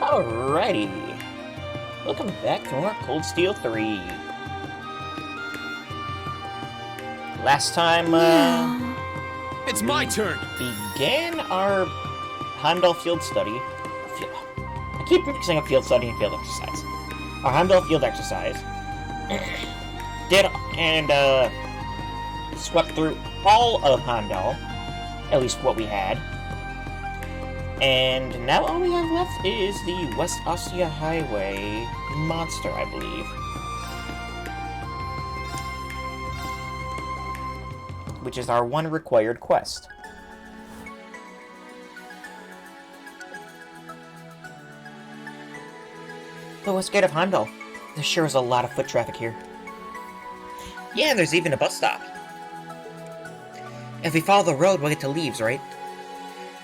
Alrighty. Welcome back to more Cold Steel 3. Last time, It's my turn! began our Heimdall field study. I keep mixing up field study and field exercise. Our Heimdall field exercise. Swept through all of Heimdall. At least what we had. And now all we have left is the West Ostia Highway monster, I believe. Which is our one required quest. The west gate of Heimdall. There sure is a lot of foot traffic here. Yeah, and there's even a bus stop. If we follow the road, we'll get to Leaves, right?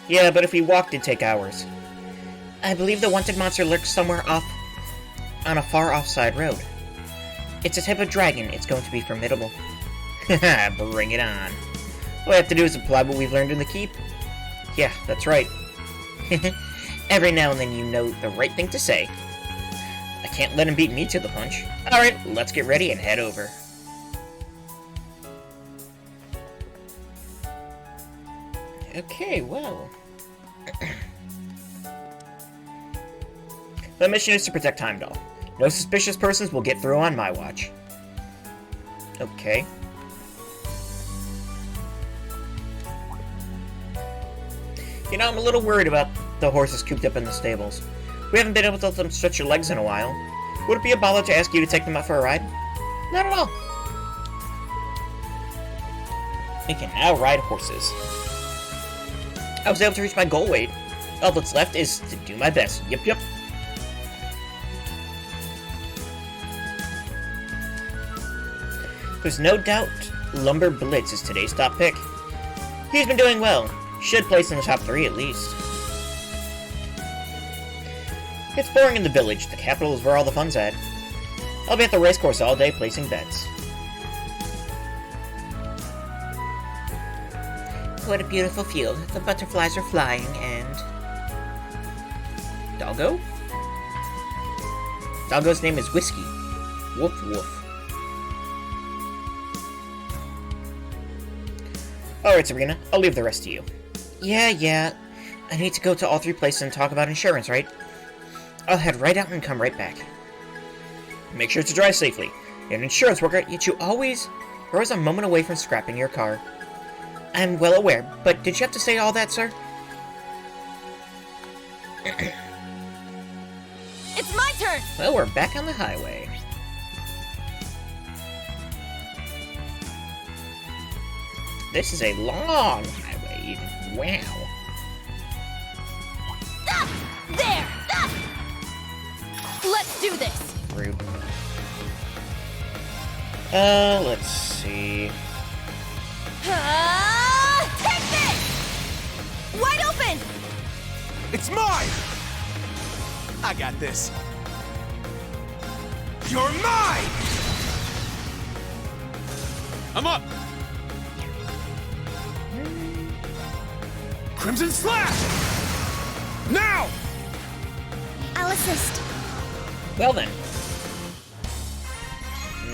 Yeah, but if we walked, it'd take hours. I believe the wanted monster lurks somewhere off on a far off-side road. It's a type of dragon. It's going to be formidable. Haha, bring it on. All we have to do is apply what we've learned in the keep. Yeah, that's right. Every now and then you know the right thing to say. I can't let him beat me to the punch. Alright, let's get ready and head over. Okay, well. The mission is to protect Heimdall. No suspicious persons will get through on my watch. Okay. You know, I'm a little worried about the horses cooped up in the stables. We haven't been able to let them stretch their legs in a while. Would it be a bother to ask you to take them out for a ride? Not at all. We can now ride horses. I was able to reach my goal weight. All that's left is to do my best. Yep. There's no doubt Lumber Blitz is today's top pick. He's been doing well. Should place in the top 3 at least. It's boring in the village. The capital is where all the fun's at. I'll be at the racecourse all day placing bets. What a beautiful field. The butterflies are flying, and... Doggo? Doggo's name is Whiskey. Woof woof. Alright, Sabrina. I'll leave the rest to you. Yeah. I need to go to all 3 places and talk about insurance, right? I'll head right out and come right back. Make sure to drive safely. You're an insurance worker, yet you're always a moment away from scrapping your car. I'm well aware, but did you have to say all that, sir? It's my turn! Well, we're back on the highway. This is a long highway, even. Wow. Ah! There! Ah! Let's do this! Rude. Let's see. Take this! Wide open! It's mine! I got this. You're mine! I'm up! Crimson Slash! Now! I'll assist. Well then.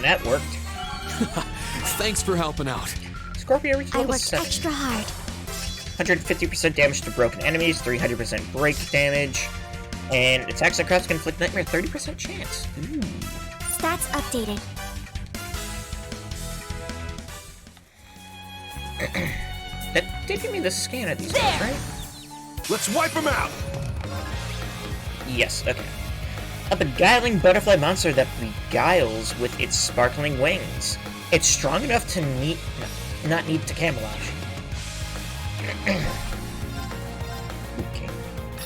That worked. Thanks for helping out. Scorpio reached I level worked 7. extra hard. 150% damage to broken enemies, 300% break damage, and attacks and crafts can inflict nightmare 30% chance. Ooh. Stats updated. That did give me the scan of these There! guys, right? Let's wipe them out! Yes, okay. A beguiling butterfly monster that beguiles with its sparkling wings. It's strong enough to not need to camouflage. Okay.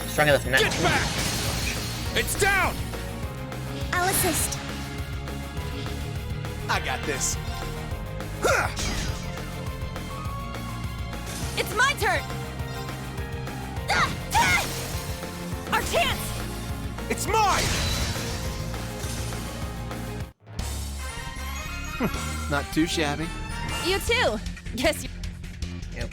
Strong enough not Get to back! camouflage. It's down! I'll assist. I got this. It's my turn! Our chance! It's mine! Not too shabby. You too. Guess you... Yep.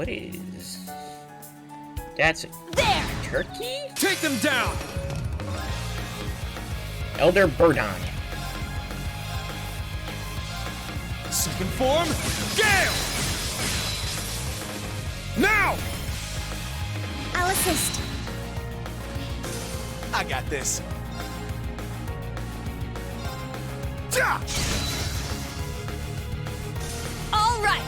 what is... That's a There! turkey? Take them down! Elder Birdon. Second form, Gale! Now! I'll assist. I got this. Ja! All right.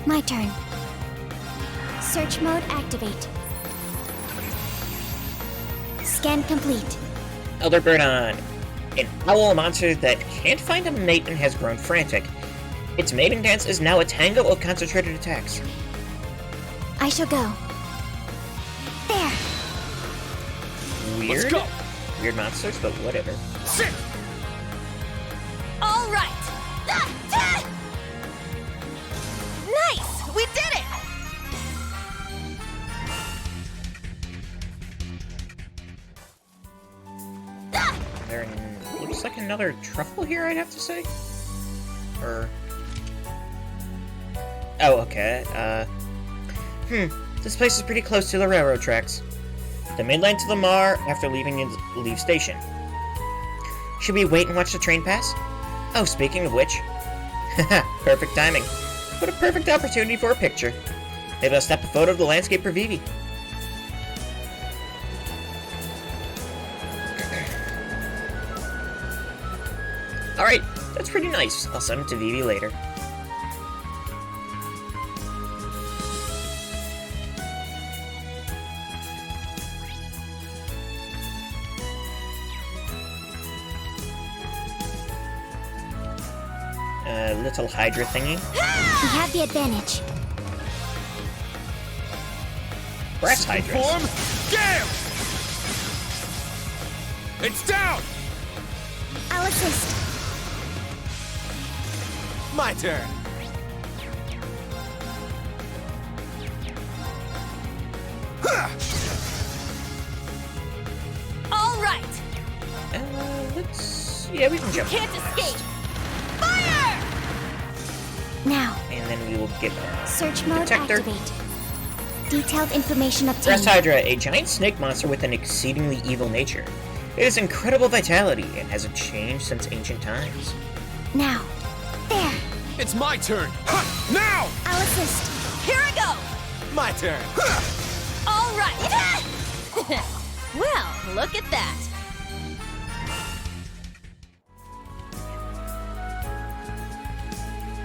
My turn. Search mode activate. Scan complete. Elder Birdon. An owl monster that can't find a mate and has grown frantic. Its mating dance is now a tango of concentrated attacks. I shall go. There. Weird. Let's go! Weird monsters, but whatever. Sit! All right. Nice. We did it. There looks like another truffle here, I'd have to say. Or... Oh, okay. This place is pretty close to the railroad tracks. The main line to the Mar after leave station. Should we wait and watch the train pass? Oh, speaking of which... Haha, perfect timing. What a perfect opportunity for a picture. Maybe I'll snap a photo of the landscape for Vivi. Alright, that's pretty nice. I'll send it to Vivi later. Little Hydra thingy. We have the advantage. Brass Hydras. Form, Gale! It's down! I'll assist. My turn. All right. Yeah, we can jump. Can't escape. Fire! Now. And then we will get Search mode detector. activate. Detailed information Brass obtained. Hydra, a giant snake monster with an exceedingly evil nature. It has incredible vitality and hasn't changed since ancient times. Now. There. It's my turn. Ha! Now! I'll assist. Here I go. My turn. All right. Well, look at that.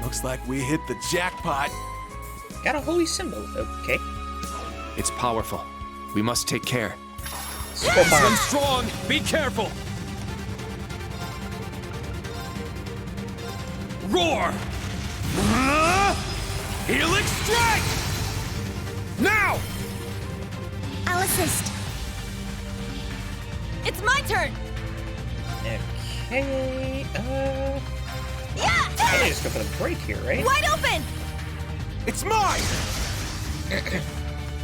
Looks like we hit the jackpot. Got a holy symbol. Okay. It's powerful. We must take care. Skull Swim bomb. strong. Be careful. Roar! Helix strike! Now! I'll assist. It's my turn. Okay. Yeah. I need to just go for the break here, right? Wide open. It's mine!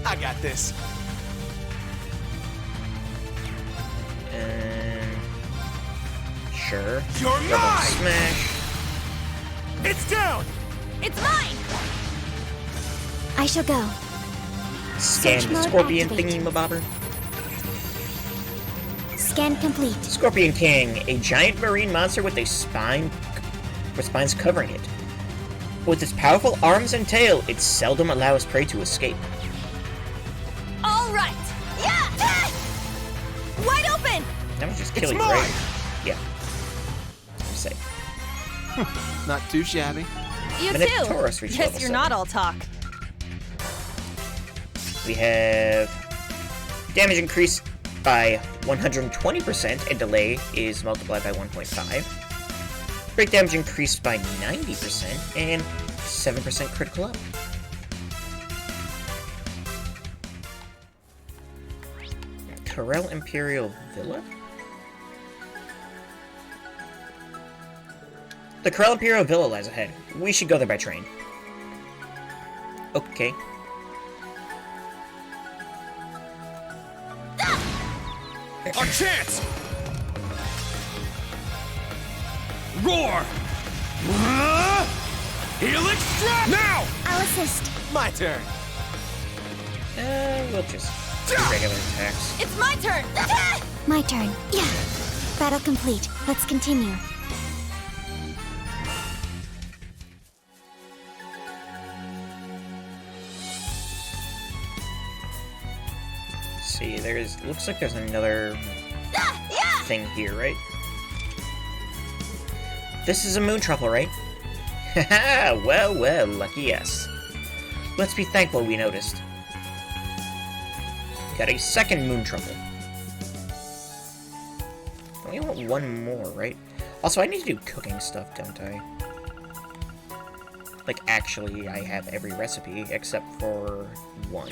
I got this. Sure. You're Double mine! smash. It's down! It's mine. I shall go. Scan Search the mode scorpion activate. thingy-mabobber. Scan complete. Scorpion King, a giant marine monster with a spine, with spines covering it. With its powerful arms and tail, it seldom allows prey to escape. All right. Yeah. Wide open. That was just It's killing, mine! right? Yeah. I'm safe. Not too shabby. You Minotaurus too. reached Guess level you're 7. not all talk. We have damage increased by 120% and delay is multiplied by 1.5. Break damage increased by 90% and 7% critical up. Corel Imperial Villa? The Corel Imperial Villa lies ahead. We should go there by train. Okay. Our chance! Roar! Helix strike! Now! I'll assist. My turn. We'll just do regular attacks. It's my turn! My turn. Yeah. Battle complete. Let's continue. See, looks like there's another thing here, right? This is a moon truffle, right? Haha, well, lucky us. Let's be thankful we noticed. Got a second moon truffle. I only want one more, right? Also, I need to do cooking stuff, don't I? Like, actually, I have every recipe except for one.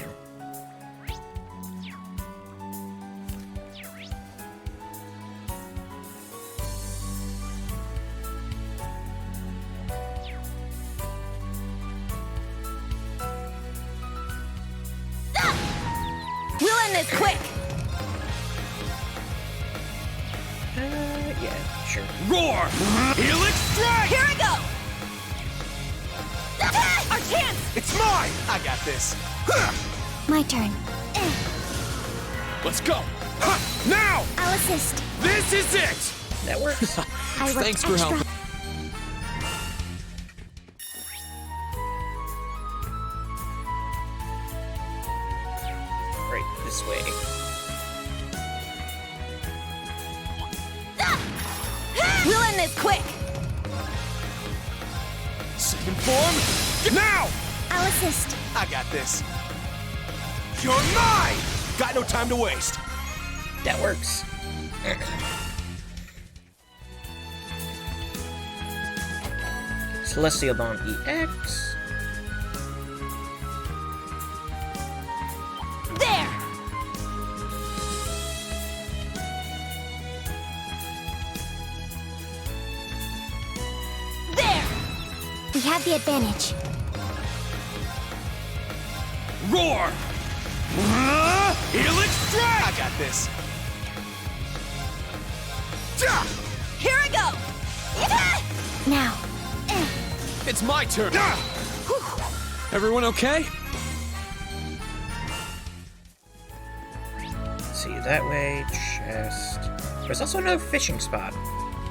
We'll end this quick! Yeah, sure. Roar! Helix strike! Here I go! Our chance! It's mine! I got this. My turn. Let's go! Now! I'll assist. This is it! That works. I worked Thanks for extra. helping. Right, this way. We'll end this quick! Second form! Now! I'll assist. I got this. You're mine! Got no time to waste. That works. Celestial Bond EX. There! There! We have the advantage. Roar! Helix strike! I got this. Ja! Here I go! Now. It's my turn. Ja! Everyone okay? Let's see, that way, chest. There's also another fishing spot.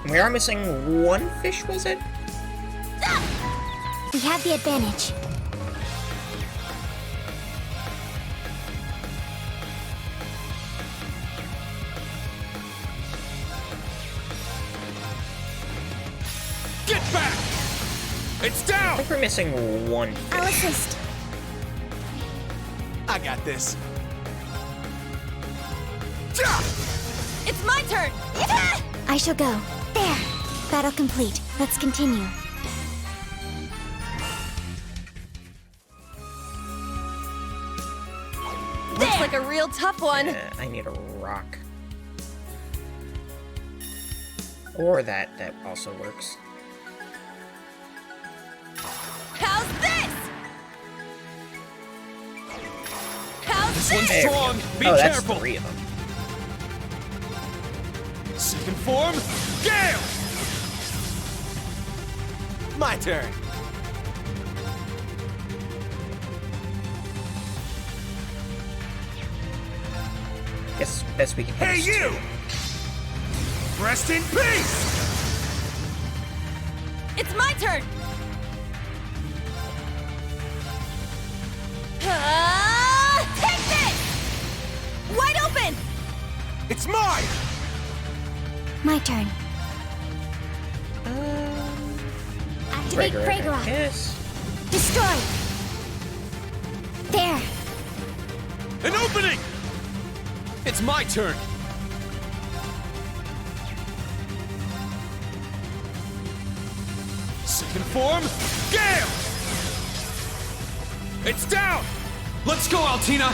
And we are missing one fish, was it? We have the advantage. Get back! It's I down! think we're missing one I'll fish. assist. I got this. Ja! It's my turn! I shall go. There! Battle complete. Let's continue. Looks like a real tough one. I need a rock. Or that also works. How's this? How's This this? one's There we strong. go. Be Oh, that's careful. 3 of them. Second form, Gale! My turn. Guess best we can hit Hey, is you! 2. Rest in peace! It's my turn! Take this! Wide open! It's mine! My turn. Activate Regular Fragorock. attack. Yes. Destroy! There! An opening! It's my turn. Second form, Gale! It's down! Let's go, Altina.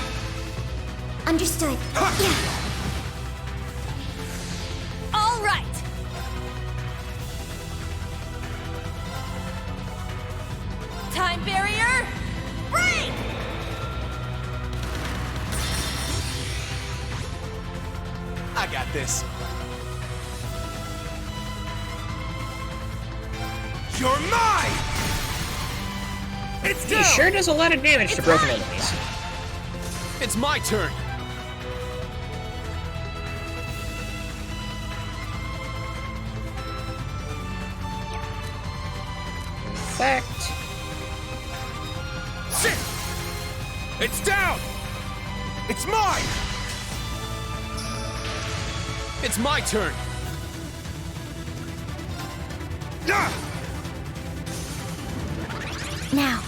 Understood. Ha! Yeah. All right! Time barrier! Break! I got this. You're mine! It's He down! sure does a lot of damage to broken enemies. It's my turn. In fact, Shit! It's down! It's mine! It's my turn. Ah! Now.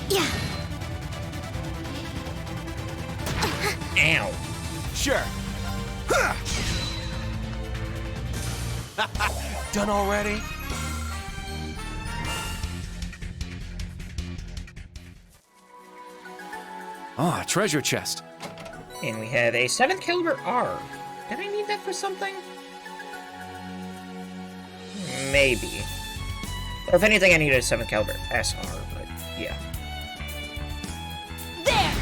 Yeah. ow. Sure. Ha! Done already? Ah, treasure chest. And we have a 7th caliber R. Did I need that for something? Maybe. Or if anything, I needed a 7th caliber SR, but yeah. There!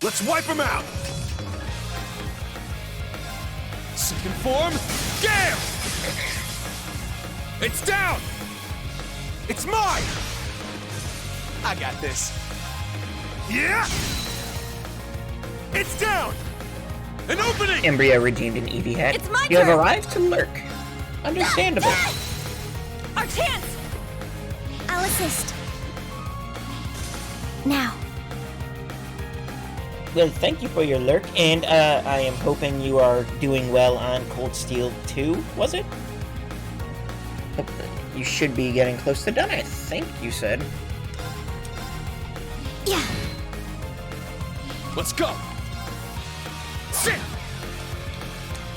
Let's wipe him out! Second form, Gale! It's down! It's mine! I got this. Yeah! It's down! An opening! Embryo redeemed an Eevee head. It's my You have turn. arrived to lurk. Understandable. Our chance! I'll assist. Now. Well, thank you for your lurk, and I am hoping you are doing well on Cold Steel 2, was it? You should be getting close to done, I think you said. Yeah. Let's go! Sit!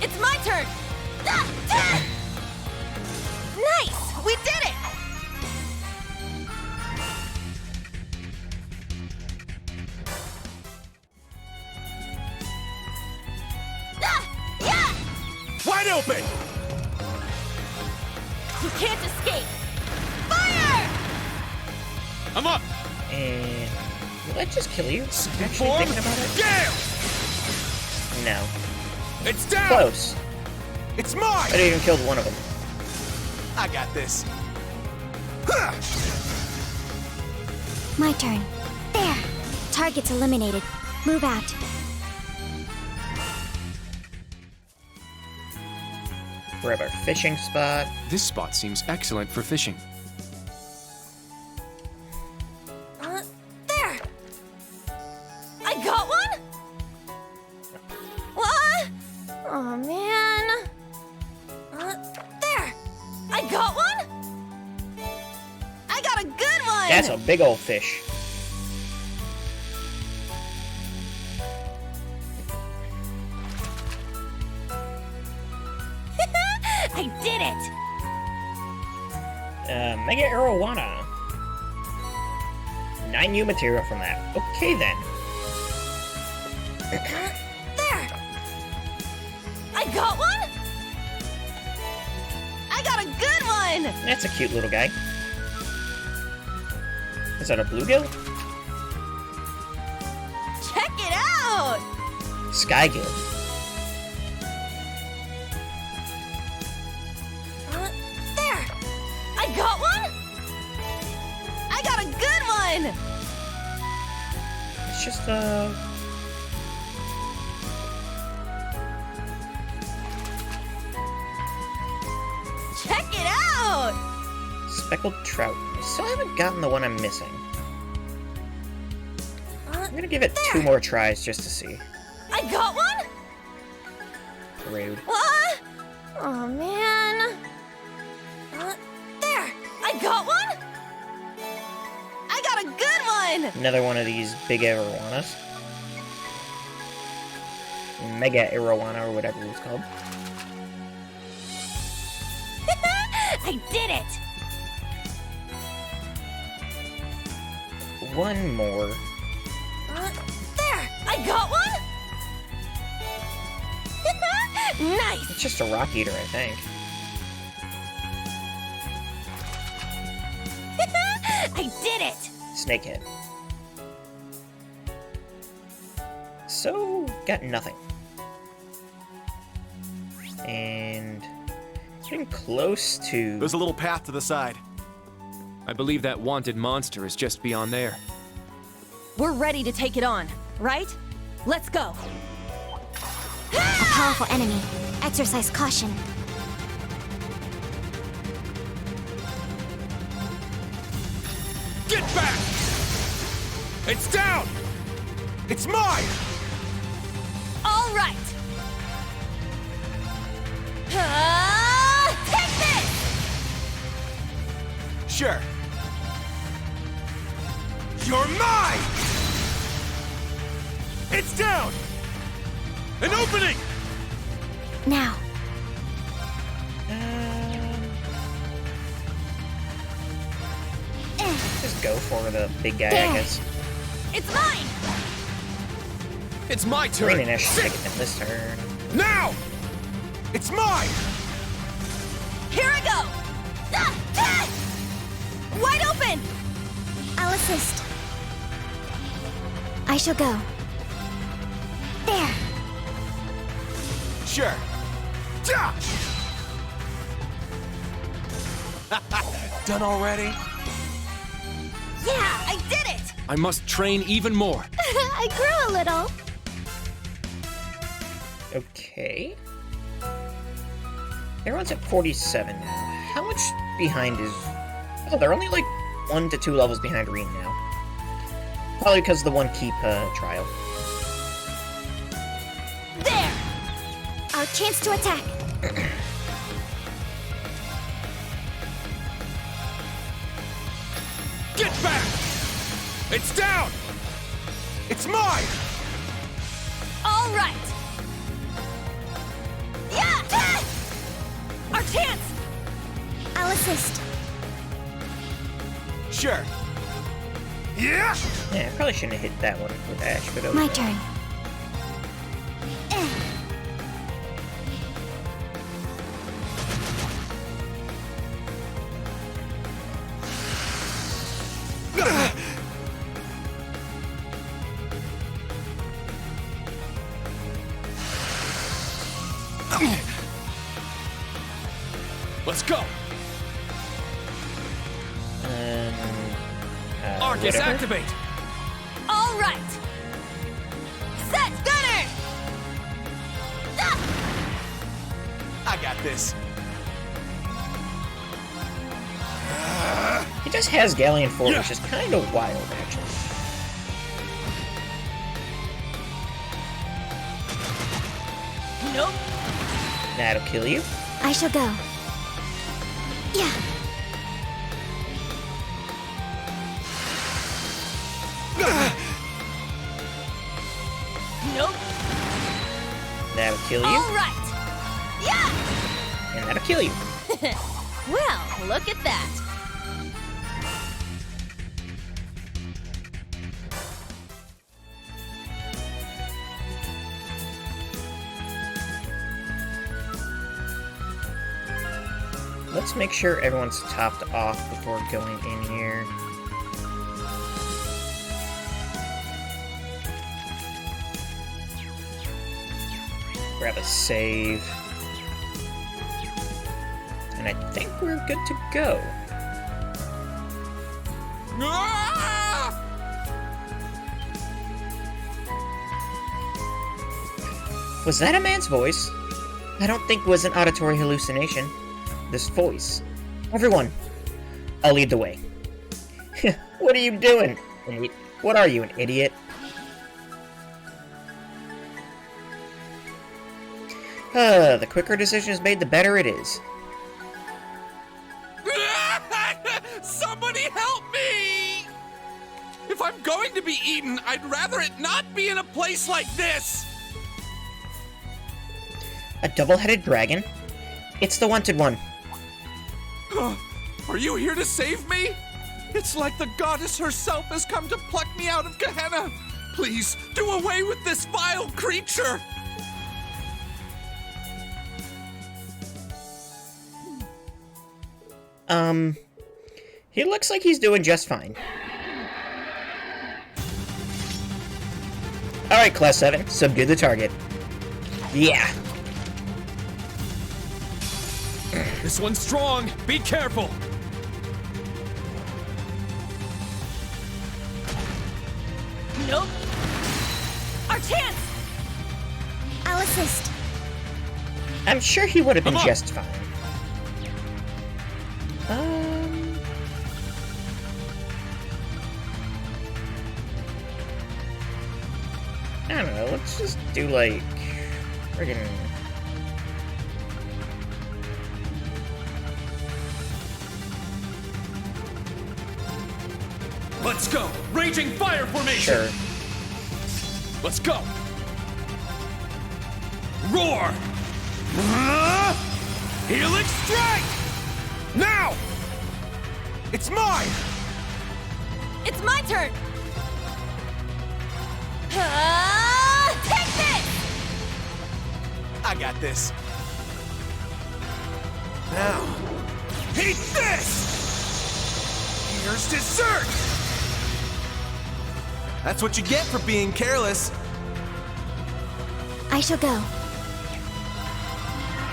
It's my turn! Nice! We did it! Yeah! Wide open! You can't escape! Fire! I'm up! And will that just kill you? Second Actually form, thinking about it? Gale! No. It's down! Close. It's I mine! didn't even kill one of them. I got this. Ha! My turn. There. Target's eliminated. Move out. Grab our fishing spot. This spot seems excellent for fishing. There. I got one? What? Oh, man. There. I got one? I got a good one! That's a big old fish. I did it! Mega Arowana. 9 new material from that. Okay then. There! I got one? I got a good one! That's a cute little guy. Is that a bluegill? Check it out! Skygill. There! I got one? I got a good one! It's just Check it out! speckled trout. I still haven't gotten the one I'm missing. I'm gonna give it 2 more tries just to see. I got one? Rude. What? Oh, man. There! I got one? I got a good one! Another one of these big arowanas. Mega arowana or whatever it's called. I did it! One more. There! I got one? Nice! It's just a rock eater, I think. I did it! Snakehead. So, got nothing. And getting close to... There's a little path to the side. I believe that wanted monster is just beyond there. We're ready to take it on, right? Let's go. A powerful enemy. Exercise caution. Get back! It's down! It's mine! All right. Take this! Sure. You're mine! It's down! An opening! Now. Just go for the big guy, I There. guess. It's mine! It's my Green turn! initiative in this turn. Now! It's mine! Here I go! Wide open! I'll assist. I shall go. There. Sure. Ja! Done already? Yeah, I did it! I must train even more. I grew a little. Okay. Everyone's at 47 now. How much behind is... Oh, they're only like 1 to 2 levels behind Reen now. Probably because of the one keep trial. There! Our chance to attack. Get back! It's down! It's mine! All right! Yeah! Our chance! I'll assist. Sure. Yeah! Yeah, I probably shouldn't have hit that one with Ash, but okay. My turn. Let's go! Arcus, Whatever. activate! All right! Set! Gunner! I got this. He just has Galleon 4, Yeah. which is kind of wild, actually. Nope. That'll kill you. I shall go. Yeah. Nope. That'll kill you. All right. Yeah! And that'll kill you. Well, look at that. Let's make sure everyone's topped off before going in here. Grab a save. And I think we're good to go. Ah! Was that a man's voice? I don't think it was an auditory hallucination. This voice. Everyone, I'll lead the way. What are you doing? What are you, an idiot? The quicker a decision is made, the better it is. Somebody help me! If I'm going to be eaten, I'd rather it not be in a place like this! A double-headed dragon? It's the wanted one. Are you here to save me? It's like the goddess herself has come to pluck me out of Gehenna. Please, do away with this vile creature! He looks like he's doing just fine. Alright, Class 7, subdue the target. Yeah. This one's strong! Be careful! assist. I'm sure he would have been Come on. just fine. I don't know, let's just do like friggin' Let's go! Raging fire formation! sure. Let's go! Roar! Helix strike! Now! It's mine! It's my turn! Take this! I got this. Now, eat this! Here's dessert! That's what you get for being careless. I shall go.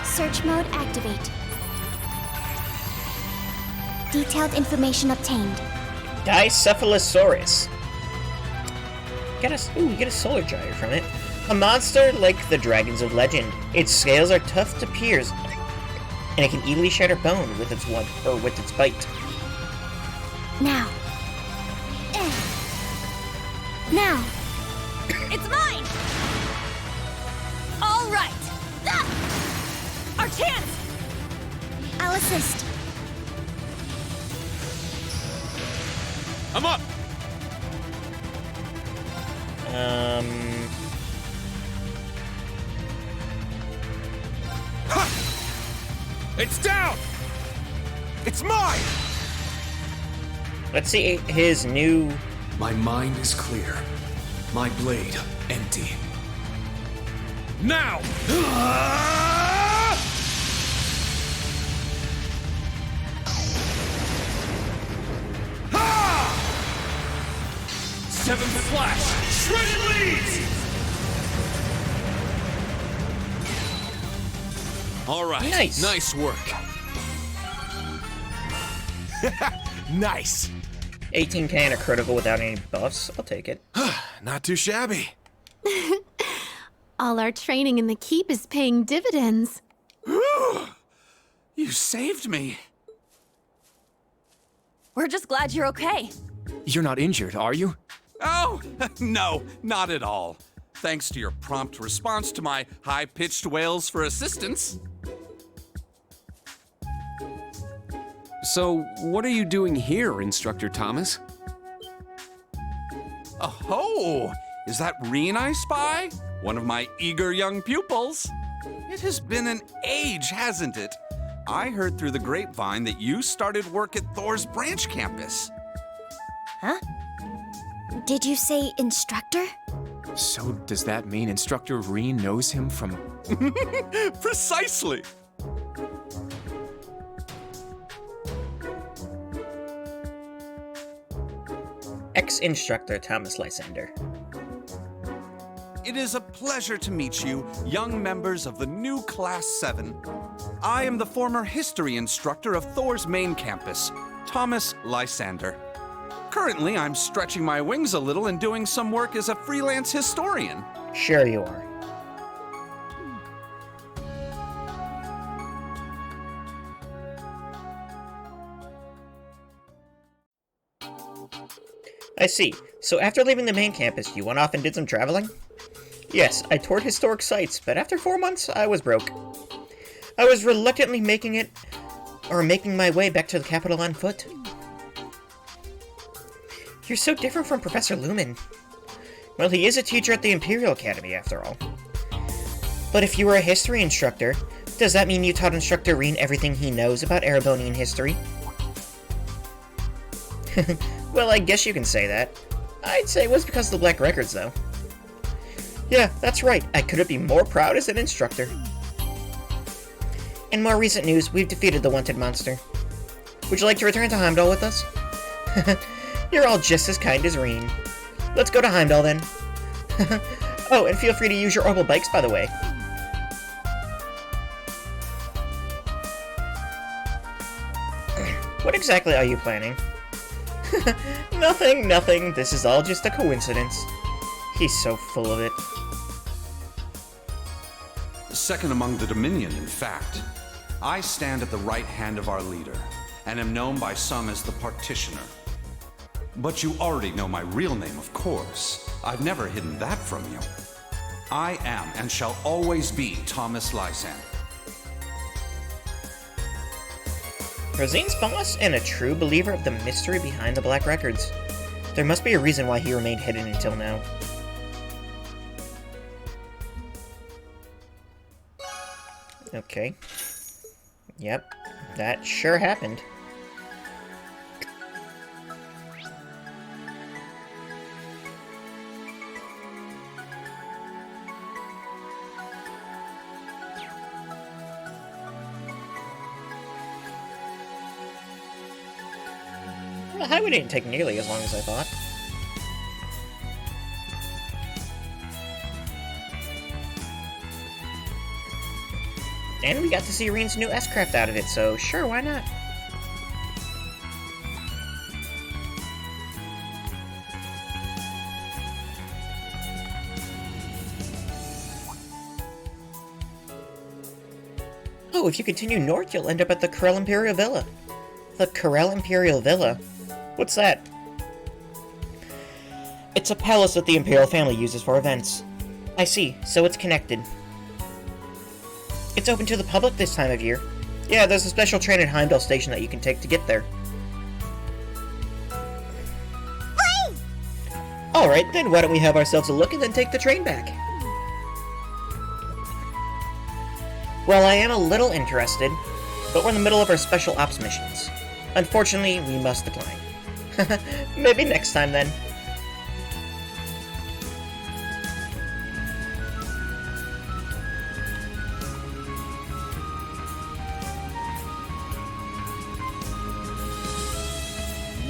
Search mode activate. Detailed information obtained. Dicephalosaurus. You get a solar gyre from it. A monster like the dragons of legend. Its scales are tough to pierce, and it can easily shatter bone with its bite. Now. Now. It's mine! All right! Ah! Our chance! I'll assist. I'm up! It's down! It's mine! Let's see his new. My mind is clear. My blade empty. Now! Seventh flash! Shredded leads! All right. Nice. Nice work. Nice. 18k and a critical without any buffs. I'll take it. Not too shabby. All our training in the keep is paying dividends. You saved me. We're just glad you're okay. You're not injured, are you? Oh, no, not at all. Thanks to your prompt response to my high-pitched wails for assistance. So, what are you doing here, Instructor Thomas? Oh, is that Reen I spy? One of my eager young pupils. It has been an age, hasn't it? I heard through the grapevine that you started work at Thor's branch campus. Huh? Did you say instructor? So, does that mean Instructor Reen knows him from... Precisely. Ex-instructor Thomas Lysander. It is a pleasure to meet you, young members of the new Class 7. I am the former history instructor of Thor's main campus, Thomas Lysander. Currently, I'm stretching my wings a little and doing some work as a freelance historian. Sure you are. I see. So after leaving the main campus, you went off and did some traveling? Yes, I toured historic sites, but after 4 months, I was broke. I was reluctantly making my way back to the capital on foot. You're so different from Professor Lumen. Well, he is a teacher at the Imperial Academy, after all. But if you were a history instructor, does that mean you taught Instructor Reen everything he knows about Erebonian history? Well, I guess you can say that. I'd say it was because of the Black Records, though. Yeah, that's right. I couldn't be more proud as an instructor. In more recent news, we've defeated the wanted monster. Would you like to return to Heimdall with us? You're all just as kind as Reen. Let's go to Heimdall, then. Oh, and feel free to use your orbital bikes, by the way. What exactly are you planning? Nothing, nothing. This is all just a coincidence. He's so full of it. second among the Dominion, in fact. I stand at the right hand of our leader, and am known by some as the Partitioner. But you already know my real name, of course. I've never hidden that from you. I am and shall always be Thomas Lysan. Rosine's boss and a true believer of the mystery behind the Black Records. There must be a reason why he remained hidden until now. Okay. Yep, that sure happened. The highway didn't take nearly as long as I thought. And we got to see Reen's new S-Craft out of it, so sure, why not? Oh, if you continue north, you'll end up at the Corel Imperial Villa. The Corel Imperial Villa? What's that? It's a palace that the Imperial family uses for events. I see, so it's connected. It's open to the public this time of year. Yeah, there's a special train at Heimdall Station that you can take to get there. Alright, then why don't we have ourselves a look and then take the train back? Well, I am a little interested, but we're in the middle of our special ops missions. Unfortunately, we must decline. Maybe next time, then.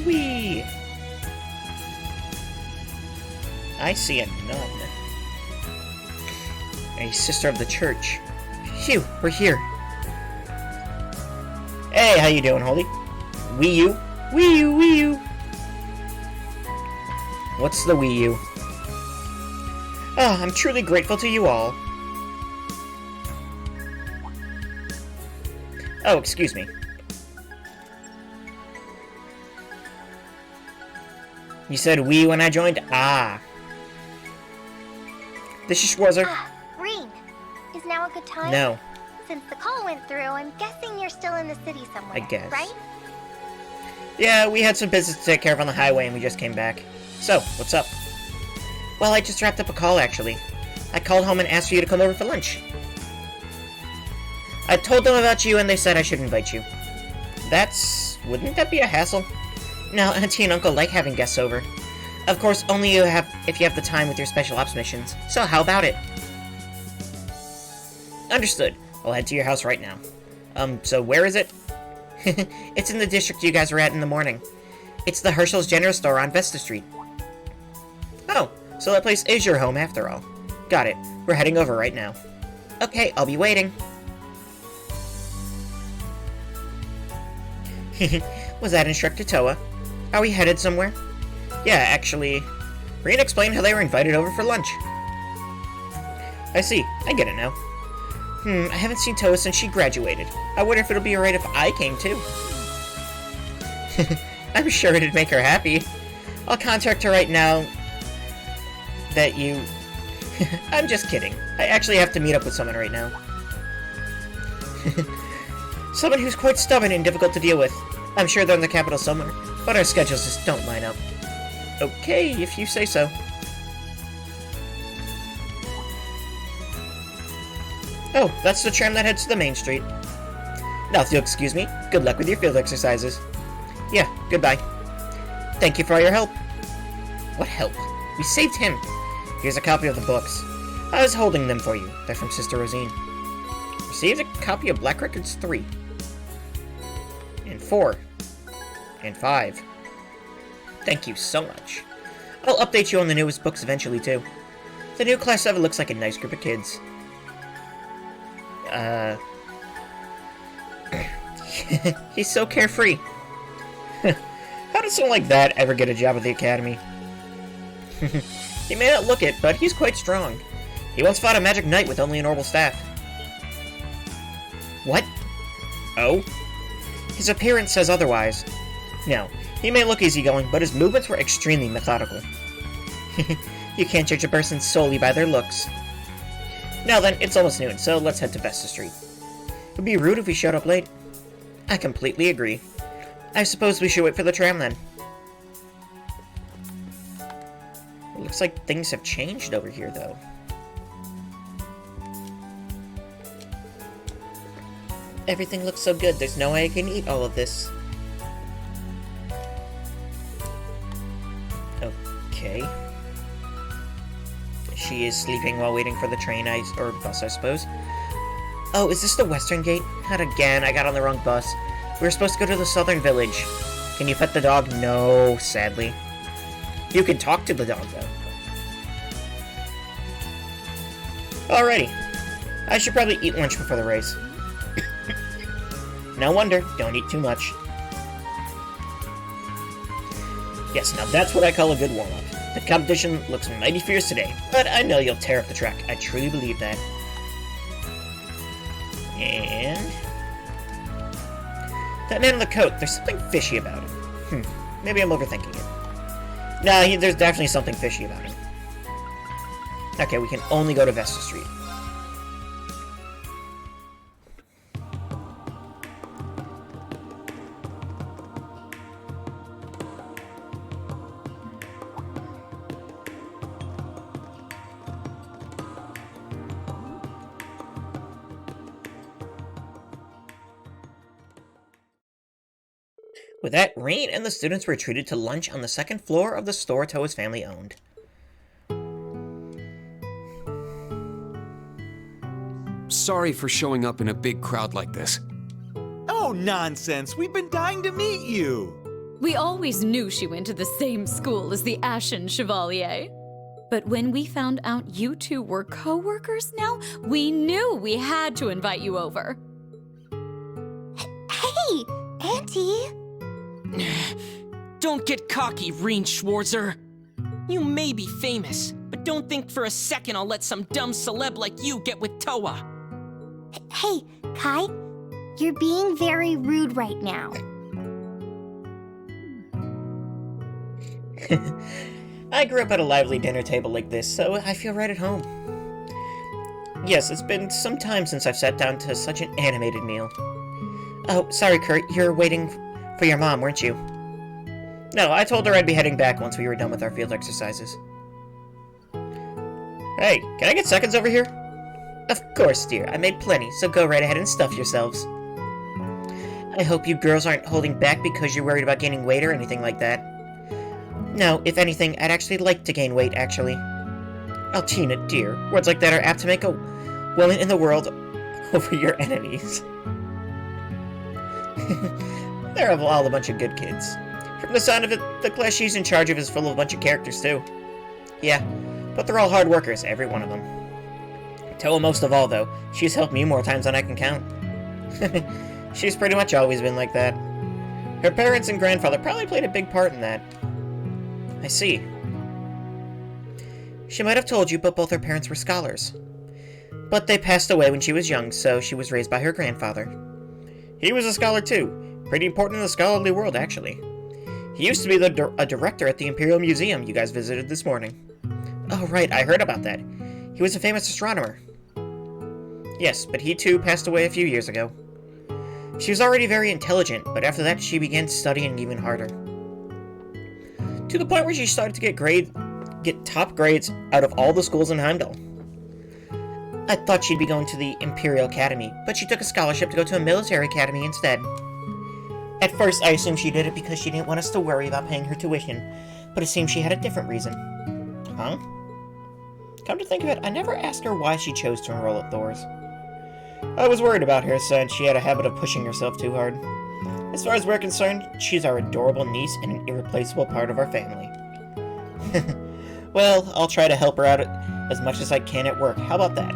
Whee! I see a nun. A sister of the church. Phew, we're here. Hey, how you doing, Holy? Wii U? Wii U, Wii U! What's the Wii U? Oh, I'm truly grateful to you all. Oh, excuse me. You said we when I joined? Ah. This is Schwarzer. Reen, is now a good time? No, Since the call went through, I'm guessing you're still in the city somewhere, I guess. right? Yeah, we had some business to take care of on the highway and we just came back. So, what's up? Well, I just wrapped up a call, actually. I called home and asked for you to come over for lunch. I told them about you and they said I should invite you. Wouldn't that be a hassle? No, Auntie and Uncle like having guests over. Of course, only if you have the time with your special ops missions. So how about it? Understood. I'll head to your house right now. So where is it? It's in the district you guys were at in the morning. It's the Herschels General Store on Vesta Street. Oh, so that place is your home after all. Got it. We're heading over right now. Okay, I'll be waiting. Was that Instructor Toa? Are we headed somewhere? Yeah, actually, Reen explained how they were invited over for lunch. I see. I get it now. I haven't seen Toa since she graduated. I wonder if it'll be alright if I came too. I'm sure it'd make her happy. I'll contact her right now that you... I'm just kidding. I actually have to meet up with someone right now. Someone who's quite stubborn and difficult to deal with. I'm sure they're in the capital somewhere, but our schedules just don't line up. Okay, if you say so. Oh, that's the tram that heads to the main street. Now, if you'll excuse me, good luck with your field exercises. Yeah, goodbye. Thank you for all your help. What help? We saved him. Here's a copy of the books. I was holding them for you. They're from Sister Rosine. Received a copy of Black Records 3. And 4. And 5. Thank you so much. I'll update you on the newest books eventually, too. The new Class 7 looks like a nice group of kids. He's so carefree. How does someone like that ever get a job at the Academy? He may not look it, but he's quite strong. He once fought a magic knight with only a normal staff. What? Oh? His appearance says otherwise. No, he may look easygoing, but his movements were extremely methodical. You can't judge a person solely by their looks. Now then, it's almost noon, so let's head to Vesta Street. It would be rude if we showed up late. I completely agree. I suppose we should wait for the tram then. It looks like things have changed over here, though. Everything looks so good, there's no way I can eat all of this. Okay. She is sleeping while waiting for the train, or bus, I suppose. Oh, is this the Western Gate? Not again, I got on the wrong bus. We were supposed to go to the Southern Village. Can you pet the dog? No, sadly. You can talk to the dog, though. Alrighty. I should probably eat lunch before the race. No wonder, don't eat too much. Yes, now that's what I call a good warm-up. The competition looks mighty fierce today, but I know you'll tear up the track. I truly believe that. And... that man in the coat, there's something fishy about him. Maybe I'm overthinking it. Nah, there's definitely something fishy about him. Okay, we can only go to Vesta Street. With that, Rain and the students were treated to lunch on the second floor of the store Toa's family owned. Sorry for showing up in a big crowd like this. Oh, nonsense! We've been dying to meet you! We always knew she went to the same school as the Ashen Chevalier. But when we found out you two were co-workers now, we knew we had to invite you over. Hey, Auntie! Don't get cocky, Reen Schwarzer. You may be famous, but don't think for a second I'll let some dumb celeb like you get with Toa. Hey, Kai, you're being very rude right now. I grew up at a lively dinner table like this, so I feel right at home. Yes, it's been some time since I've sat down to such an animated meal. Oh, sorry, Kurt, you're waiting for your mom, weren't you? No, I told her I'd be heading back once we were done with our field exercises. Hey, can I get seconds over here? Of course, dear. I made plenty, so go right ahead and stuff yourselves. I hope you girls aren't holding back because you're worried about gaining weight or anything like that. No, if anything, I'd actually like to gain weight, actually. Oh, Tina, dear. Words like that are apt to make a woman in the world over your enemies. They're all a bunch of good kids. From the sound of it, the class she's in charge of is full of a bunch of characters, too. Yeah, but they're all hard workers, every one of them. Toa most of all, though. She's helped me more times than I can count. She's pretty much always been like that. Her parents and grandfather probably played a big part in that. I see. She might have told you, but both her parents were scholars. But they passed away when she was young, so she was raised by her grandfather. He was a scholar, too. Pretty important in the scholarly world, actually. He used to be a director at the Imperial Museum you guys visited this morning. Oh, right, I heard about that. He was a famous astronomer. Yes, but he too passed away a few years ago. She was already very intelligent, but after that she began studying even harder. To the point where she started to get top grades out of all the schools in Heimdall. I thought she'd be going to the Imperial Academy, but she took a scholarship to go to a military academy instead. At first, I assumed she did it because she didn't want us to worry about paying her tuition, but it seems she had a different reason. Huh? Come to think of it, I never asked her why she chose to enroll at Thor's. I was worried about her since she had a habit of pushing herself too hard. As far as we're concerned, she's our adorable niece and an irreplaceable part of our family. Well, I'll try to help her out as much as I can at work. How about that?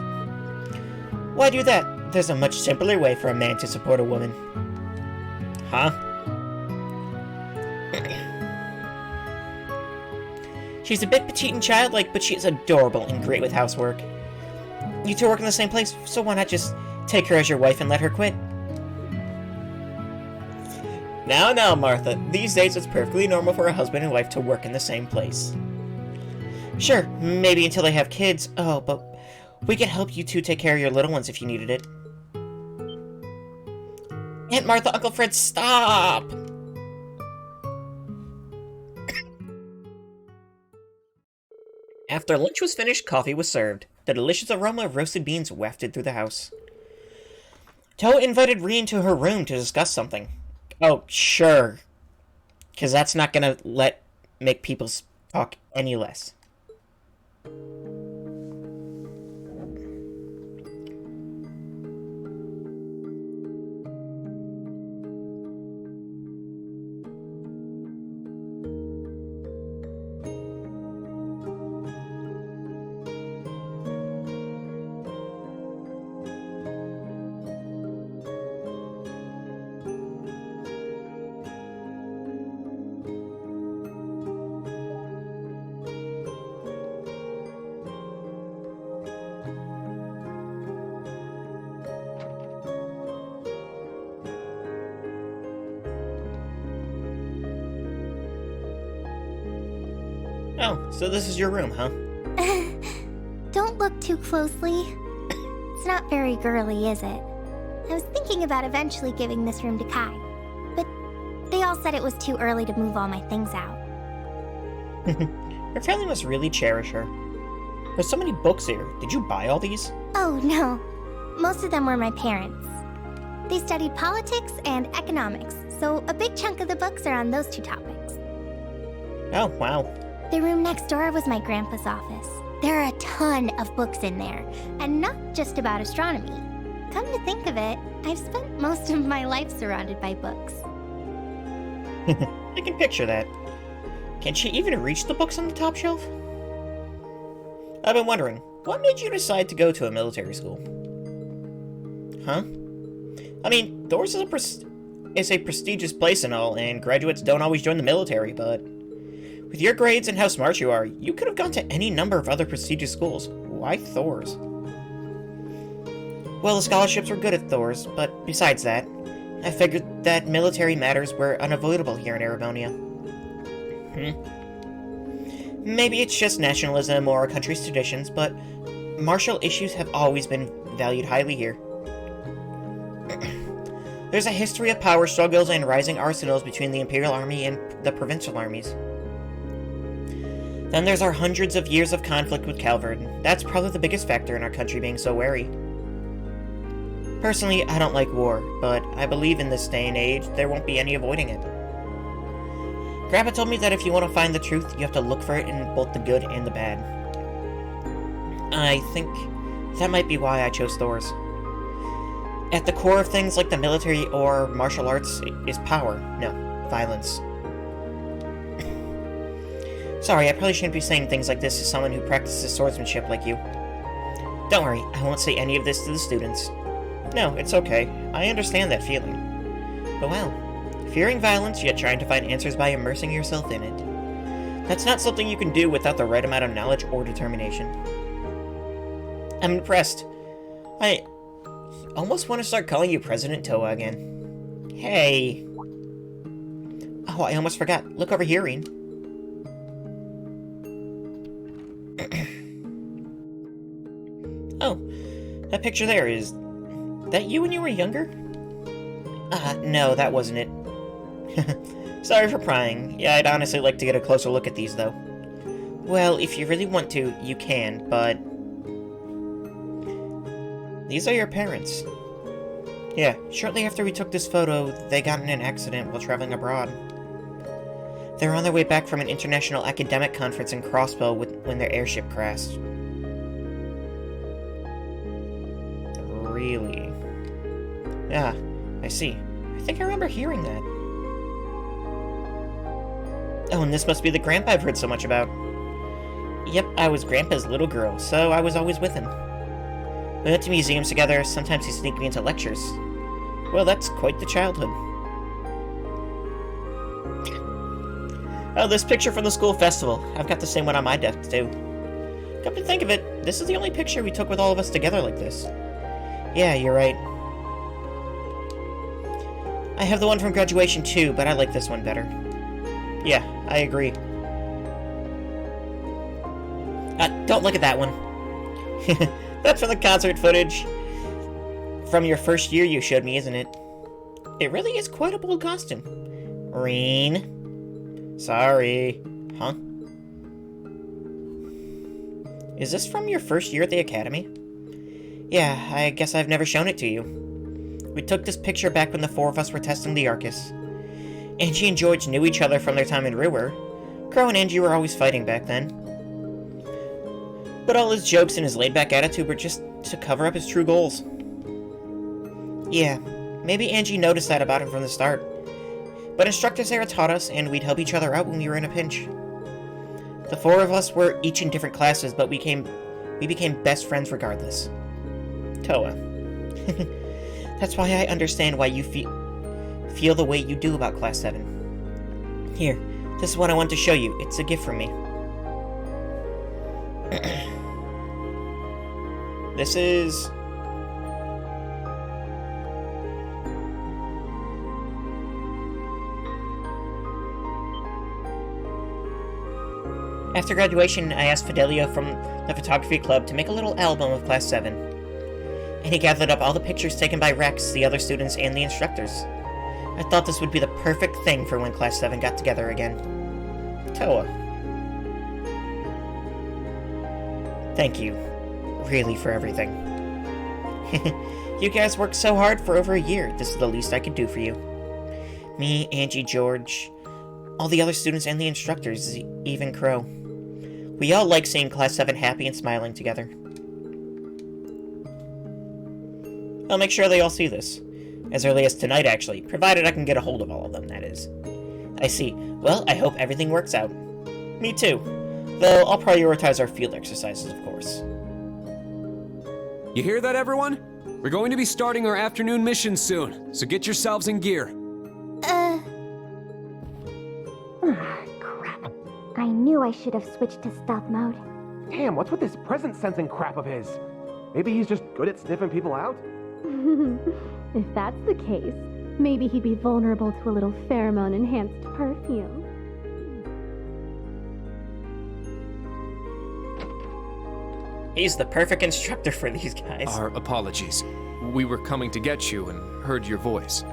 Why do that? There's a much simpler way for a man to support a woman. Huh? She's a bit petite and childlike, but she's adorable and great with housework. You two work in the same place, so why not just take her as your wife and let her quit. Now, Martha. These days it's perfectly normal for a husband and wife to work in the same place. Sure, maybe until they have kids. Oh, but we could help you two take care of your little ones if you needed it. Aunt Martha, Uncle Fred, stop! After lunch was finished, coffee was served. The delicious aroma of roasted beans wafted through the house. Toa invited Ri into her room to discuss something. Oh, sure. Because that's not gonna make people talk any less. Oh, so this is your room, huh? Don't look too closely. It's not very girly, is it? I was thinking about eventually giving this room to Kai, but they all said it was too early to move all my things out. Your family must really cherish her. There's so many books here. Did you buy all these? Oh, no. Most of them were my parents. They studied politics and economics, so a big chunk of the books are on those two topics. Oh, wow. The room next door was my grandpa's office. There are a ton of books in there, and not just about astronomy. Come to think of it, I've spent most of my life surrounded by books. I can picture that. Can she even reach the books on the top shelf? I've been wondering, what made you decide to go to a military school? Huh? I mean, Thor's is a prestigious place and all, and graduates don't always join the military, but with your grades and how smart you are, you could have gone to any number of other prestigious schools. Why Thor's? Well, the scholarships were good at Thor's, but besides that, I figured that military matters were unavoidable here in Erebonia. Maybe it's just nationalism or our country's traditions, but martial issues have always been valued highly here. There's a history of power struggles and rising arsenals between the Imperial Army and the provincial armies. Then there's our hundreds of years of conflict with Calvard. That's probably the biggest factor in our country being so wary. Personally, I don't like war, but I believe in this day and age, there won't be any avoiding it. Grandpa told me that if you want to find the truth, you have to look for it in both the good and the bad. I think that might be why I chose Thor's. At the core of things like the military or martial arts is power, no, violence. Sorry, I probably shouldn't be saying things like this to someone who practices swordsmanship like you. Don't worry, I won't say any of this to the students. No, it's okay. I understand that feeling. But well, fearing violence yet trying to find answers by immersing yourself in it. That's not something you can do without the right amount of knowledge or determination. I'm impressed. I almost want to start calling you President Toa again. Hey. Oh, I almost forgot. Look over here, Reen. Oh, that picture there, is that you when you were younger? No, that wasn't it. Sorry for prying. Yeah, I'd honestly like to get a closer look at these, though. Well, if you really want to, you can, but these are your parents. Yeah, shortly after we took this photo, they got in an accident while traveling abroad. They were on their way back from an international academic conference in Crossbow when their airship crashed. Really? Yeah, I see. I think I remember hearing that. Oh, and this must be the Grandpa I've heard so much about. Yep, I was Grandpa's little girl, so I was always with him. We went to museums together, sometimes he'd sneak me into lectures. Well, that's quite the childhood. Oh, this picture from the school festival. I've got the same one on my desk, too. Come to think of it, this is the only picture we took with all of us together like this. Yeah, you're right. I have the one from graduation too, but I like this one better. Yeah, I agree. Don't look at that one. That's from the concert footage from your first year you showed me, isn't it? It really is quite a bold costume. Reen. Sorry. Huh? Is this from your first year at the academy? Yeah, I guess I've never shown it to you. We took this picture back when the four of us were testing the Arcus. Angie and George knew each other from their time in Ruhr. Crow and Angie were always fighting back then. But all his jokes and his laid-back attitude were just to cover up his true goals. Yeah, maybe Angie noticed that about him from the start. But Instructor Sarah taught us, and we'd help each other out when we were in a pinch. The four of us were each in different classes, but we became best friends regardless. Toa. That's why I understand why you feel the way you do about Class 7. Here, this is what I want to show you. It's a gift from me. This is... After graduation, I asked Fidelio from the photography club to make a little album of Class 7. And he gathered up all the pictures taken by Rex, the other students, and the instructors. I thought this would be the perfect thing for when Class 7 got together again. Toa. Thank you, really, for everything. You guys worked so hard for over a year. This is the least I could do for you. Me, Angie, George, all the other students and the instructors, even Crow. We all like seeing Class 7 happy and smiling together. I'll make sure they all see this. As early as tonight, actually, provided I can get a hold of all of them, that is. I see. Well, I hope everything works out. Me too. Though I'll prioritize our field exercises, of course. You hear that, everyone? We're going to be starting our afternoon mission soon, so get yourselves in gear. Crap. I knew I should have switched to stealth mode. Damn, what's with this presence sensing crap of his? Maybe he's just good at sniffing people out? If that's the case, maybe he'd be vulnerable to a little pheromone-enhanced perfume. He's the perfect instructor for these guys. Our apologies. We were coming to get you and heard your voice.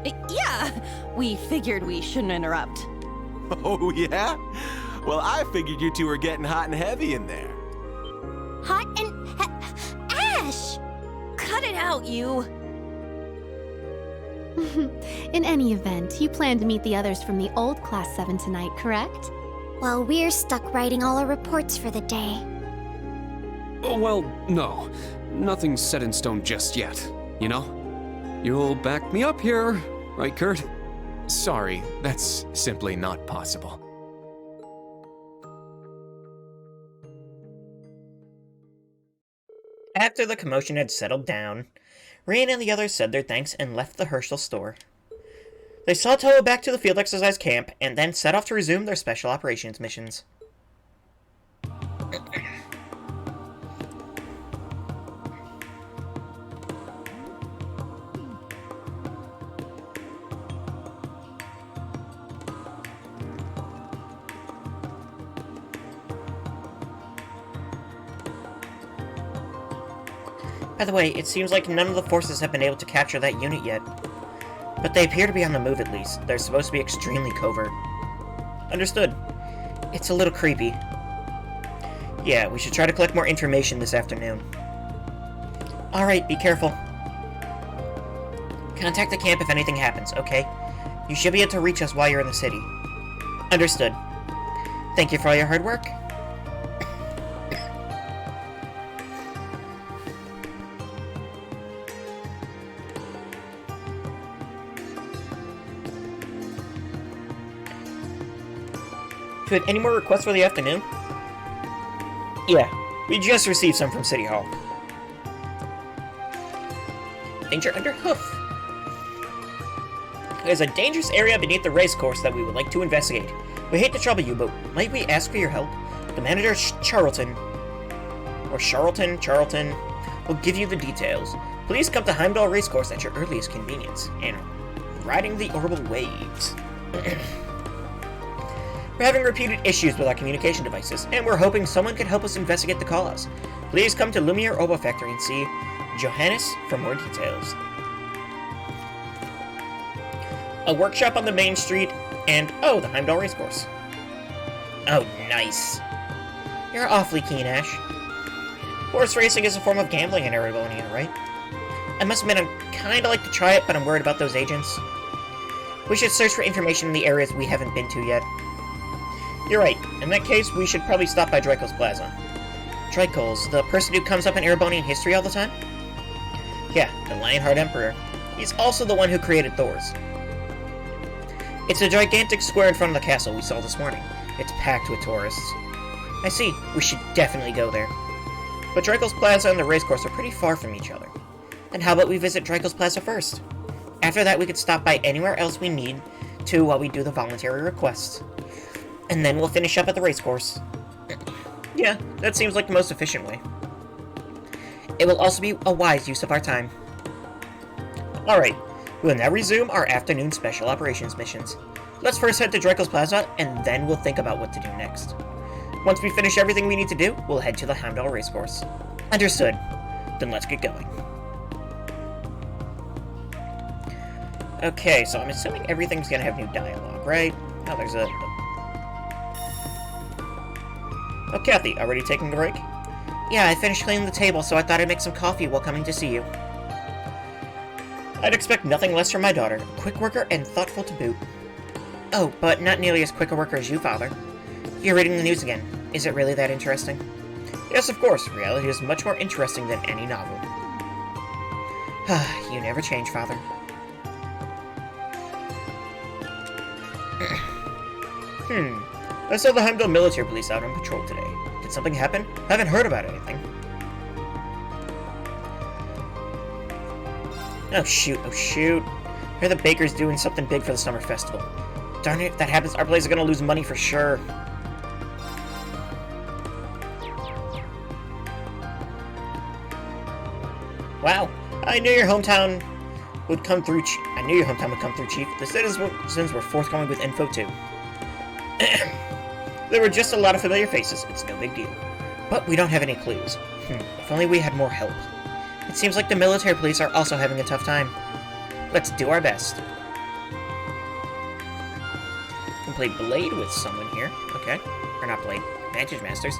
Yeah, we figured we shouldn't interrupt. Oh, yeah? Well, I figured you two were getting hot and heavy in there. Hot and... Ash! Cut it out, you! In any event, you plan to meet the others from the old Class 7 tonight, correct? Well, we're stuck writing all our reports for the day. Oh, well, no. Nothing's set in stone just yet, you know? You'll back me up here, right, Kurt? Sorry, that's simply not possible. After the commotion had settled down, Rain and the others said their thanks and left the Herschel store. They saw Toa back to the field exercise camp, and then set off to resume their special operations missions. By the way, it seems like none of the forces have been able to capture that unit yet. But they appear to be on the move at least. They're supposed to be extremely covert. Understood. It's a little creepy. Yeah, we should try to collect more information this afternoon. Alright, be careful. Contact the camp if anything happens, okay? You should be able to reach us while you're in the city. Understood. Thank you for all your hard work. Do you have any more requests for the afternoon? Yeah, we just received some from City Hall. Danger under hoof. There's a dangerous area beneath the race course that we would like to investigate. We hate to trouble you, but might we ask for your help? The manager Charlton will give you the details. Please come to Heimdall Racecourse at your earliest convenience. And riding the orbital waves. We're having repeated issues with our communication devices, and we're hoping someone could help us investigate the call-outs. Please come to Lumiere Orbital Factory and see Johannes for more details. A workshop on the main street, and oh, the Heimdall Racecourse. Oh, nice. You're awfully keen, Ash. Horse racing is a form of gambling in Erebonian, right? I must admit, I'd kinda like to try it, but I'm worried about those agents. We should search for information in the areas we haven't been to yet. You're right. In that case, we should probably stop by Draco's Plaza. Draco's, the person who comes up in Erebonian history all the time? Yeah, the Lionheart Emperor. He's also the one who created Thor's. It's a gigantic square in front of the castle we saw this morning. It's packed with tourists. I see. We should definitely go there. But Draco's Plaza and the racecourse are pretty far from each other. And how about we visit Draco's Plaza first? After that, we could stop by anywhere else we need to while we do the voluntary requests. And then we'll finish up at the racecourse. Yeah, that seems like the most efficient way. It will also be a wise use of our time. Alright, we'll now resume our afternoon special operations missions. Let's first head to Draco's Plaza, and then we'll think about what to do next. Once we finish everything we need to do, we'll head to the Heimdall Racecourse. Understood. Then let's get going. Okay, so I'm assuming everything's gonna have new dialogue, right? Oh, there's a... Oh, Kathy, already taking the break? Yeah, I finished cleaning the table, so I thought I'd make some coffee while coming to see you. I'd expect nothing less from my daughter. Quick worker and thoughtful to boot. Oh, but not nearly as quick a worker as you, Father. You're reading the news again. Is it really that interesting? Yes, of course. Reality is much more interesting than any novel. You never change, Father. I saw the Heimdall military police out on patrol today. Did something happen? I haven't heard about anything. Oh shoot, oh shoot. I heard the baker's doing something big for the summer festival. Darn it, if that happens, our place is gonna lose money for sure. Wow, I knew your hometown would come through. I knew your hometown would come through, Chief. The citizens were forthcoming with info too. There were just a lot of familiar faces. It's no big deal. But we don't have any clues. If only we had more help. It seems like the military police are also having a tough time. Let's do our best. Can play Blade with someone here. Okay. Or not Blade. Vantage Masters.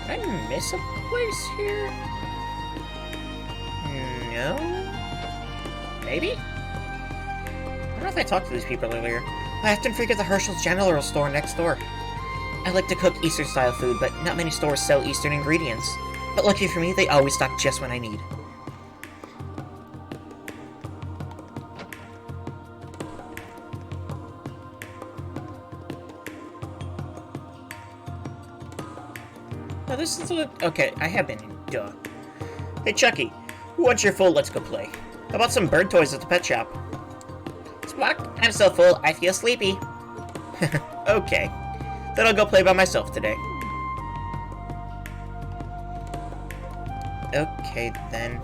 Did I miss a place here? No? Maybe? I don't know if I talked to these people earlier. I often frequent the Herschels general store next door. I like to cook Eastern-style food, but not many stores sell Eastern ingredients. But lucky for me, they always stock just what I need. Now this is a... Okay, I have been in. Duh. Hey, Chucky. Once you're full, let's go play. How about some bird toys at the pet shop? Squawk, I'm so full, I feel sleepy. Okay. Then I'll go play by myself today. Okay, then.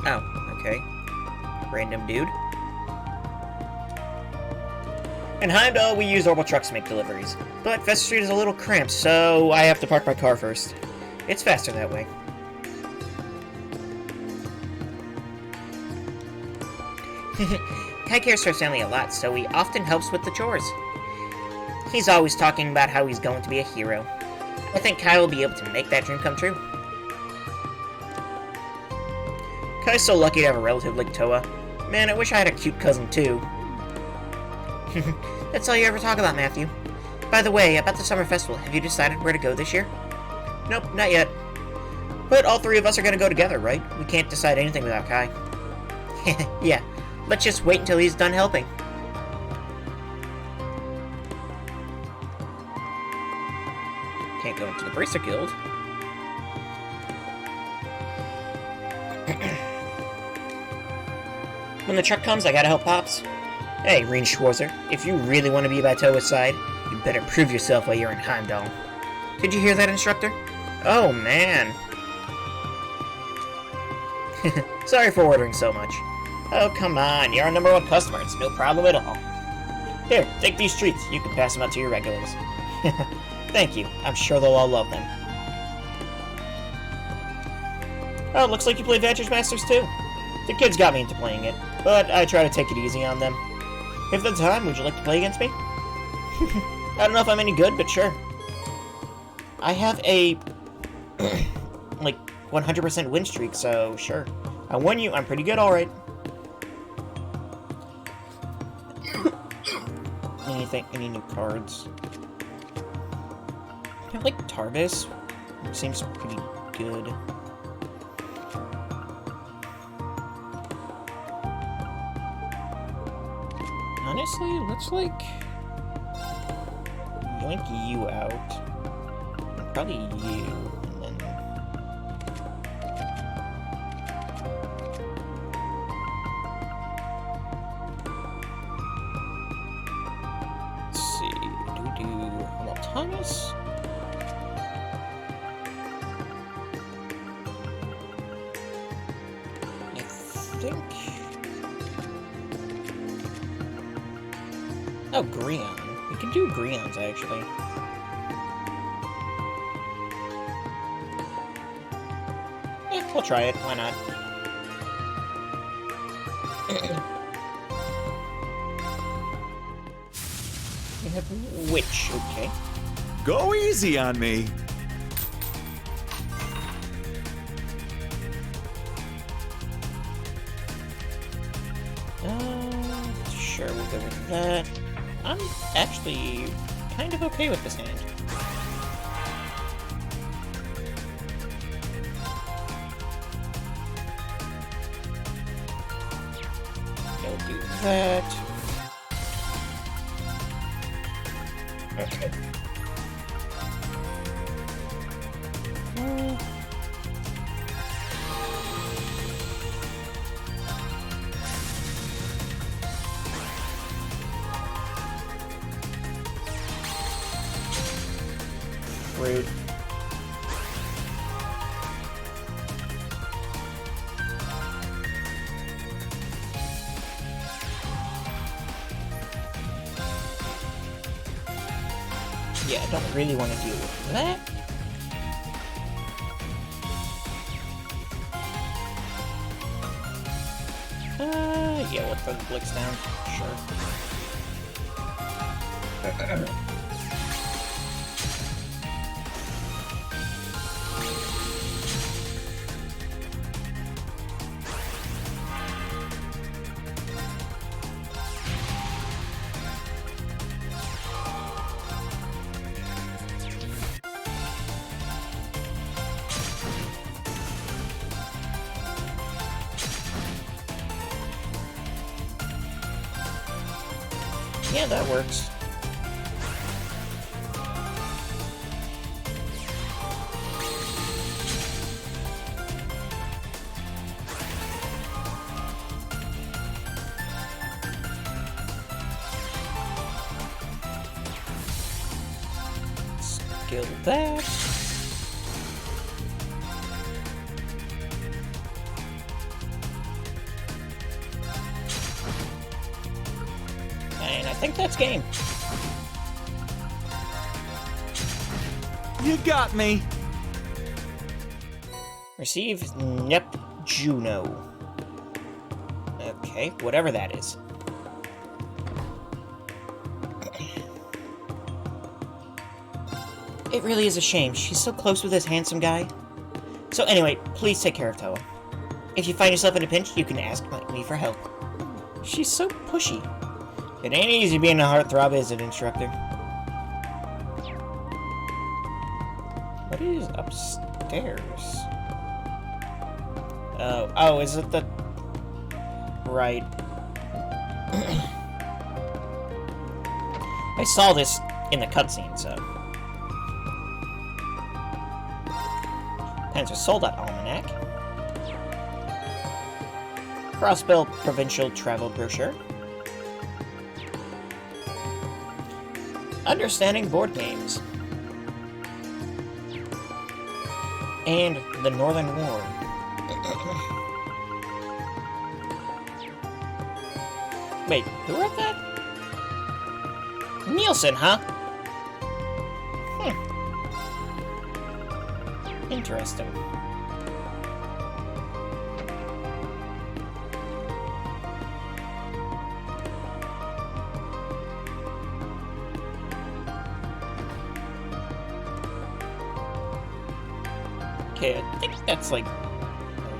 Oh, okay. Random dude. In Heimdall, we use orbital trucks to make deliveries. But Vesta Street is a little cramped, so I have to park my car first. It's faster that way. Kai cares for his family a lot, so he often helps with the chores. He's always talking about how he's going to be a hero. I think Kai will be able to make that dream come true. Kai's so lucky to have a relative like Toa. Man, I wish I had a cute cousin too. That's all you ever talk about, Matthew. By the way, about the summer festival, have you decided where to go this year? Nope, not yet. But all three of us are gonna go together, right? We can't decide anything without Kai. Yeah, let's just wait until he's done helping. Can't go into the Bracer Guild. When the truck comes, I gotta help Pops. Hey, Reen Schwarzer, if you really want to be by Toa's side, you better prove yourself while you're in Heimdall. Did you hear that, instructor? Oh, man. Sorry for ordering so much. Oh, come on, you're our #1 customer, it's no problem at all. Here, take these treats, you can pass them out to your regulars. Thank you, I'm sure they'll all love them. Oh, looks like you play Vantage Masters too. The kids got me into playing it, but I try to take it easy on them. If there's time, would you like to play against me? I don't know if I'm any good, but sure. I have a, like, 100% win streak, so sure. I won you, I'm pretty good, alright. Any new cards? I like Tarbis. Seems pretty good. Honestly, let's like yoink you out. And probably you, and then let's see. Do we do Thomas? I think. Oh, Greon. We can do Greons, actually. Yeah, we'll try it. Why not? We have Witch, okay. Go easy on me. Sure, we'll go with that. I'm actually kind of okay with this hand. We'll do that. Okay. Rude. Yeah, I don't really want to deal with that. Yeah, we'll throw the Blix down. Sure. Yeah, that works. Skill that. And I think that's game. You got me. Receive Juno. Okay, whatever that is. It really is a shame. She's so close with this handsome guy. So anyway, please take care of Toa. If you find yourself in a pinch, you can ask me for help. She's so pushy. It ain't easy being a heartthrob, is it, instructor? What is upstairs? Oh, is it the... Right. I saw this in the cutscene, so... Panzer Soldat Almanac. Crossbelt Provincial Travel Brochure. Understanding Board Games. And the Northern War. Wait, who wrote that? Nielsen, huh? Interesting. Okay, I think that's like,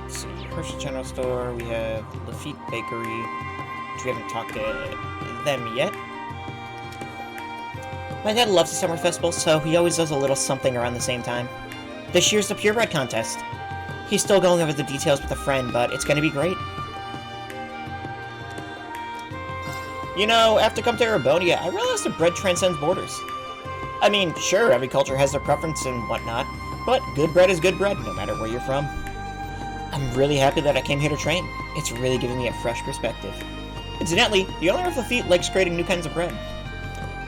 let's see, Herschel General Store, we have Lafitte Bakery, which we haven't talked to them yet. My dad loves the summer festival, so he always does a little something around the same time. This year's the purebred contest. He's still going over the details with a friend, but it's gonna be great. You know, after come to Arabonia, I realized that bread transcends borders. I mean, sure, every culture has their preference and whatnot, but good bread is good bread, no matter where you're from. I'm really happy that I came here to train. It's really giving me a fresh perspective. Incidentally, the owner of Lafitte likes creating new kinds of bread.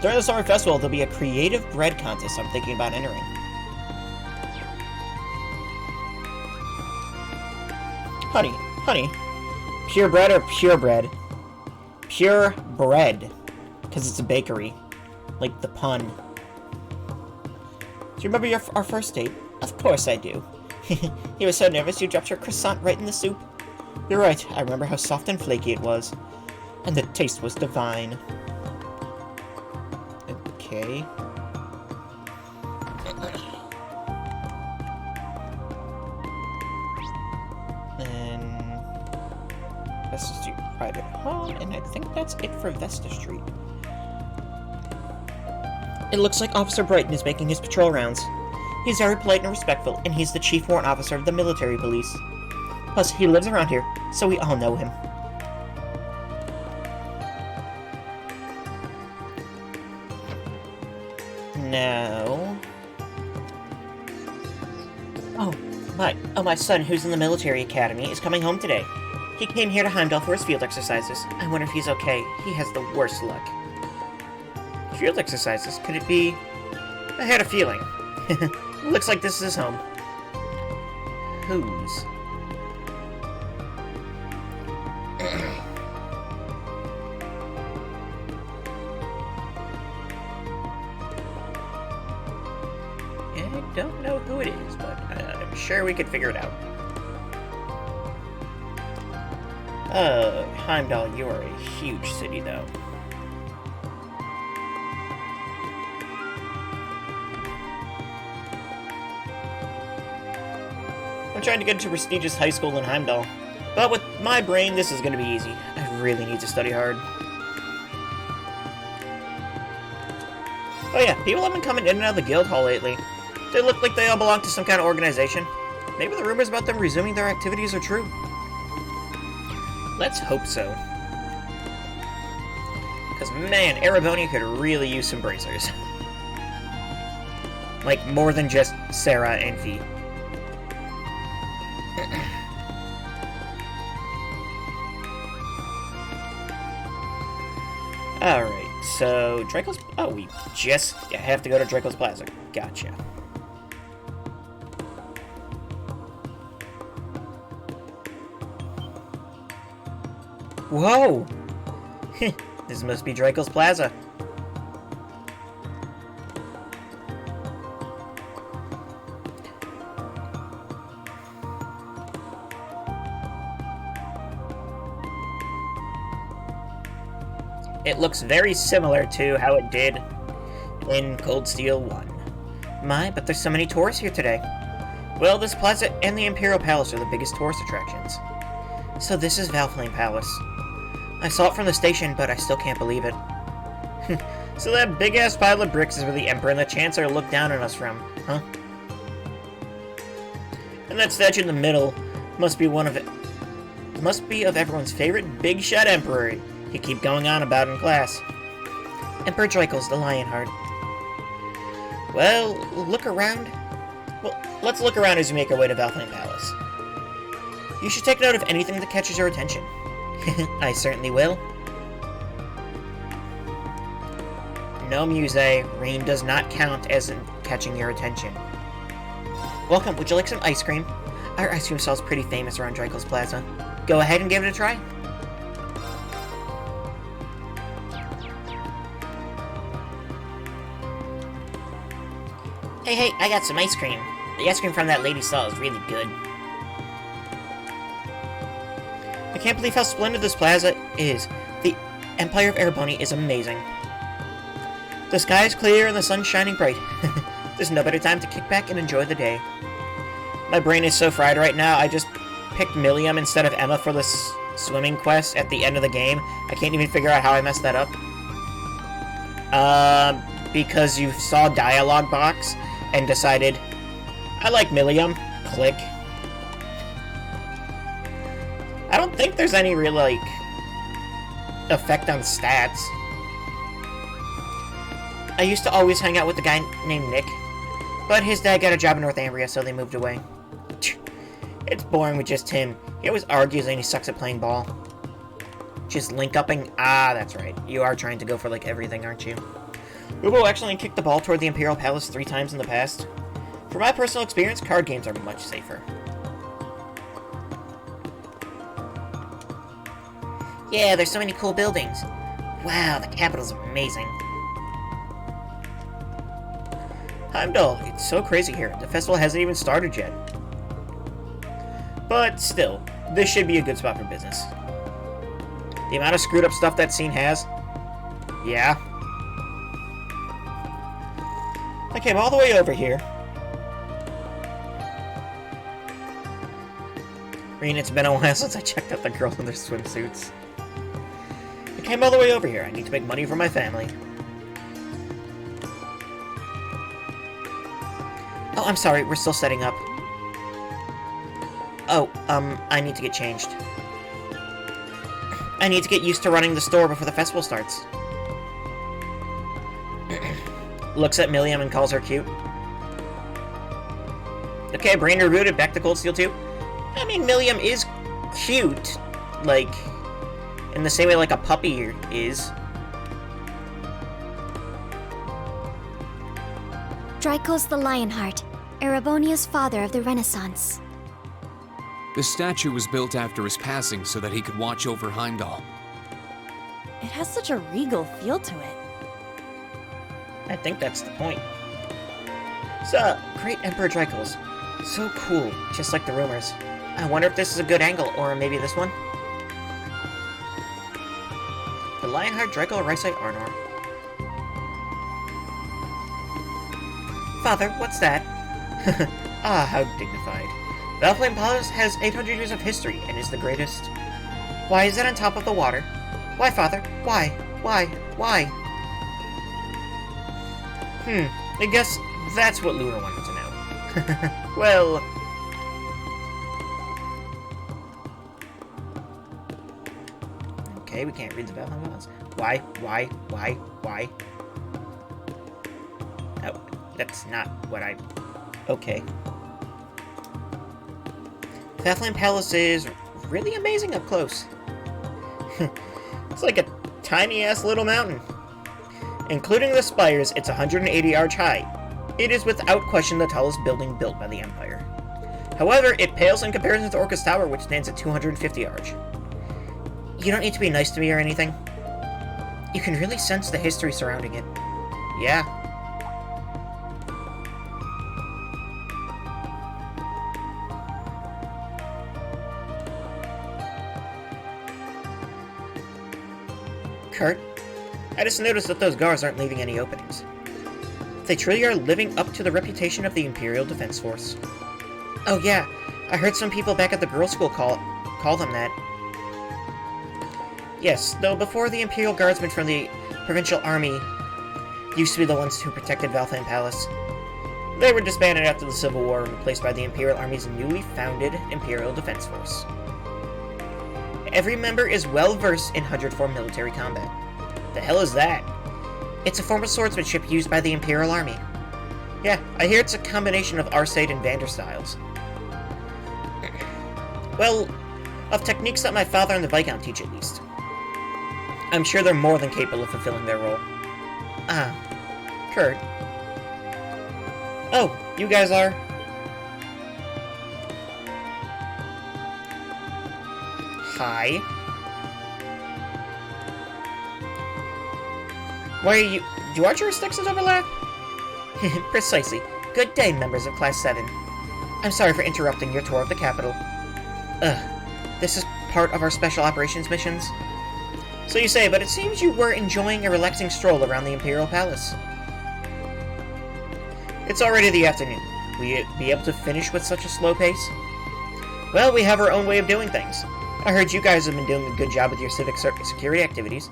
During the summer festival, there'll be a creative bread contest I'm thinking about entering. Honey, pure bread or purebred? Pure bread, because it's a bakery, like the pun. Do you remember our first date? Of course I do. You were so nervous you dropped your croissant right in the soup. You're right, I remember how soft and flaky it was. And the taste was divine. Okay. And Vesta Street private home, and I think that's it for Vesta Street. It looks like Officer Brighton is making his patrol rounds. He's very polite and respectful, and he's the chief warrant officer of the military police. Plus, he lives around here, so we all know him. Now... Oh, my son, who's in the military academy, is coming home today. He came here to Heimdall for his field exercises. I wonder if he's okay. He has the worst luck. Field exercises? Could it be... I had a feeling. Looks like this is his home. Whose? I don't know who it is, but I'm sure we could figure it out. Heimdall, you are a huge city, though. I'm trying to get into a prestigious high school in Heimdall, but with my brain, this is going to be easy. I really need to study hard. Oh yeah, people have been coming in and out of the guild hall lately. They look like they all belong to some kind of organization. Maybe the rumors about them resuming their activities are true. Let's hope so. Because, man, Arabonia could really use some bracers. Like, more than just Sarah and Fee. Alright, so Draco's... Oh, we just have to go to Draco's Plaza. Gotcha. Whoa! This must be Draco's Plaza. It looks very similar to how it did in Cold Steel 1. My, but there's so many tourists here today. Well, this plaza and the Imperial Palace are the biggest tourist attractions. So this is Valflame Palace. I saw it from the station, but I still can't believe it. So that big-ass pile of bricks is where the Emperor and the Chancellor look down on us from, huh? And that statue in the middle must be of everyone's favorite big-shot Emperor he keep going on about in class. Emperor Draco's the Lionheart. Well, look around. Well, let's look around as we make our way to Valflame Palace. You should take note of anything that catches your attention. I certainly will. No, Muse. Rain does not count as in catching your attention. Welcome. Would you like some ice cream? Our ice cream stall is pretty famous around Draco's Plaza. Go ahead and give it a try. Hey, I got some ice cream. The ice cream from that lady stall is really good. I can't believe how splendid this plaza is. The Empire of Erebony is amazing. The sky is clear and the sun's shining bright. There's no better time to kick back and enjoy the day. My brain is so fried right now, I just picked Milliam instead of Emma for this swimming quest at the end of the game. I can't even figure out how I messed that up. Because you saw a dialogue box and decided, I like Milliam. Click. I don't think there's any real, like, effect on stats. I used to always hang out with a guy named Nick, but his dad got a job in Northumbria, so they moved away. It's boring with just him. He always argues and he sucks at playing ball. Just link-upping? Ah, that's right. You are trying to go for, like, everything, aren't you? Ubo actually kicked the ball toward the Imperial Palace 3 times in the past. From my personal experience, card games are much safer. Yeah, there's so many cool buildings. Wow, the capital's amazing. Heimdall, it's so crazy here. The festival hasn't even started yet. But still, this should be a good spot for business. The amount of screwed up stuff that scene has. Yeah. I came all the way over here. Reen, it's been a while since I checked out the girls in their swimsuits. I came all the way over here. I need to make money for my family. Oh, I'm sorry. We're still setting up. Oh, I need to get changed. I need to get used to running the store before the festival starts. Looks at Milliam and calls her cute. Okay, brain rebooted. Back to Cold Steel 2. I mean, Milliam is cute. Like, in the same way like a puppy is. Draco's the Lionheart, Erebonia's father of the Renaissance. The statue was built after his passing so that he could watch over Heimdall. It has such a regal feel to it. I think that's the point. So, great Emperor Draco's. So cool, just like the rumors. I wonder if this is a good angle, or maybe this one? The Lionheart Draco Rysite Arnor. Father, what's that? Ah, how dignified. Valflame Palace has 800 years of history and is the greatest. Why is it on top of the water? Why, Father? Why? Why? I guess that's what Luna wanted to know. Well... Okay, we can't read the Valflame Palace. Why? Oh, that's not what I... Okay. Valflame Palace is really amazing up close. It's like a tiny-ass little mountain. Including the spires, it's 180 arch high. It is without question the tallest building built by the Empire. However, it pales in comparison to Orcus Tower, which stands at 250 arch. You don't need to be nice to me or anything. You can really sense the history surrounding it. Yeah. Kurt, I just noticed that those guards aren't leaving any openings. They truly are living up to the reputation of the Imperial Defense Force. Oh yeah, I heard some people back at the girls' school call them that. Yes, though before the Imperial Guardsmen from the Provincial Army used to be the ones who protected Valflame Palace. They were disbanded after the Civil War and replaced by the Imperial Army's newly founded Imperial Defense Force. Every member is well versed in 104 military combat. The hell is that? It's a form of swordsmanship used by the Imperial Army. Yeah, I hear it's a combination of Arcade and Vanderstyles. Well, Of techniques that my father and the Viscount teach, at least. I'm sure they're more than capable of fulfilling their role. Ah, Kurt. Oh, you guys are... Hi. Why are you... Do our jurisdictions overlap? Precisely. Good day, members of Class 7. I'm sorry for interrupting your tour of the capital. This is part of our special operations missions? So you say, but it seems you were enjoying a relaxing stroll around the Imperial Palace. It's already the afternoon. Will you be able to finish with such a slow pace? Well, we have our own way of doing things. I heard you guys have been doing a good job with your civic security activities.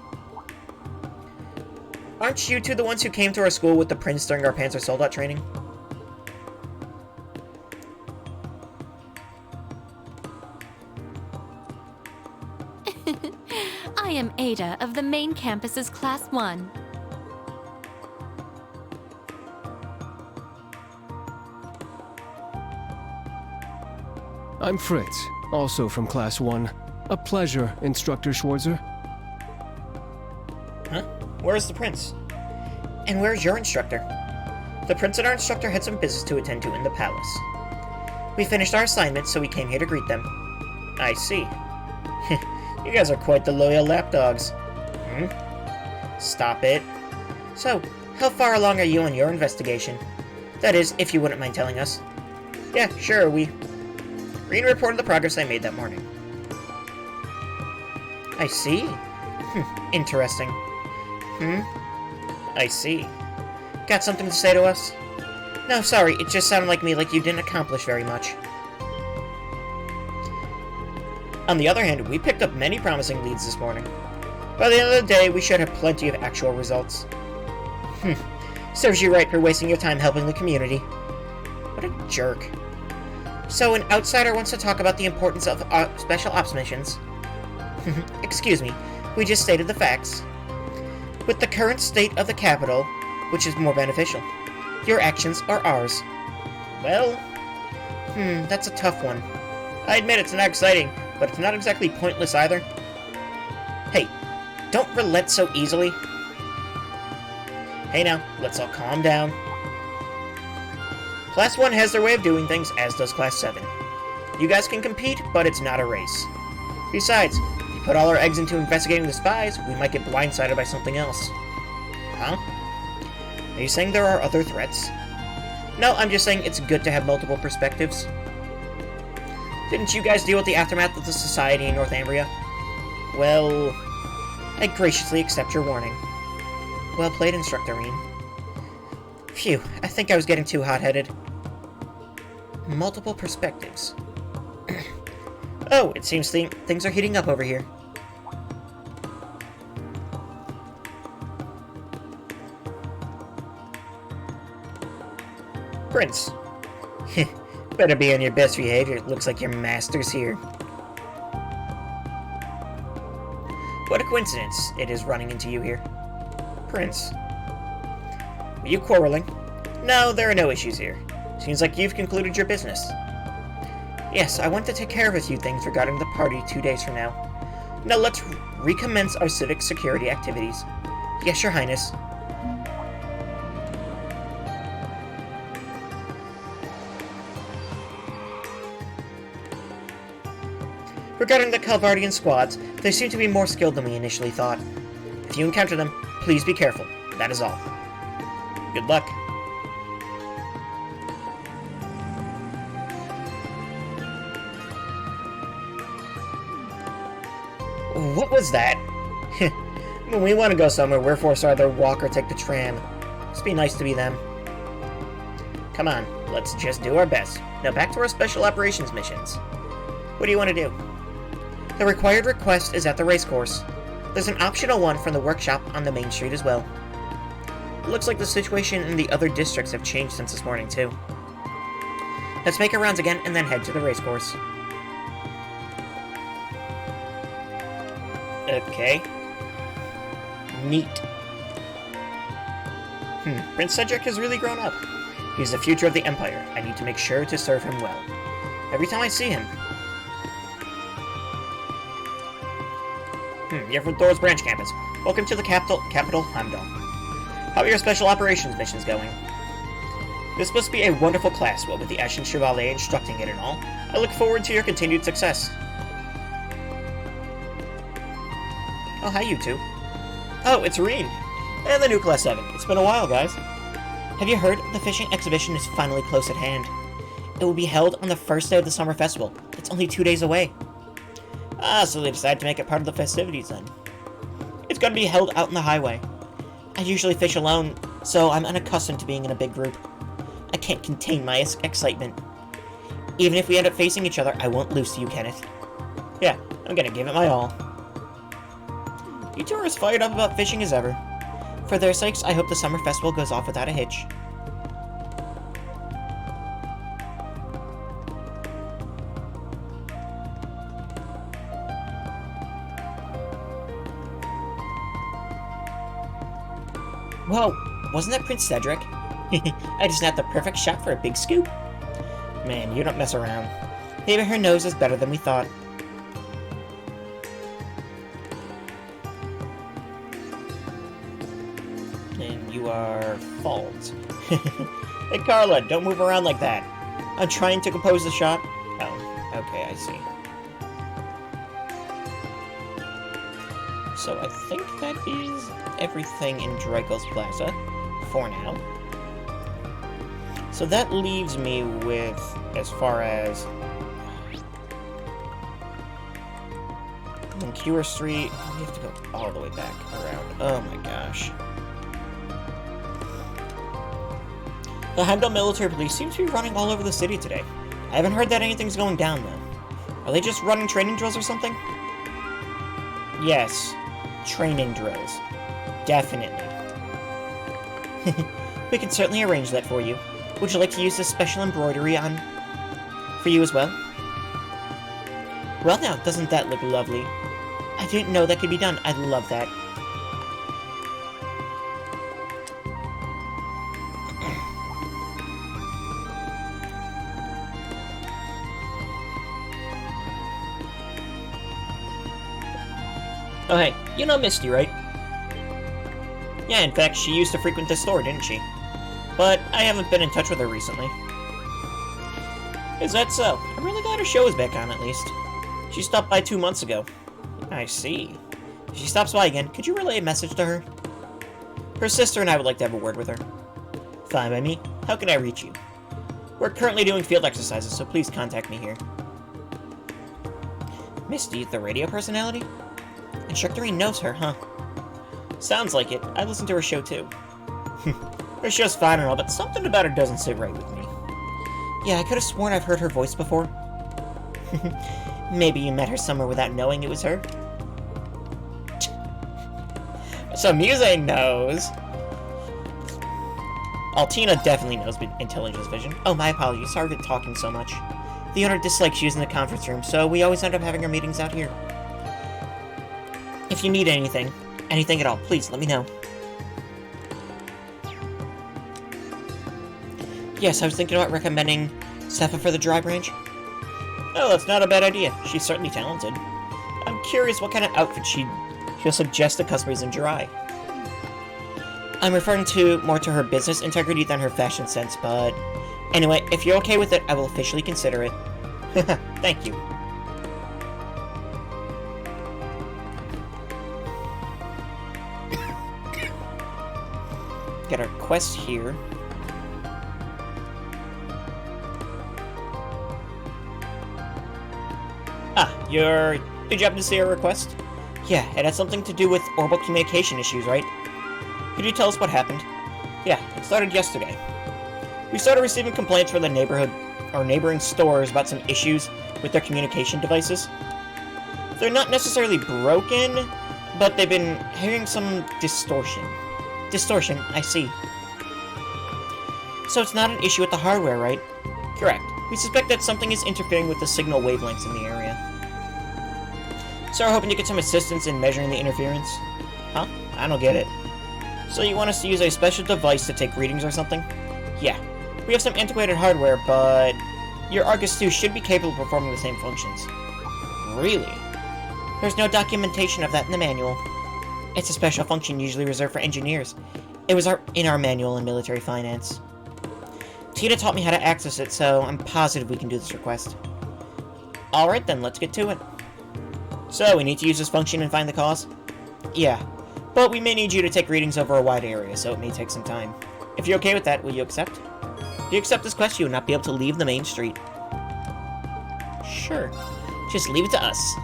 Aren't you two the ones who came to our school with the prince during our Panzer Soldat training? I am Ada of the main campus's Class 1. I'm Fritz, also from Class 1. A pleasure, Instructor Schwarzer. Huh? Where's the prince? And where's your instructor? The prince and our instructor had some business to attend to in the palace. We finished our assignments, so we came here to greet them. I see. You guys are quite the loyal lapdogs. Stop it. So, how far along are you on your investigation? That is, if you wouldn't mind telling us. Yeah, sure, Reen reported the progress I made that morning. I see. Interesting. I see. Got something to say to us? No, sorry, it just sounded like you didn't accomplish very much. On the other hand, we picked up many promising leads this morning. By the end of the day, we should have plenty of actual results. Serves you right for wasting your time helping the community. What a jerk. So an outsider wants to talk about the importance of special ops missions. Excuse me, we just stated the facts. With the current state of the capital, which is more beneficial? Your actions are ours. Well, that's a tough one. I admit it's not exciting, but it's not exactly pointless either. Hey, don't relent so easily. Hey now, let's all calm down. Class 1 has their way of doing things, as does Class 7. You guys can compete, but it's not a race. Besides, if we put all our eggs into investigating the spies, we might get blindsided by something else. Huh? Are you saying there are other threats? No, I'm just saying it's good to have multiple perspectives. Didn't you guys deal with the aftermath of the society in Northumbria? Well, I graciously accept your warning. Well played, Instructor Reen. Phew, I think I was getting too hot-headed. Multiple perspectives. Oh, it seems things are heating up over here. Prince. Better be on your best behavior. It looks like your master's here. What a coincidence it is running into you here. Prince. Were you quarreling? No, there are no issues here. Seems like you've concluded your business. Yes, I want to take care of a few things regarding the party 2 days from now. Now let's recommence our civic security activities. Yes, Your Highness. Regarding the Calvardian squads, they seem to be more skilled than we initially thought. If you encounter them, please be careful. That is all. Good luck. What was that? When we want to go somewhere, we're forced to either walk or take the tram. Must be nice to be them. Come on, let's just do our best. Now back to our special operations missions. What do you want to do? The required request is at the racecourse. There's an optional one from the workshop on the main street as well. It looks like the situation in the other districts have changed since this morning, too. Let's make our rounds again and then head to the racecourse. Okay. Neat. Prince Cedric has really grown up. He's the future of the Empire. I need to make sure to serve him well. Every time I see him. You're from Thor's branch campus. Welcome to the capital Heimdall. How are your special operations missions going? This must be a wonderful class, what with the Ashen Chevalier instructing it and all. I look forward to your continued success. Oh, hi, you two. Oh, it's Reen. And the new Class 7. It's been a while, guys. Have you heard? The fishing exhibition is finally close at hand. It will be held on the first day of the summer festival. It's only 2 days away. Ah, so they decided to make it part of the festivities then. It's going to be held out on the highway. I usually fish alone, so I'm unaccustomed to being in a big group. I can't contain my excitement. Even if we end up facing each other, I won't lose to you, Kenneth. Yeah, I'm gonna give it my all. You two are as fired up about fishing as ever. For their sakes, I hope the summer festival goes off without a hitch. Whoa, wasn't that Prince Cedric? I just snapped the perfect shot for a big scoop. Man, you don't mess around. Maybe her nose is better than we thought. And you are Falls. Hey Carla, don't move around like that. I'm trying to compose the shot. Oh, okay, I see. So I think that is everything in Draco's Plaza, for now. So that leaves me with, as far as Cure Street, we have to go all the way back around. Oh my gosh. The Heimdall Military Police seems to be running all over the city today. I haven't heard that anything's going down, though. Are they just running training drills or something? Yes, training drills. Definitely. We can certainly arrange that for you. Would you like to use this special embroidery on for you as well? Well now, doesn't that look lovely? I didn't know that could be done. I love that. Oh hey, you know Misty, right? Yeah, in fact, she used to frequent this store, didn't she? But I haven't been in touch with her recently. Is that so? I'm really glad her show is back on, at least. She stopped by 2 months ago. I see. If she stops by again, could you relay a message to her? Her sister and I would like to have a word with her. Fine by me. How can I reach you? We're currently doing field exercises, so please contact me here. Misty, the radio personality? Instructor Reen knows her, huh? Sounds like it. I listen to her show, too. Her show's fine and all, but something about her doesn't sit right with me. Yeah, I could have sworn I've heard her voice before. Maybe you met her somewhere without knowing it was her? So Muse knows. Altina definitely knows intelligence vision. Oh, my apologies. Sorry for talking so much. The owner dislikes using the conference room, so we always end up having our meetings out here. If you need anything at all, please let me know. Yes, I was thinking about recommending Sepha for the dry branch. Oh, that's not a bad idea. She's certainly talented. I'm curious what kind of outfit she'll suggest to customers in dry. I'm referring more to her business integrity than her fashion sense, but... Anyway, if you're okay with it, I will officially consider it. Thank you. Get our quest here. Did you happen to see our request? Yeah, it had something to do with orbital communication issues, right? Could you tell us what happened? Yeah, it started yesterday. We started receiving complaints from the neighboring stores about some issues with their communication devices. They're not necessarily broken, but they've been hearing some distortion. Distortion, I see. So it's not an issue with the hardware, right? Correct. We suspect that something is interfering with the signal wavelengths in the area. So we're hoping to get some assistance in measuring the interference? Huh? I don't get it. So you want us to use a special device to take readings or something? Yeah. We have some antiquated hardware, but your Argus 2 should be capable of performing the same functions. Really? There's no documentation of that in the manual. It's a special function usually reserved for engineers. It was in our manual in military finance. Tita taught me how to access it, so I'm positive we can do this request. Alright then, let's get to it. So, we need to use this function and find the cause? Yeah, but we may need you to take readings over a wide area, so it may take some time. If you're okay with that, will you accept? If you accept this quest, you will not be able to leave the main street. Sure. Just leave it to us.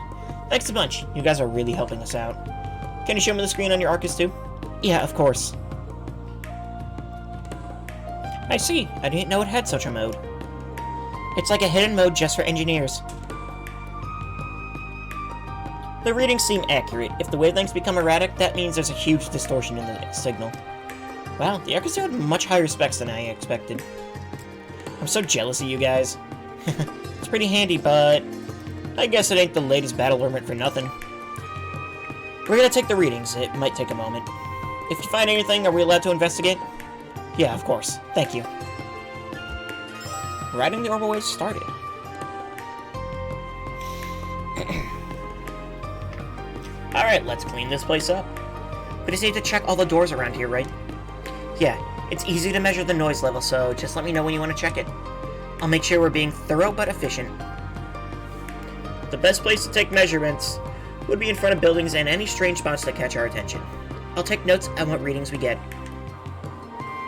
Thanks a bunch. You guys are really helping us out. Can you show me the screen on your Arcus too? Yeah, of course. I see. I didn't know it had such a mode. It's like a hidden mode just for engineers. The readings seem accurate. If the wavelengths become erratic, that means there's a huge distortion in the signal. Wow, the Arcus had much higher specs than I expected. I'm so jealous of you guys. It's pretty handy, but I guess it ain't the latest battle armament for nothing. We're gonna take the readings. It might take a moment. If you find anything, are we allowed to investigate? Yeah, of course. Thank you. Riding the orbital wave started. Alright, let's clean this place up. We just need to check all the doors around here, right? Yeah, it's easy to measure the noise level, so just let me know when you want to check it. I'll make sure we're being thorough but efficient. The best place to take measurements would be in front of buildings and any strange spots that catch our attention. I'll take notes on what readings we get.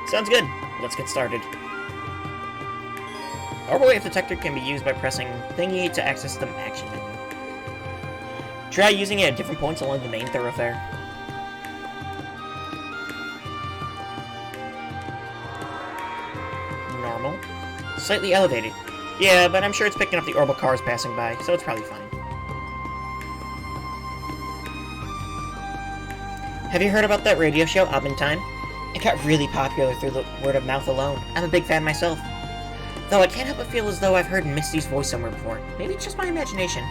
Sounds good. Let's get started. Orbital wave detector can be used by pressing thingy to access the action menu. Try using it at different points along the main thoroughfare. Normal. Slightly elevated. Yeah, but I'm sure it's picking up the orbital cars passing by, so it's probably fine. Have you heard about that radio show, Up in Time? It got really popular through the word of mouth alone. I'm a big fan myself. Though I can't help but feel as though I've heard Misty's voice somewhere before. Maybe it's just my imagination.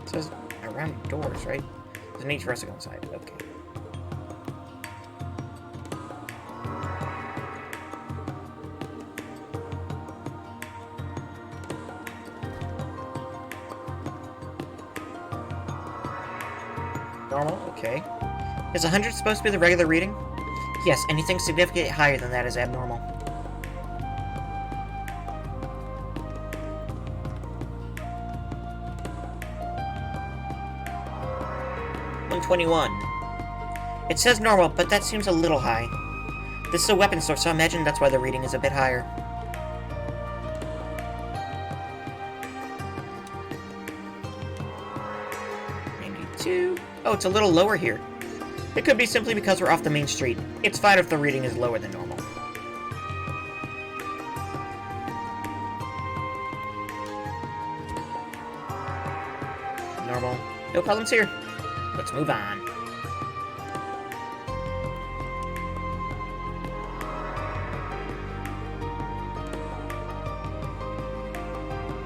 It says around doors, right? There's a need for us to go inside. Okay. Normal, okay. Is 100 supposed to be the regular reading? Yes, anything significantly higher than that is abnormal. $121. It says normal, but that seems a little high. This is a weapon store, so I imagine that's why the reading is a bit higher. Oh, it's a little lower here. It could be simply because we're off the main street. It's fine if the reading is lower than normal. Normal. No problems here. Let's move on.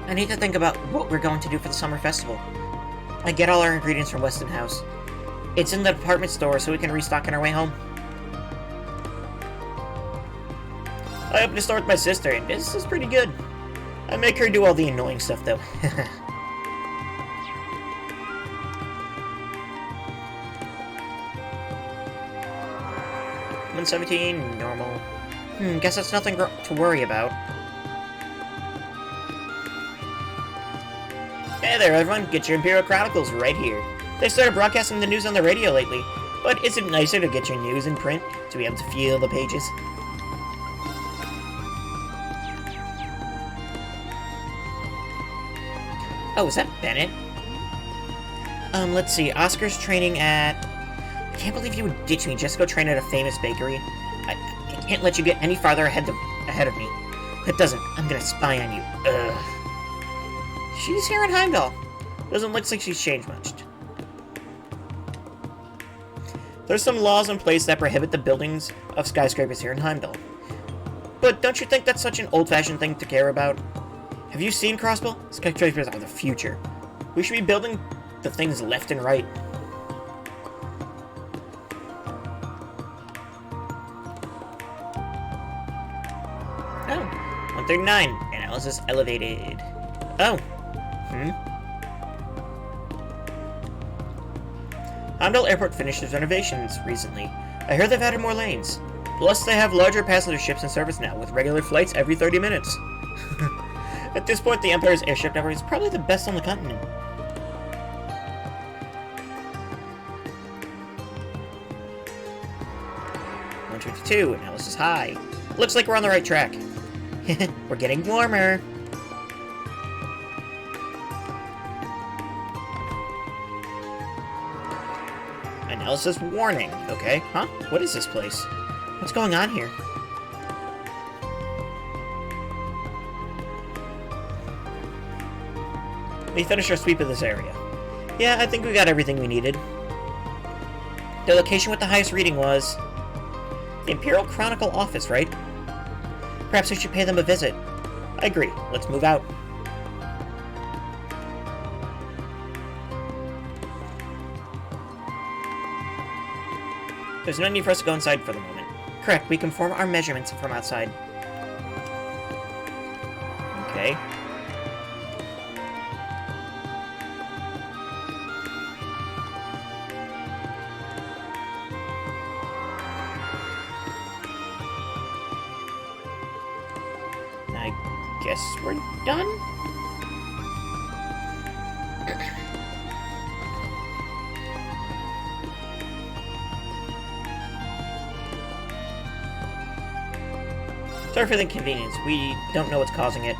I need to think about what we're going to do for the summer festival. I get all our ingredients from Weston House. It's in the department store, so we can restock on our way home. I opened a store with my sister, and this is pretty good. I make her do all the annoying stuff, though. 117, normal. Guess that's nothing to worry about. Hey there, everyone. Get your Imperial Chronicles right here. They started broadcasting the news on the radio lately, but isn't it nicer to get your news in print, to be able to feel the pages? Oh, is that Bennett? Let's see. Oscar's training at... I can't believe you would ditch me just to go train at a famous bakery. I can't let you get any farther ahead of me. That doesn't. I'm gonna spy on you. Ugh. She's here in Heimdall. Doesn't look like she's changed much. There's some laws in place that prohibit the buildings of skyscrapers here in Heimdall. But don't you think that's such an old-fashioned thing to care about? Have you seen Crossbow? Skyscrapers are the future. We should be building the things left and right. 139. Analysis elevated. Oh. Hamdal Airport finished its renovations recently. I heard they've added more lanes. Plus, they have larger passenger ships in service now, with regular flights every 30 minutes. At this point, the Empire's airship network is probably the best on the continent. .152, analysis high. Looks like we're on the right track. We're getting warmer. Analysis warning. Okay, huh? What is this place? What's going on here? We finished our sweep of this area. Yeah, I think we got everything we needed. The location with the highest reading was the Imperial Chronicle office, right? Perhaps we should pay them a visit. I agree. Let's move out. There's no need for us to go inside for the moment. Correct, we can form our measurements from outside. Okay. I guess we're done? Sorry for the inconvenience. We don't know what's causing it.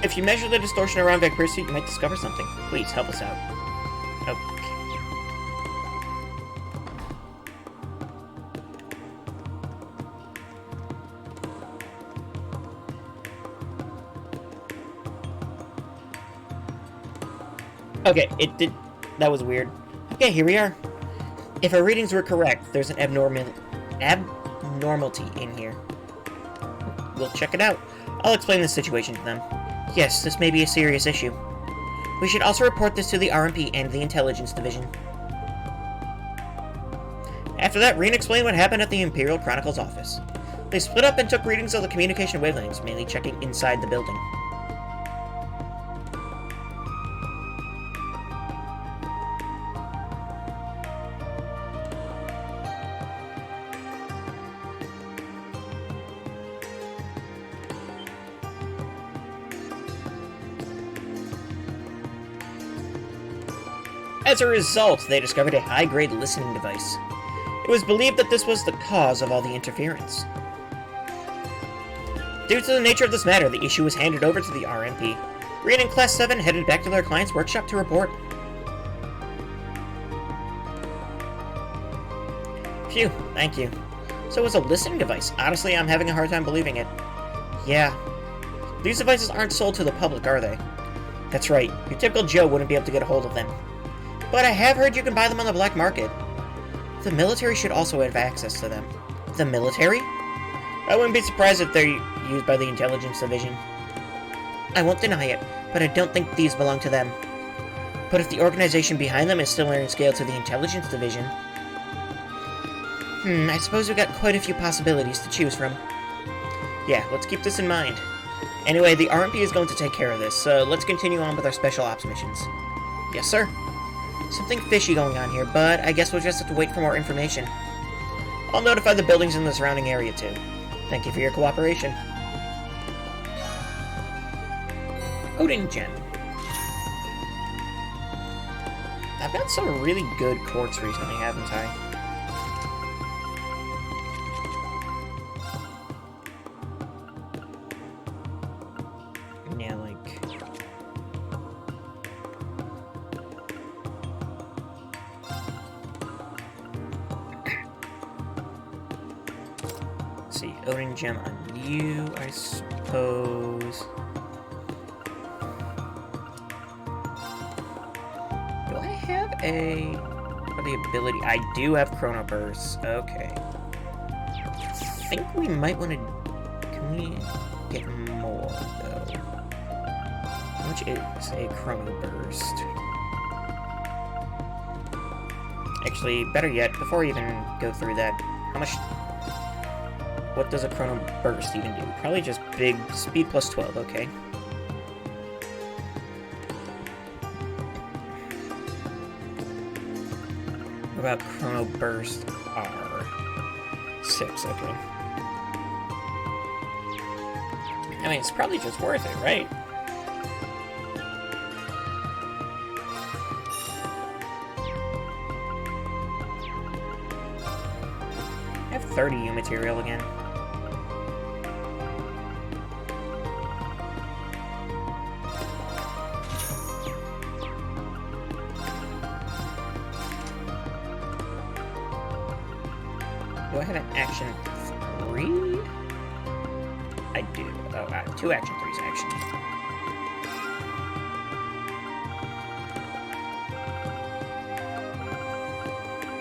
If you measure the distortion around Vecpirsuit, you might discover something. Please, help us out. Okay, it did... That was weird. Okay, here we are. If our readings were correct, there's an abnormality in here. We'll check it out. I'll explain the situation to them. Yes, this may be a serious issue. We should also report this to the RMP and the Intelligence Division. After that, Reen explained what happened at the Imperial Chronicle's office. They split up and took readings of the communication wavelengths, mainly checking inside the building. As a result, they discovered a high-grade listening device. It was believed that this was the cause of all the interference. Due to the nature of this matter, the issue was handed over to the RMP. Reen and Class 7 headed back to their client's workshop to report. Phew, thank you. So it was a listening device. Honestly, I'm having a hard time believing it. Yeah. These devices aren't sold to the public, are they? That's right. Your typical Joe wouldn't be able to get a hold of them. But I have heard you can buy them on the black market. The military should also have access to them. The military? I wouldn't be surprised if they're used by the Intelligence Division. I won't deny it, but I don't think these belong to them. But if the organization behind them is still in scale to the Intelligence Division... I suppose we've got quite a few possibilities to choose from. Yeah, let's keep this in mind. Anyway, the RMP is going to take care of this, so let's continue on with our special ops missions. Yes, sir. Something fishy going on here, but I guess we'll just have to wait for more information. I'll notify the buildings in the surrounding area, too. Thank you for your cooperation. Odin Gem. I've got some really good quartz recently, haven't I? Yeah, like... Let's see, Odin Gem on you, I suppose. Do I have a... Or the ability? I do have Chrono Burst. Okay. I think we might want to... Can we get more, though? How much is a Chrono Burst? Actually, better yet, before we even go through that, how much... What does a Chrono Burst even do? Probably just big speed plus 12, okay. What about Chrono Burst R? 6, okay. I mean, it's probably just worth it, right? I have 30U material again. Do I have an action 3? I do. Oh, 2 action 3s, actually.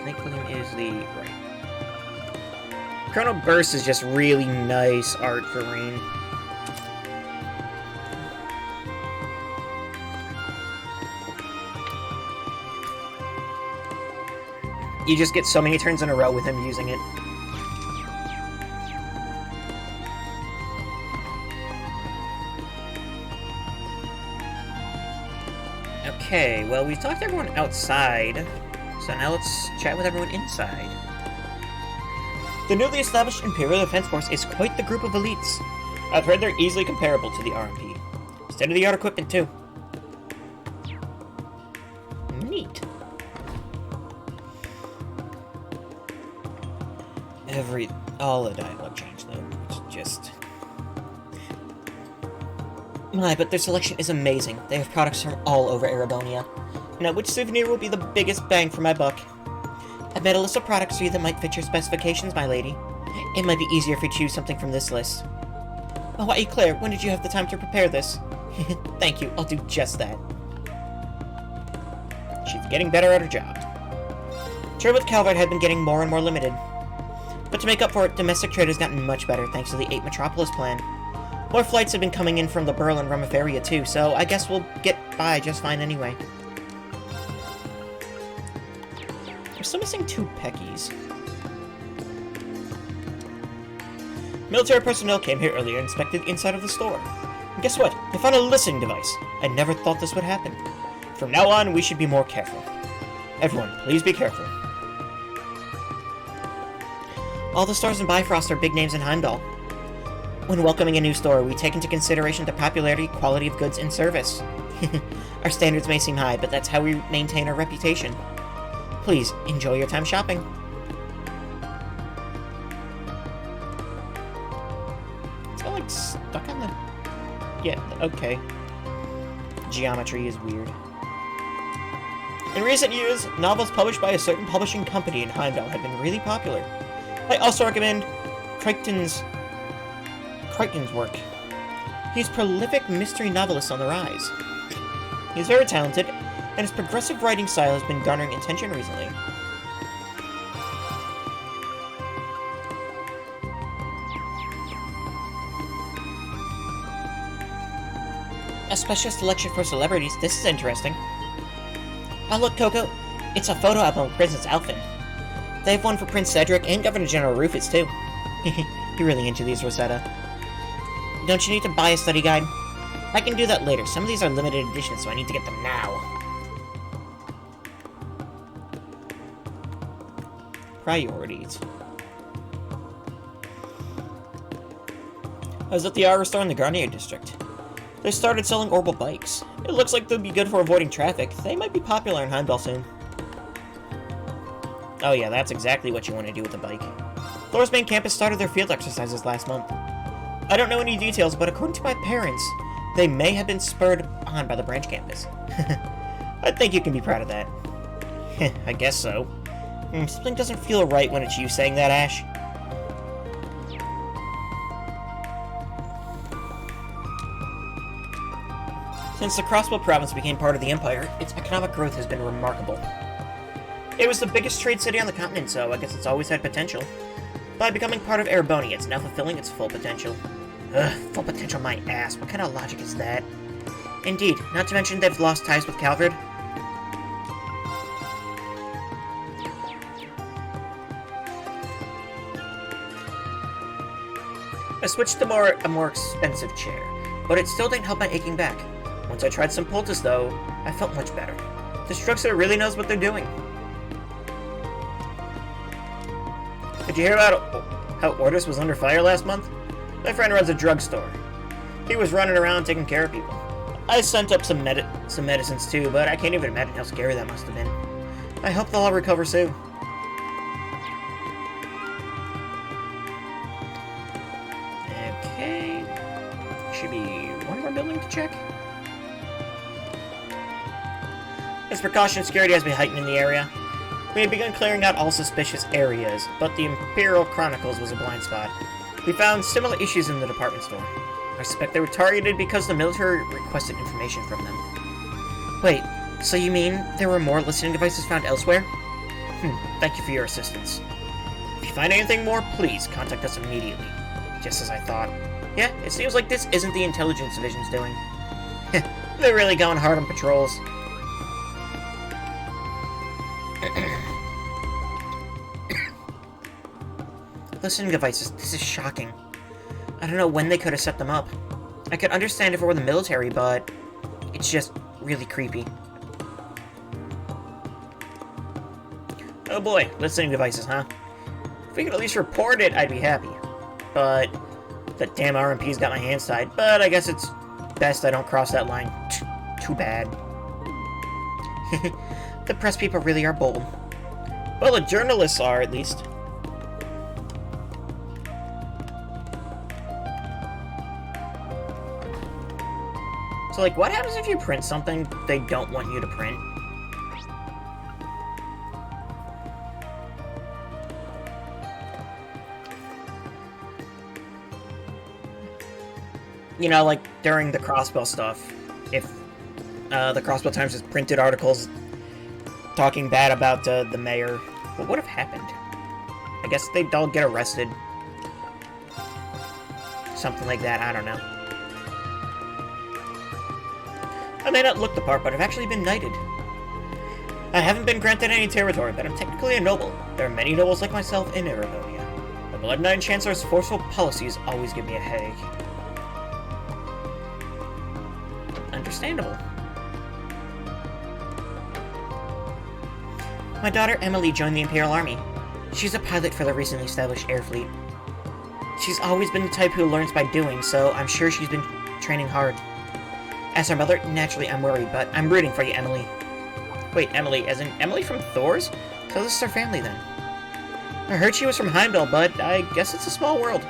Nickling is the right. Chrono Burst is just really nice art for Rain. You just get so many turns in a row with him using it. Okay, well, we've talked to everyone outside, so now let's chat with everyone inside. The newly established Imperial Defense Force is quite the group of elites. I've heard they're easily comparable to the RMP. State-of-the-art equipment, too. Neat. All the dialogue changed, though. It's just... My, but their selection is amazing. They have products from all over Arabonia. Now, which souvenir will be the biggest bang for my buck? I've made a list of products for you that might fit your specifications, my lady. It might be easier if you choose something from this list. Oh, why, Claire, when did you have the time to prepare this? Thank you, I'll do just that. She's getting better at her job. Trade with Calvert had been getting more and more limited. But to make up for it, domestic trade has gotten much better thanks to the 8 Metropolis plan. More flights have been coming in from the Berlin Rumif area too, so I guess we'll get by just fine anyway. We're still missing 2 Peckies. Military personnel came here earlier and inspected the inside of the store. And guess what? They found a listening device. I never thought this would happen. From now on, we should be more careful. Everyone, please be careful. All the stores in Bifrost are big names in Heimdall. When welcoming a new store, we take into consideration the popularity, quality of goods, and service. Our standards may seem high, but that's how we maintain our reputation. Please, enjoy your time shopping. It's got, like, stuck on the... Yeah, okay. Geometry is weird. In recent years, novels published by a certain publishing company in Heimdall have been really popular. I also recommend Crichton's work. He's a prolific mystery novelist on the rise. He's very talented, and his progressive writing style has been garnering attention recently. A special selection for celebrities. This is interesting. Oh look, Coco. It's a photo album of Princess Alphen. They have one for Prince Cedric and Governor General Rufus, too. You're really into these, Rosetta. Don't you need to buy a study guide? I can do that later. Some of these are limited editions, so I need to get them now. Priorities. I was at the auto store in the Garnier district. They started selling orbital bikes. It looks like they'll be good for avoiding traffic. They might be popular in Heimdall soon. Oh yeah, that's exactly what you want to do with the bike. Thor's main campus started their field exercises last month. I don't know any details, but according to my parents, they may have been spurred on by the branch campus. I think you can be proud of that. I guess so. Something doesn't feel right when it's you saying that, Ash. Since the Crossbow province became part of the Empire, its economic growth has been remarkable. It was the biggest trade city on the continent, so I guess it's always had potential. By becoming part of Arabonia, it's now fulfilling its full potential. Ugh, full potential my ass. What kind of logic is that? Indeed, not to mention they've lost ties with Calvard. switched to a more expensive chair, but it still didn't help my aching back. Once I tried some poultice, though, I felt much better. This drugstore really knows what they're doing. Did you hear about how Orders was under fire last month? My friend runs a drugstore. He was running around taking care of people. I sent up some medicines too, but I can't even imagine how scary that must have been. I hope they'll all recover soon. Okay. Should be one more building to check. As precaution, security has been heightened in the area. We had begun clearing out all suspicious areas, but the Imperial Chronicles was a blind spot. We found similar issues in the department store. I suspect they were targeted because the military requested information from them. Wait, so you mean there were more listening devices found elsewhere? Thank you for your assistance. If you find anything more, please contact us immediately. Just as I thought. Yeah, it seems like this isn't the intelligence division's doing. They're really going hard on patrols. Listening devices, this is shocking. I don't know when they could have set them up. I could understand if it were the military, but it's just really creepy. Oh boy, listening devices, huh? If we could at least report it, I'd be happy. But the damn RMP's got my hands tied, but I guess it's best I don't cross that line. Too bad. The press people really are bold. Well, the journalists are, at least. So, like, what happens if you print something they don't want you to print? You know, like, during the Crossbell stuff, if the Crossbell Times has printed articles talking bad about the mayor, what would have happened? I guess they'd all get arrested. Something like that, I don't know. I may not look the part, but I've actually been knighted. I haven't been granted any territory, but I'm technically a noble. There are many nobles like myself in Erebonia. The Blood Knight Chancellor's forceful policies always give me a headache. Understandable. My daughter Emily joined the Imperial Army. She's a pilot for the recently established air fleet. She's always been the type who learns by doing, so I'm sure she's been training hard. As her mother, naturally I'm worried, but I'm rooting for you, Emily. Wait, Emily, as in Emily from Thor's? So this is her family, then. I heard she was from Heimdall, but I guess it's a small world.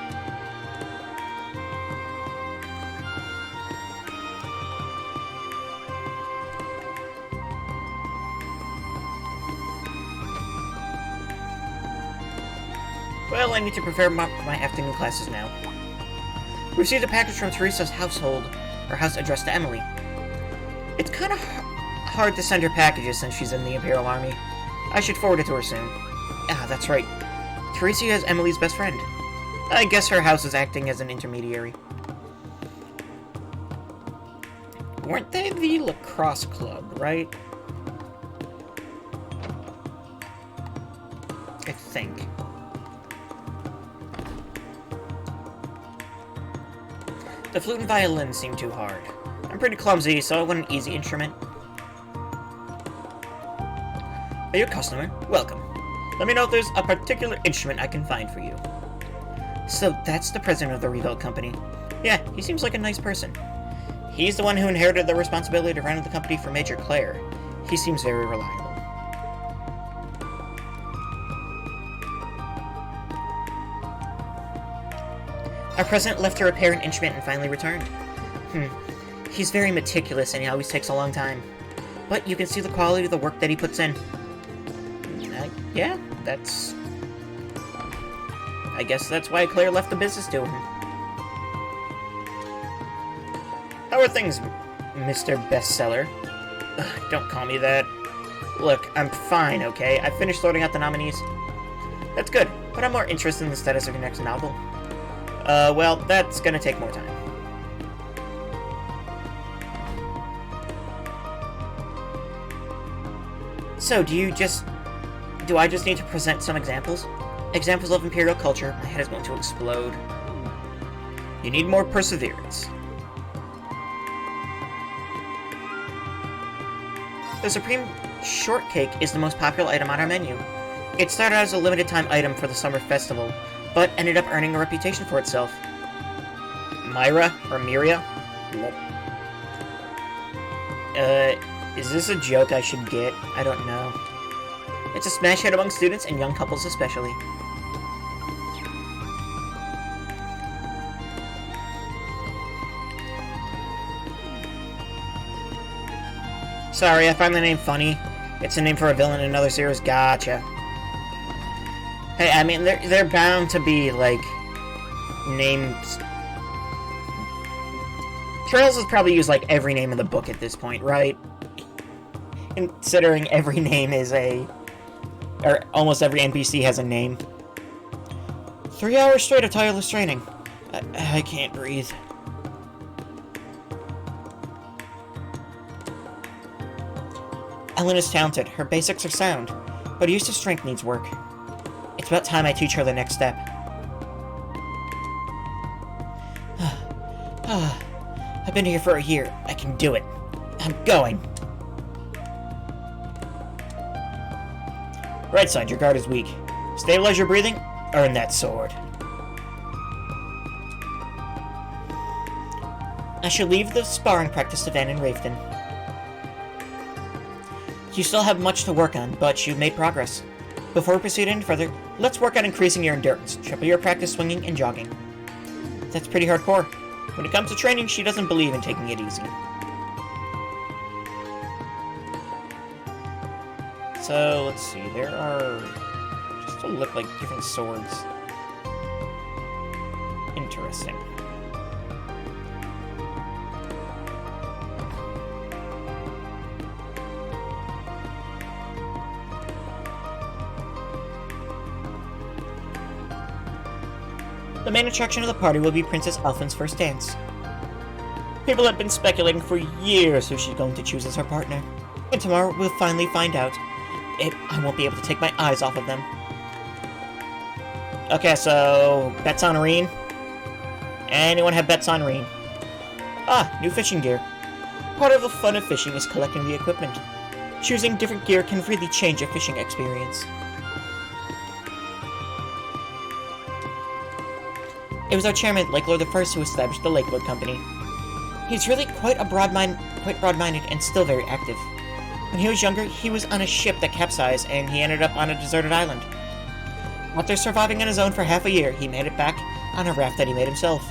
Well, I need to prepare for my afternoon classes now. We received a package from Teresa's household, or house addressed to Emily. It's kind of hard to send her packages since she's in the Imperial Army. I should forward it to her soon. Ah, that's right. Teresa is Emily's best friend. I guess her house is acting as an intermediary. Weren't they the lacrosse club, right? I think. The flute and violin seem too hard. I'm pretty clumsy, so I want an easy instrument. Are you a customer? Welcome. Let me know if there's a particular instrument I can find for you. So that's the president of the Rebuild Company. Yeah, he seems like a nice person. He's the one who inherited the responsibility to run the company for Major Claire. He seems very reliable. Our president left to repair an instrument and finally returned. He's very meticulous and he always takes a long time. But you can see the quality of the work that he puts in. Yeah, that's... I guess that's why Claire left the business to him. How are things, Mr. Bestseller? Ugh, don't call me that. Look, I'm fine, okay? I finished sorting out the nominees. That's good, but I'm more interested in the status of your next novel. Well, that's gonna take more time. So, do I just need to present some examples? Examples of Imperial culture. My head is going to explode. You need more perseverance. The Supreme Shortcake is the most popular item on our menu. It started as a limited time item for the summer festival, but ended up earning a reputation for itself. Myra? Or Miria? Is this a joke I should get? I don't know. It's a smash hit among students and young couples especially. Sorry, I find the name funny. It's a name for a villain in another series. Gotcha. Hey, I mean, they're bound to be, like, names. Trails has probably used, like, every name in the book at this point, right? Considering every name is or almost every NPC has a name. 3 hours straight of tireless training. I can't breathe. Ellen is talented, her basics are sound, but her use of strength needs work. It's about time I teach her the next step. I've been here for a year. I can do it. I'm going. Right side, your guard is weak. Stabilize your breathing, earn that sword. I should leave the sparring practice to Van and Raven. You still have much to work on, but you've made progress. Before we proceed any further, let's work on increasing your endurance. Triple your practice swinging and jogging. That's pretty hardcore. When it comes to training, she doesn't believe in taking it easy. So, let's see, there are... just to look like different swords. Interesting. The main attraction of the party will be Princess Elfin's first dance. People have been speculating for years who she's going to choose as her partner. And tomorrow we'll finally find out. I won't be able to take my eyes off of them. Okay, so... bets on Reen? Anyone have bets on Reen? Ah, new fishing gear. Part of the fun of fishing is collecting the equipment. Choosing different gear can really change your fishing experience. It was our chairman, Lake Lord I, who established the Lake Lord Company. He's really quite broad-minded and still very active. When he was younger, he was on a ship that capsized, and he ended up on a deserted island. After surviving on his own for half a year, he made it back on a raft that he made himself.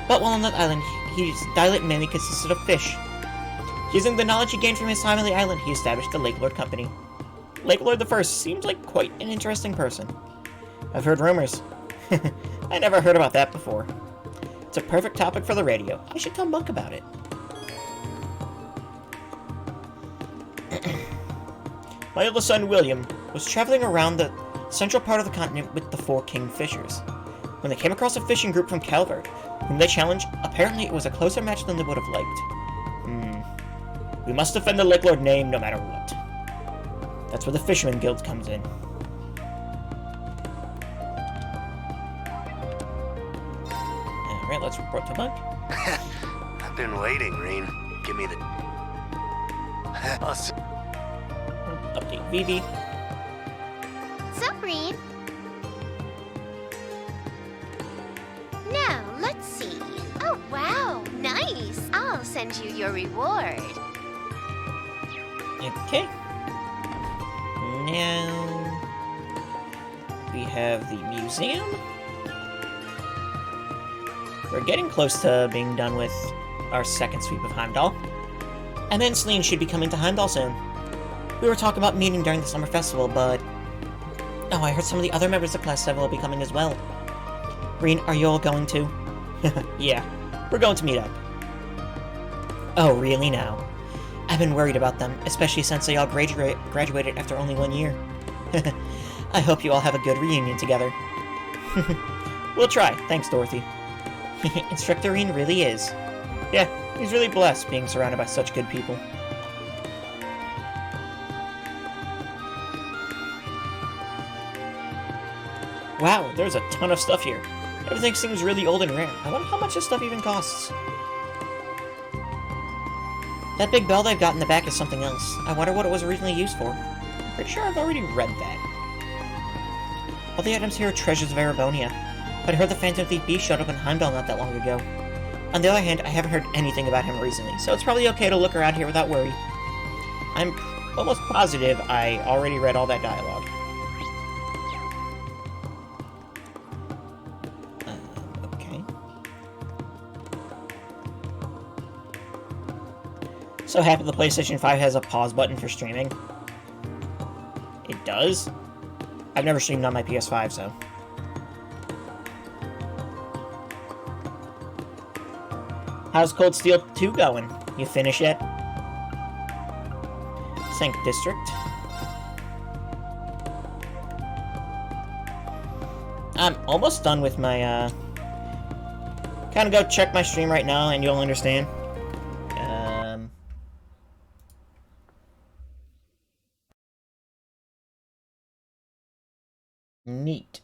But while on that island, his diet mainly consisted of fish. Using the knowledge he gained from his time on the island, he established the Lake Lord Company. Lake Lord I seems like quite an interesting person. I've heard rumors. I never heard about that before. It's a perfect topic for the radio. I should tell Monk about it. My oldest son, William, was traveling around the central part of the continent with the 4 kingfishers. When they came across a fishing group from Calvert, whom they challenged, apparently it was a closer match than they would have liked. We must defend the Lake Lord name no matter what. That's where the Fisherman Guild comes in. Alright, let's report to Monk. I've been waiting, Reen. Give me the... Update Vivi. So, Reed. Now, let's see. Oh, wow. Nice. I'll send you your reward. Okay. Now... we have the museum. We're getting close to being done with our second sweep of Heimdall. And then Celine should be coming to Heimdall soon. We were talking about meeting during the summer festival, but... oh, I heard some of the other members of Class 7 will be coming as well. Reen, are you all going to? Yeah, we're going to meet up. Oh, really now? I've been worried about them, especially since they all graduated after only 1 year. I hope you all have a good reunion together. We'll try, thanks Dorothy. Instructor Reen really is. Yeah, he's really blessed being surrounded by such good people. Wow, there's a ton of stuff here. Everything seems really old and rare. I wonder how much this stuff even costs. That big bell they've got in the back is something else. I wonder what it was originally used for. I'm pretty sure I've already read that. All the items here are treasures of Arabonia. But I heard the Phantom Thief Beast showed up in Heimdall not that long ago. On the other hand, I haven't heard anything about him recently, so it's probably okay to look around here without worry. I'm almost positive I already read all that dialogue. Okay. So happy the PlayStation 5 has a pause button for streaming. It does? I've never streamed on my PS5, so... How's Cold Steel 2 going? You finish it? Sank District. I'm almost done with my, Kinda go check my stream right now and you'll understand. Neat.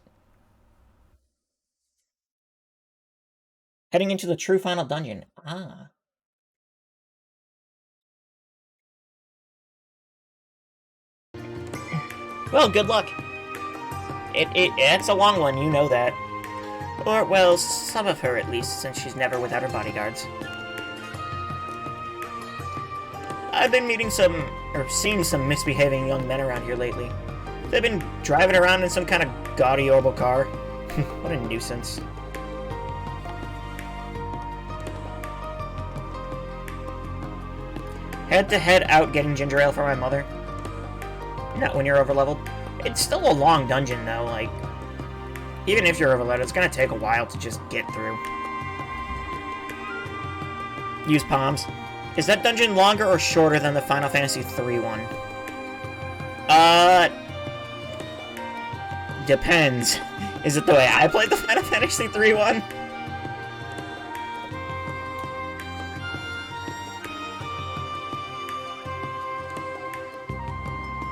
Heading into the true final dungeon. Ah. Well, good luck. It's a long one, you know that. Or, well, some of her at least, since she's never without her bodyguards. I've been seeing some misbehaving young men around here lately. They've been driving around in some kind of gaudy orbital car. What a nuisance. Had to head out getting ginger ale for my mother. Not when you're overleveled. It's still a long dungeon, though, like... Even if you're overleveled, it's gonna take a while to just get through. Use palms. Is that dungeon longer or shorter than the Final Fantasy III one? Depends. Is it the way I played the Final Fantasy III one?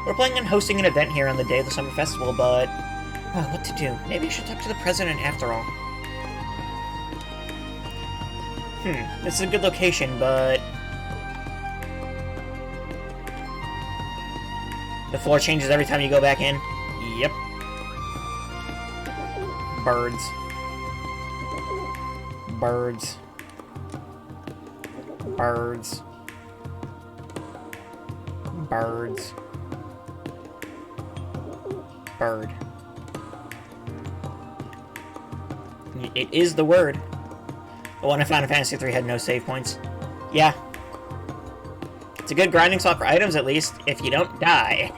We're planning on hosting an event here on the day of the summer festival, but... Oh, what to do? Maybe I should talk to the president after all. This is a good location, but... The floor changes every time you go back in? Yep. Birds. Birds. Birds. Birds. Bird. It is the word. The one in Final Fantasy III had no save points. Yeah. It's a good grinding slot for items, at least, if you don't die.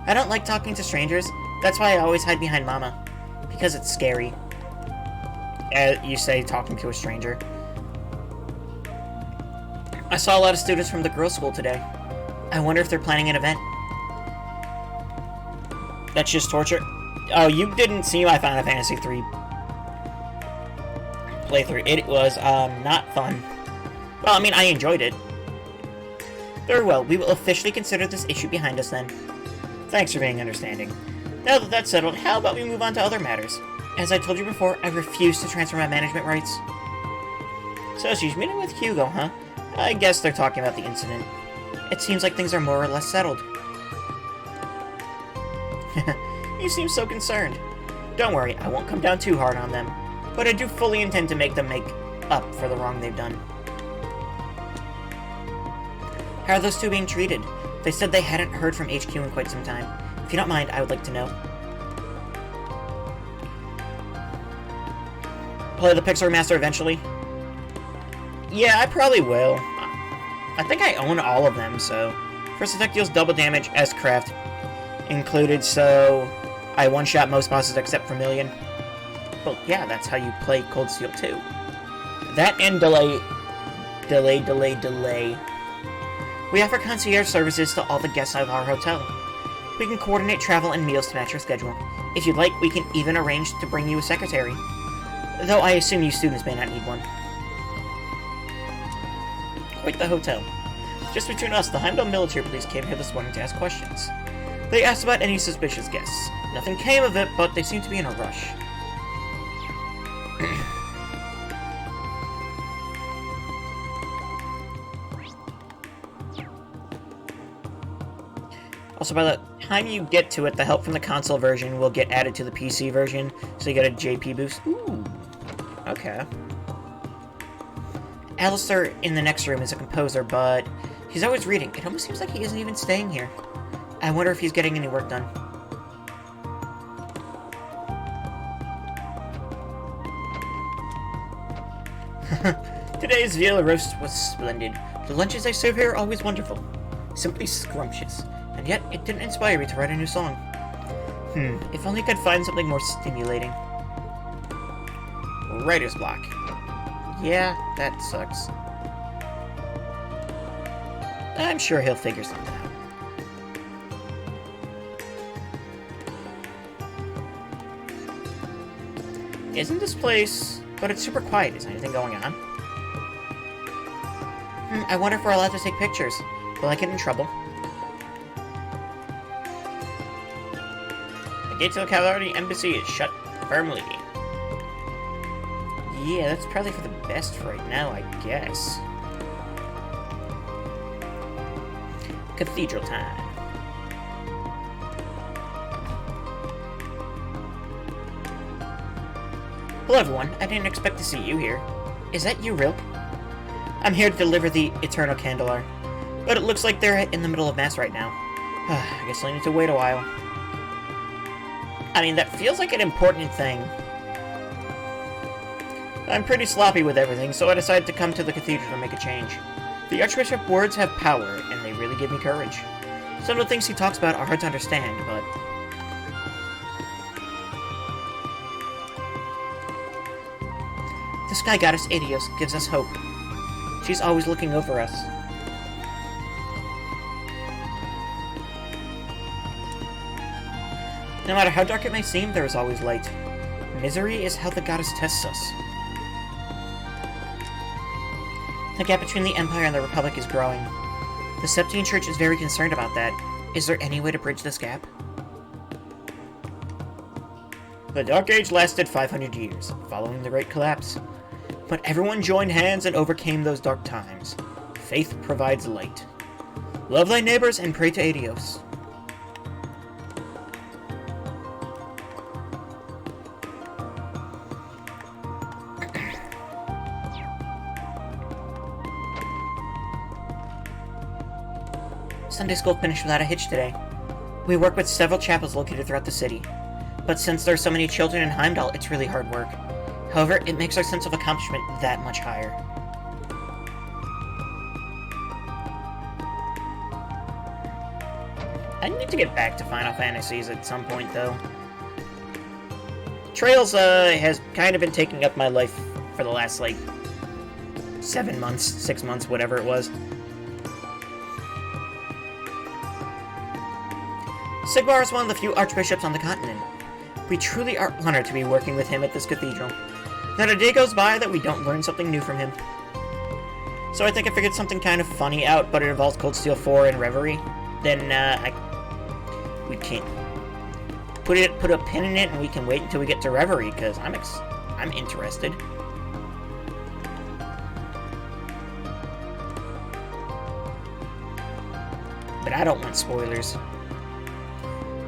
I don't like talking to strangers. That's why I always hide behind Mama. Because it's scary. You say, talking to a stranger. I saw a lot of students from the girls' school today. I wonder if they're planning an event. That's just torture. Oh, you didn't see my Final Fantasy III playthrough. It was, not fun. Well, I mean, I enjoyed it. Very well, we will officially consider this issue behind us then. Thanks for being understanding. Now that that's settled, how about we move on to other matters? As I told you before, I refuse to transfer my management rights. So she's meeting with Hugo, huh? I guess they're talking about the incident. It seems like things are more or less settled. You seem so concerned. Don't worry, I won't come down too hard on them. But I do fully intend to make them make up for the wrong they've done. How are those two being treated? They said they hadn't heard from HQ in quite some time. If you don't mind, I would like to know. Play the Pixar Master eventually? Yeah, I probably will. I think I own all of them, so... First attack deals double damage, S-Craft included, so... I one-shot most bosses except for Million. Well, yeah, that's how you play Cold Steel 2. That and delay. We offer concierge services to all the guests of our hotel. We can coordinate travel and meals to match your schedule. If you'd like, we can even arrange to bring you a secretary. Though I assume you students may not need one. Quite the hotel. Just between us, the Heimdall military police came here this morning to ask questions. They asked about any suspicious guests. Nothing came of it, but they seem to be in a rush. Also, by the time you get to it, the help from the console version will get added to the PC version, so you get a JP boost. Ooh. Okay. Alistair in the next room is a composer, but he's always reading. It almost seems like he isn't even staying here. I wonder if he's getting any work done. Today's veal roast was splendid. The lunches they serve here are always wonderful. Simply scrumptious. And yet, it didn't inspire me to write a new song. If only I could find something more stimulating. Writer's block. Yeah, that sucks. I'm sure he'll figure something out. Isn't this place... But it's super quiet. Is anything going on? I wonder if we're allowed to take pictures. Will I get in trouble? The gate to the Cavalry Embassy is shut firmly. Yeah, that's probably for the best right now, I guess. Cathedral time. Hello everyone, I didn't expect to see you here. Is that you, Rilk? I'm here to deliver the Eternal Candelar, but it looks like they're in the middle of Mass right now. I guess I need to wait a while. I mean, that feels like an important thing. I'm pretty sloppy with everything, so I decided to come to the cathedral to make a change. The Archbishop's words have power, and they really give me courage. Some of the things he talks about are hard to understand, but... The Sky Goddess Adios gives us hope. She's always looking over us. No matter how dark it may seem, there is always light. Misery is how the goddess tests us. The gap between the Empire and the Republic is growing. The Septine Church is very concerned about that. Is there any way to bridge this gap? The Dark Age lasted 500 years, following the Great Collapse. But everyone joined hands and overcame those dark times. Faith provides light. Love thy neighbors and pray to Adios. Sunday school finished without a hitch today. We work with several chapels located throughout the city. But since there are so many children in Heimdall, it's really hard work. However, it makes our sense of accomplishment that much higher. I need to get back to Final Fantasies at some point, though. Trails, has kind of been taking up my life for the last, like, 7 months, 6 months, whatever it was. Sigmar is one of the few archbishops on the continent. We truly are honored to be working with him at this cathedral. Not a day goes by that we don't learn something new from him. So I think I figured something kind of funny out, but it involves Cold Steel 4 and Reverie. Then, we can put a pin in it, and we can wait until we get to Reverie, because I'm interested. But I don't want spoilers.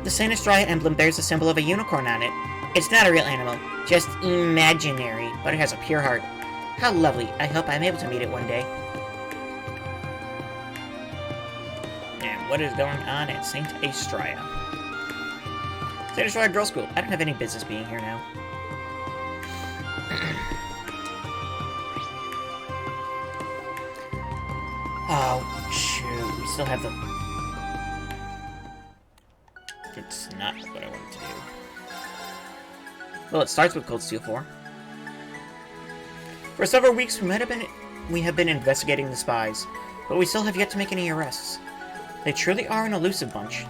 The Saint Estrella emblem bears the symbol of a unicorn on it. It's not a real animal, just imaginary, but it has a pure heart. How lovely. I hope I'm able to meet it one day. And what is going on at Saint Estrella? Saint Estrella Girls' School. I don't have any business being here now. Oh, shoot. We still have the... It's not what I wanted to do. Well, it starts with Cold Steel 4. For several weeks, we have been investigating the spies, but we still have yet to make any arrests. They truly are an elusive bunch.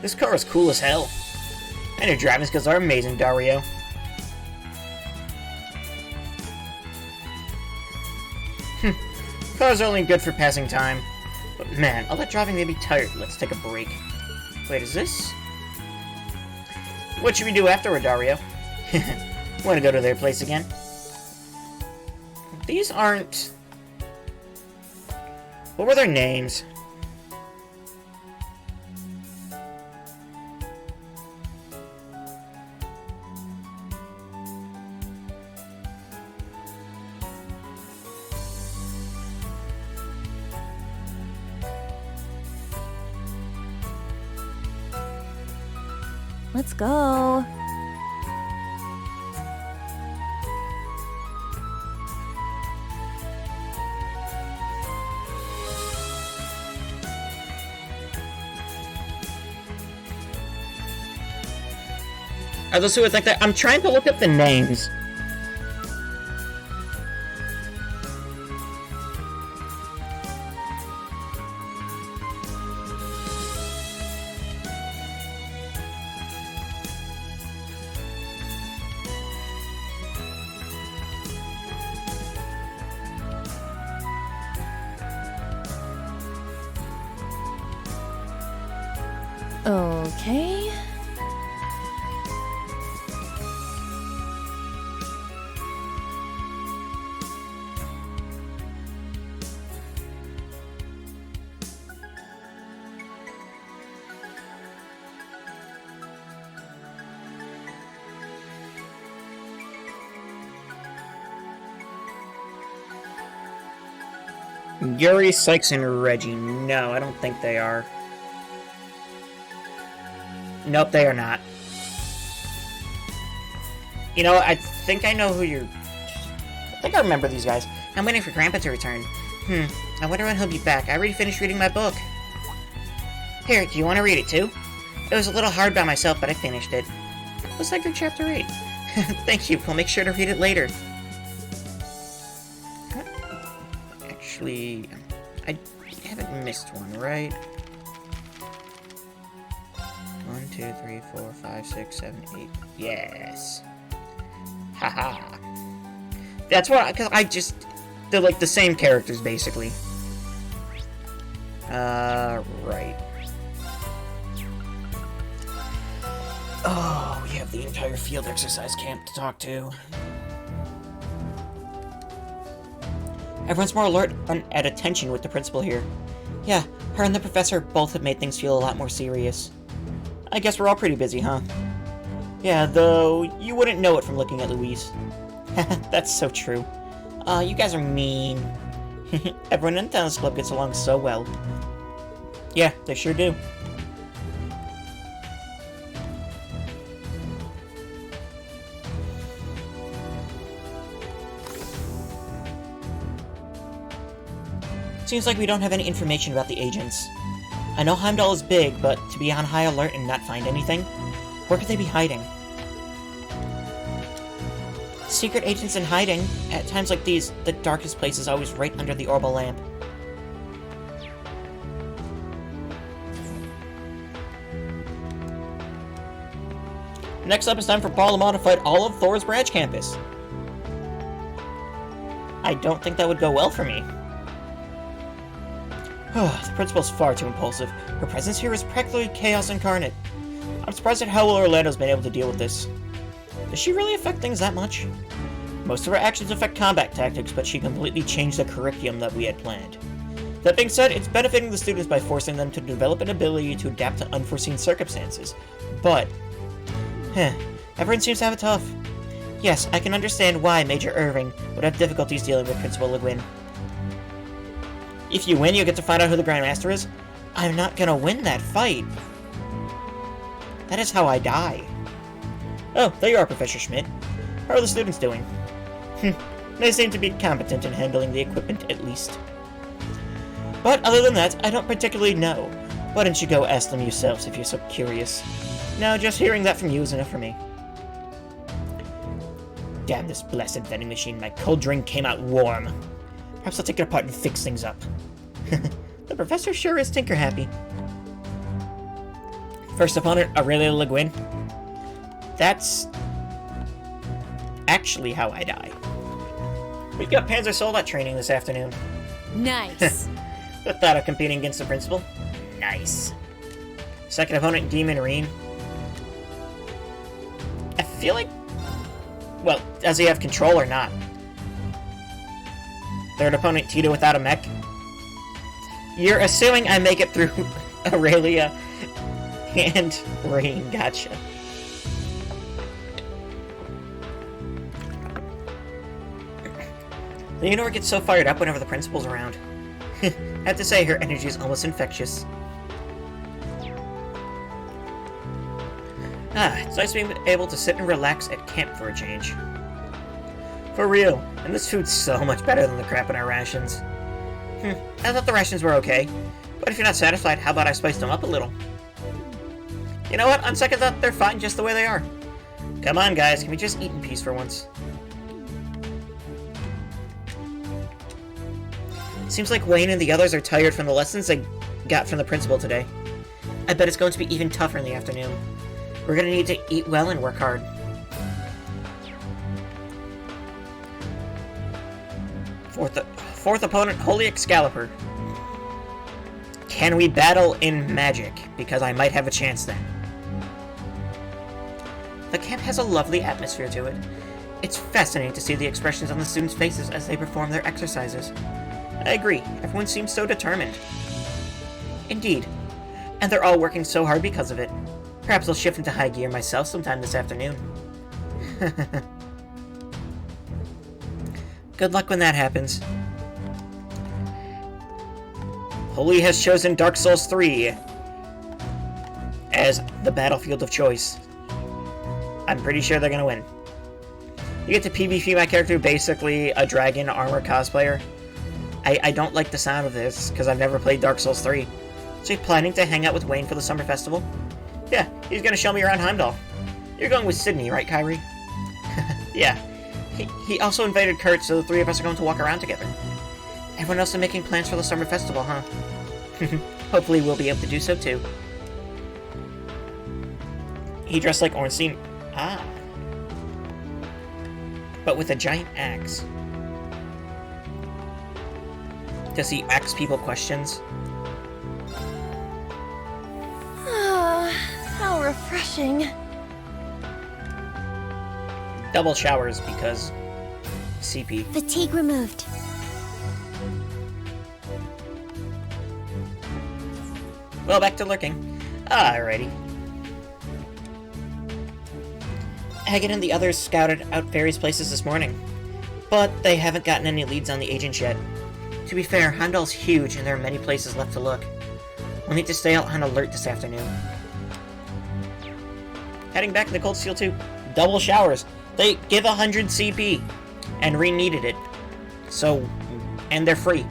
This car is cool as hell. And your driving skills are amazing, Dario. Cars are only good for passing time. But man, all that driving made me tired. Let's take a break. Wait, is this? What should we do afterward, Dario? Want to go to their place again? These aren't... What were their names? Let's go. Are those who would think that? I'm trying to look up the names. Okay. Yuri, Sykes, and Reggie. No, I don't think they are. Nope, they are not. You know, I think I know who you're... I think I remember these guys. I'm waiting for Grandpa to return. I wonder when he'll be back. I already finished reading my book. Here, do you want to read it too? It was a little hard by myself, but I finished it. Looks like you're chapter 8. Thank you, we'll make sure to read it later. Actually, I haven't missed one, right? 1, 2, 3, 4, 5, 6, 7, 8. Yes. Haha. That's what, because they're like the same characters, basically. Right. Oh, we have the entire field exercise camp to talk to. Everyone's more alert and at attention with the principal here. Yeah, her and the professor both have made things feel a lot more serious. I guess we're all pretty busy, huh? Yeah, though you wouldn't know it from looking at Louise. That's so true. You guys are mean. Everyone in the tennis club gets along so well. Yeah, they sure do. Seems like we don't have any information about the agents. I know Heimdall is big, but to be on high alert and not find anything? Where could they be hiding? Secret agents in hiding. At times like these, the darkest place is always right under the orbital lamp. Next up, it's time for Ballamon to fight all of Thor's branch campus. I don't think that would go well for me. The principal's far too impulsive. Her presence here is practically chaos incarnate. I'm surprised at how well Orlando's been able to deal with this. Does she really affect things that much? Most of her actions affect combat tactics, but she completely changed the curriculum that we had planned. That being said, it's benefiting the students by forcing them to develop an ability to adapt to unforeseen circumstances. But, everyone seems to have it tough. Yes, I can understand why Major Irving would have difficulties dealing with Principal Le Guin. If you win, you get to find out who the Grandmaster is. I'm not gonna win that fight. That is how I die. Oh, there you are, Professor Schmidt. How are the students doing? They seem to be competent in handling the equipment, at least. But other than that, I don't particularly know. Why don't you go ask them yourselves if you're so curious? No, just hearing that from you is enough for me. Damn this blessed vending machine. My cold drink came out warm. Perhaps I'll take it apart and fix things up. The professor sure is tinker happy. First opponent, Aurelia Le Guin. That's actually how I die. We've got Panzer Soldat training this afternoon. Nice. The thought of competing against the principal? Nice. Second opponent, Demon Reen. I feel like... Well, does he have control or not? Third opponent, Tito without a mech. You're assuming I make it through Aurelia and Rain, gotcha. Leonore gets so fired up whenever the principal's around. I have to say, her energy is almost infectious. It's nice being able to sit and relax at camp for a change. For real, and this food's so much better than the crap in our rations. I thought the rations were okay, but if you're not satisfied, how about I spice them up a little? You know what, on second thought, they're fine just the way they are. Come on, guys, can we just eat in peace for once? Seems like Wayne and the others are tired from the lessons they got from the principal today. I bet it's going to be even tougher in the afternoon. We're gonna need to eat well and work hard. Fourth opponent, Holy Excalibur. Can we battle in magic? Because I might have a chance then. The camp has a lovely atmosphere to it. It's fascinating to see the expressions on the students' faces as they perform their exercises. I agree, everyone seems so determined. Indeed, and they're all working so hard because of it. Perhaps I'll shift into high gear myself sometime this afternoon. Good luck when that happens. Holy has chosen Dark Souls 3 as the battlefield of choice. I'm pretty sure they're gonna win. You get to PvP my character, basically a dragon armor cosplayer. I don't like the sound of this, because I've never played Dark Souls 3. So you're planning to hang out with Wayne for the summer festival? Yeah, he's gonna show me around Heimdall. You're going with Sydney, right, Kyrie? Yeah. He also invited Kurt, so the three of us are going to walk around together. Everyone else is making plans for the summer festival, huh? Hopefully we'll be able to do so, too. He dressed like Ornstein. Ah. But with a giant axe. Does he ask people questions? How refreshing. Double showers because CP. Fatigue removed. Well, back to lurking. Alrighty. Hagen and the others scouted out various places this morning, but they haven't gotten any leads on the agents yet. To be fair, Heimdall's huge and there are many places left to look. We'll need to stay out on alert this afternoon. Heading back to the Cold Steel 2. Double showers. They give 100 CP. And Reen needed it. So, and they're free.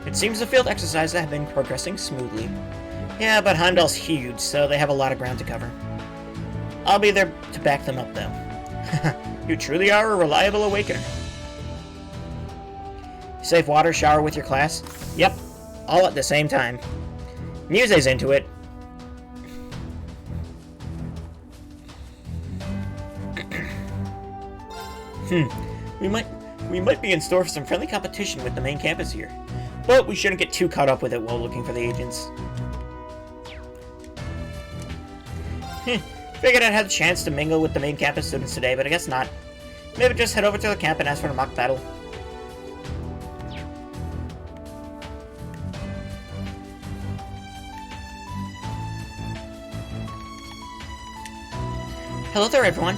It seems the field exercises have been progressing smoothly. Yeah, but Heimdall's huge, so they have a lot of ground to cover. I'll be there to back them up, though. You truly are a reliable awakener. Save water, shower with your class? Yep, all at the same time. Muse's into it. We might be in store for some friendly competition with the main campus here. But we shouldn't get too caught up with it while looking for the agents. Figured I'd have the chance to mingle with the main campus students today, but I guess not. Maybe just head over to the camp and ask for a mock battle. Hello there, everyone.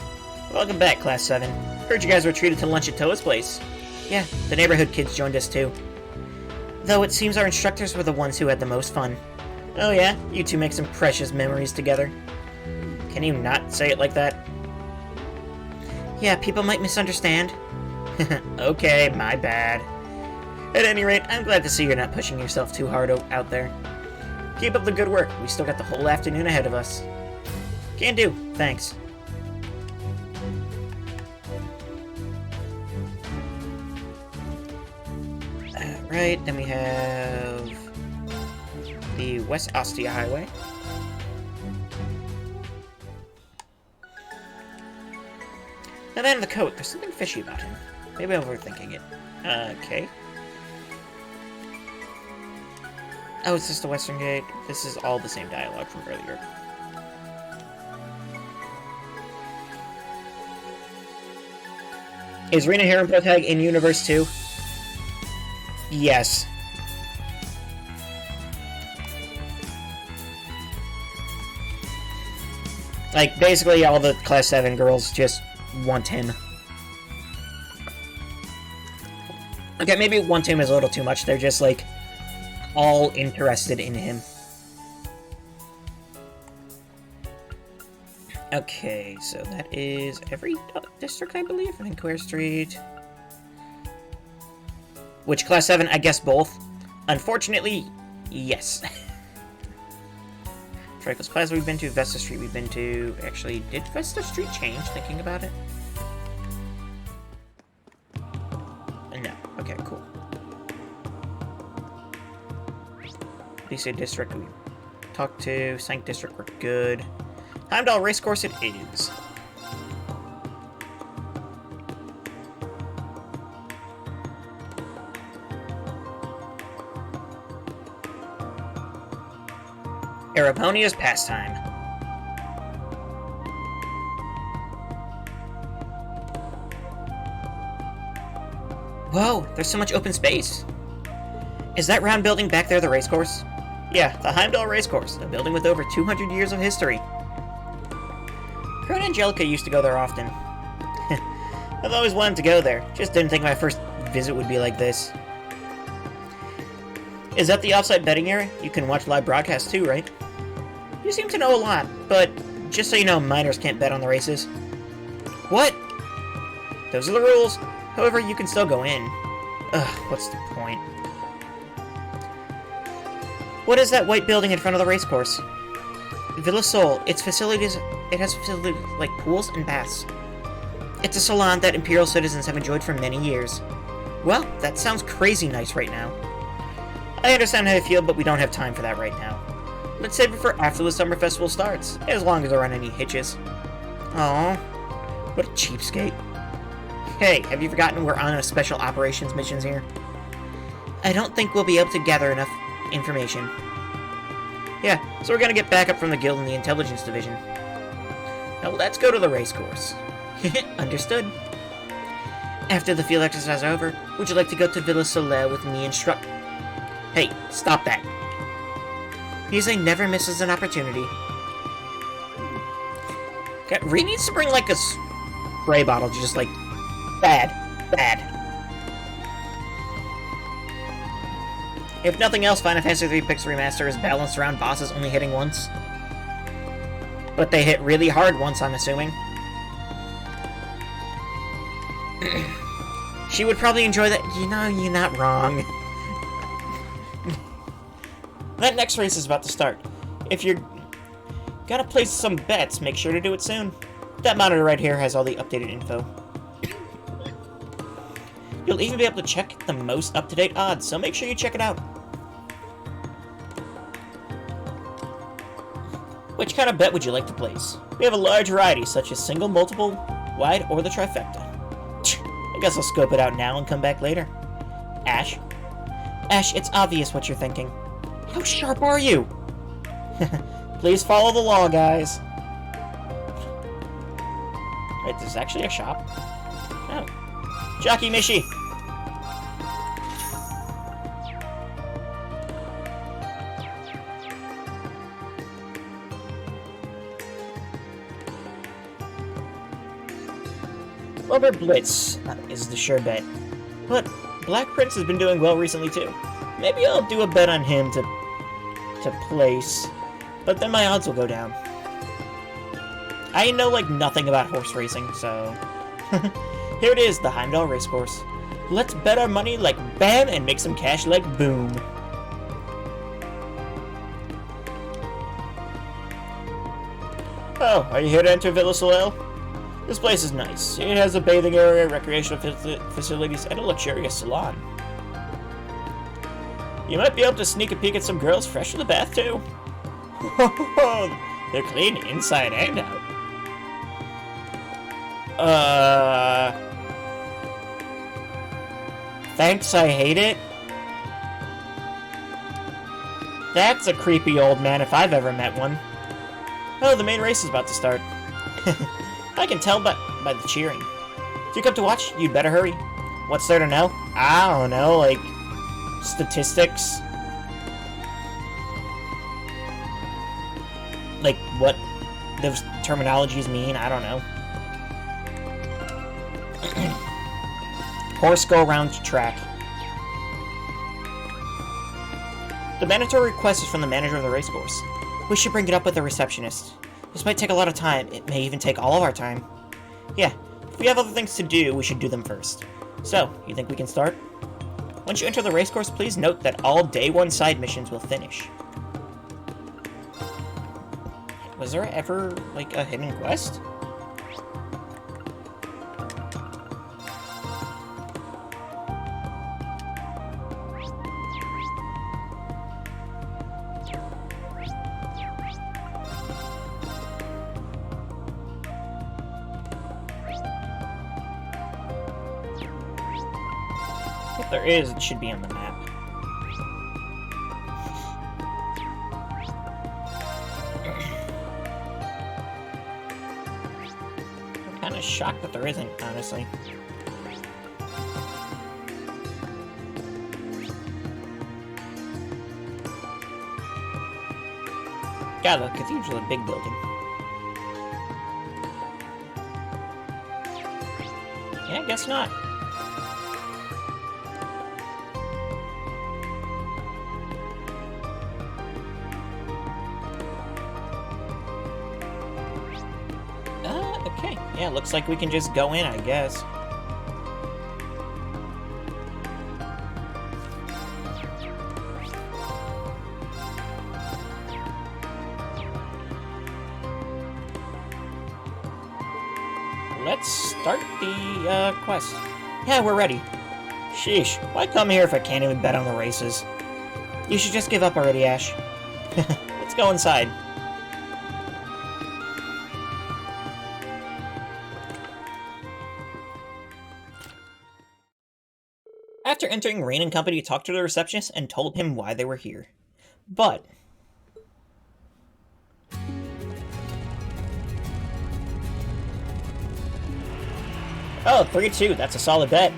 Welcome back, Class 7. Heard you guys were treated to lunch at Toa's place. Yeah, the neighborhood kids joined us too. Though it seems our instructors were the ones who had the most fun. Oh yeah? You two make some precious memories together. Can you not say it like that? Yeah, people might misunderstand. Okay, my bad. At any rate, I'm glad to see you're not pushing yourself too hard out there. Keep up the good work. We still got the whole afternoon ahead of us. Can do. Thanks. Right, then we have the West Ostia Highway. The man in the coat, there's something fishy about him. Maybe I'm overthinking it. Okay. Oh, is this the Western Gate? This is all the same dialogue from earlier. Is Rena here in Protag in Universe 2? Yes. Like, basically all the Class 7 girls just want him. Okay, maybe want him is a little too much. They're just, like, all interested in him. Okay, so that is every district, I believe. Vancouver Street. Which, Class 7? I guess both. Unfortunately, yes. Trico's Plaza we've been to, Vesta Street we've been to. Actually, did Vesta Street change, thinking about it? No. Okay, cool. Lycée District we talked to. Sank District we're good. Heimdall Racecourse it is. Araponia's pastime. Whoa, there's so much open space. Is that round building back there the racecourse? Yeah, the Heimdall Racecourse, a building with over 200 years of history. Her and Angelica used to go there often. I've always wanted to go there, just didn't think my first visit would be like this. Is that the offsite betting area? You can watch live broadcasts too, right? You seem to know a lot, but just so you know, minors can't bet on the races. What? Those are the rules. However, you can still go in. Ugh, what's the point? What is that white building in front of the racecourse? Villa Sol. It has facilities like pools and baths. It's a salon that Imperial citizens have enjoyed for many years. Well, that sounds crazy nice right now. I understand how you feel, but we don't have time for that right now. Let's save it for after the summer festival starts, as long as there aren't any hitches. Aww, what a cheapskate. Hey, have you forgotten we're on a special operations missions here? I don't think we'll be able to gather enough information. Yeah, so we're gonna get backup from the guild and the intelligence division. Now let's go to the racecourse. Understood. After the field exercise is over, would you like to go to Villa Soleil with me and Struck? Hey, stop that. Usually never misses an opportunity. Okay, Ree needs to bring like a spray bottle, just like bad. If nothing else, Final Fantasy III Pix Remaster is balanced around bosses only hitting once. But they hit really hard once, I'm assuming. She would probably enjoy that. You know, you're not wrong. That next race is about to start. If you're gonna place some bets, make sure to do it soon. That monitor right here has all the updated info. You'll even be able to check the most up-to-date odds, so make sure you check it out. Which kind of bet would you like to place? We have a large variety, such as single, multiple, wide, or the trifecta. I guess I'll scope it out now and come back later. Ash? Ash, it's obvious what you're thinking. How sharp are you? Please follow the law, guys. Wait, there's actually a shop? Oh. Jockey Mishi! Lover Blitz is the sure bet. But Black Prince has been doing well recently too. Maybe I'll do a bet on him to place, but then my odds will go down. I know like nothing about horse racing, so here it is, the Heimdall Racecourse. Let's bet our money like bam and make some cash like boom. Oh, are you here to enter Villa Soleil? This place is nice. It has a bathing area, recreational facilities, and a luxurious salon. You might be able to sneak a peek at some girls fresh from the bath, too. They're clean inside and out. Thanks, I hate it. That's a creepy old man if I've ever met one. Oh, the main race is about to start. I can tell by the cheering. If you come to watch, you'd better hurry. What's there to know? I don't know, like statistics. Like what those terminologies mean. I don't know. Horse go around track. The mandatory request is from the manager of the racecourse. We should bring it up with the receptionist. This might take a lot of time. It may even take all of our time. Yeah, if we have other things to do, we should do them first. So, you think we can start? Once you enter the racecourse, please note that all Day 1 side missions will finish. Was there ever, like, a hidden quest? If there is, it should be on the map. I'm kind of shocked that there isn't, honestly. God, the cathedral is a big building. Yeah, I guess not. Okay. Yeah, looks like we can just go in, I guess. Let's start the, quest. Yeah, we're ready. Sheesh, why come here if I can't even bet on the races? You should just give up already, Ash. Let's go inside. After entering, Rain and company talked to the receptionist and told him why they were here. But... oh, 3-2. That's a solid bet.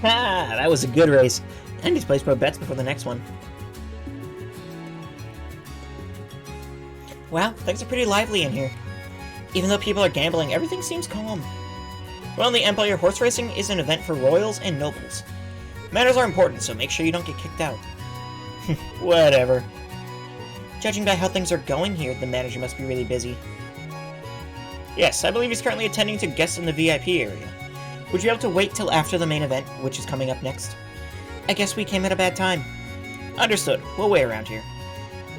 Ha! That was a good race. And he's placed pro bets before the next one. Wow, things are pretty lively in here. Even though people are gambling, everything seems calm. Well, the Empire horse racing is an event for royals and nobles. Manners are important, so make sure you don't get kicked out. Whatever. Judging by how things are going here, the manager must be really busy. Yes, I believe he's currently attending to guests in the VIP area. Would you be able to wait till after the main event, which is coming up next? I guess we came at a bad time. Understood. We'll wait around here.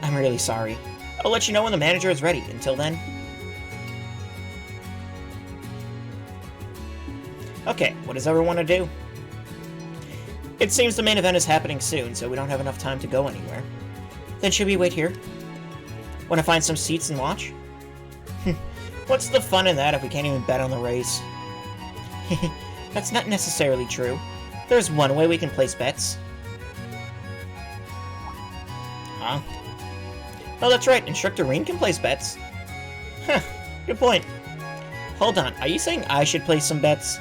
I'm really sorry. I'll let you know when the manager is ready. Until then... okay, what does everyone want to do? It seems the main event is happening soon, so we don't have enough time to go anywhere. Then should we wait here? Want to find some seats and watch? What's the fun in that if we can't even bet on the race? That's not necessarily true. There's one way we can place bets. Huh? Oh, that's right. Instructor Rain can place bets. Huh. Good point. Hold on. Are you saying I should place some bets?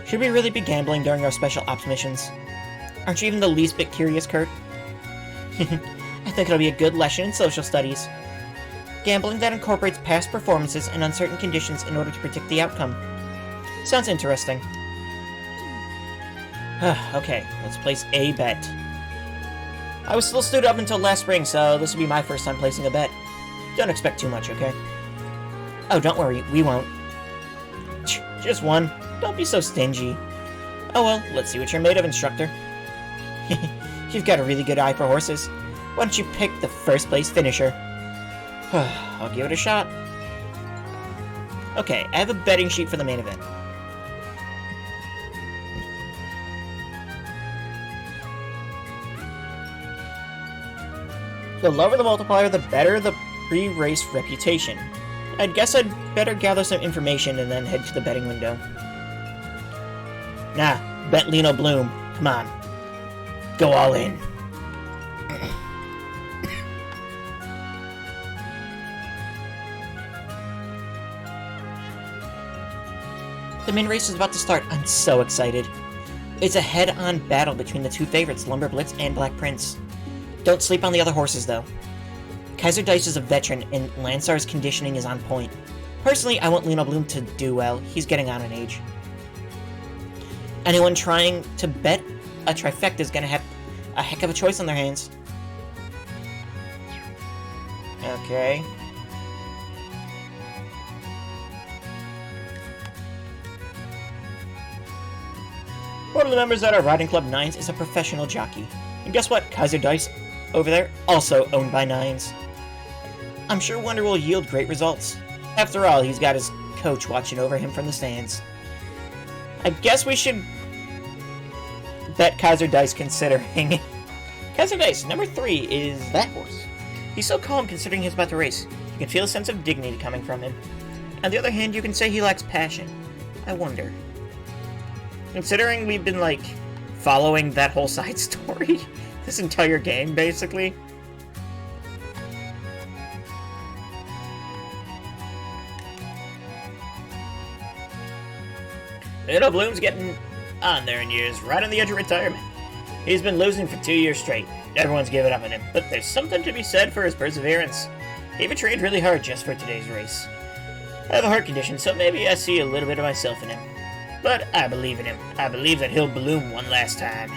Should we really be gambling during our special ops missions? Aren't you even the least bit curious, Kurt? I think it'll be a good lesson in social studies. Gambling that incorporates past performances and uncertain conditions in order to predict the outcome. Sounds interesting. Okay, let's place a bet. I was still a student up until last spring, so this will be my first time placing a bet. Don't expect too much, okay? Oh, don't worry, we won't. Just one. Don't be so stingy. Oh well, let's see what you're made of, instructor. You've got a really good eye for horses. Why don't you pick the first place finisher? I'll give it a shot. Okay, I have a betting sheet for the main event. The lower the multiplier, the better the pre-race reputation. I guess I'd better gather some information and then head to the betting window. Nah, bet Lino Bloom. Come on. Go all in. The main race is about to start. I'm so excited. It's a head-on battle between the two favorites, Lumber Blitz and Black Prince. Don't sleep on the other horses, though. Kaiser Dice is a veteran, and Lansar's conditioning is on point. Personally, I want Lino Bloom to do well. He's getting on in age. Anyone trying to bet a trifecta is going to have a heck of a choice on their hands. Okay. One of the members at our Riding Club Nines is a professional jockey. And guess what? Kaiser Dice over there, also owned by Nines. I'm sure Wonder will yield great results. After all, he's got his coach watching over him from the stands. I guess we should bet Kaiser Dice considering... Kaiser Dice, number 3, is that horse. He's so calm considering he's about to race. You can feel a sense of dignity coming from him. On the other hand, you can say he lacks passion. I wonder. Considering we've been, like, following that whole side story this entire game, basically. Lino Bloom's getting on there in years, right on the edge of retirement. He's been losing for 2 years straight. Everyone's given up on him, but there's something to be said for his perseverance. He even trained really hard just for today's race. I have a heart condition, so maybe I see a little bit of myself in him. But I believe in him. I believe that he'll bloom one last time.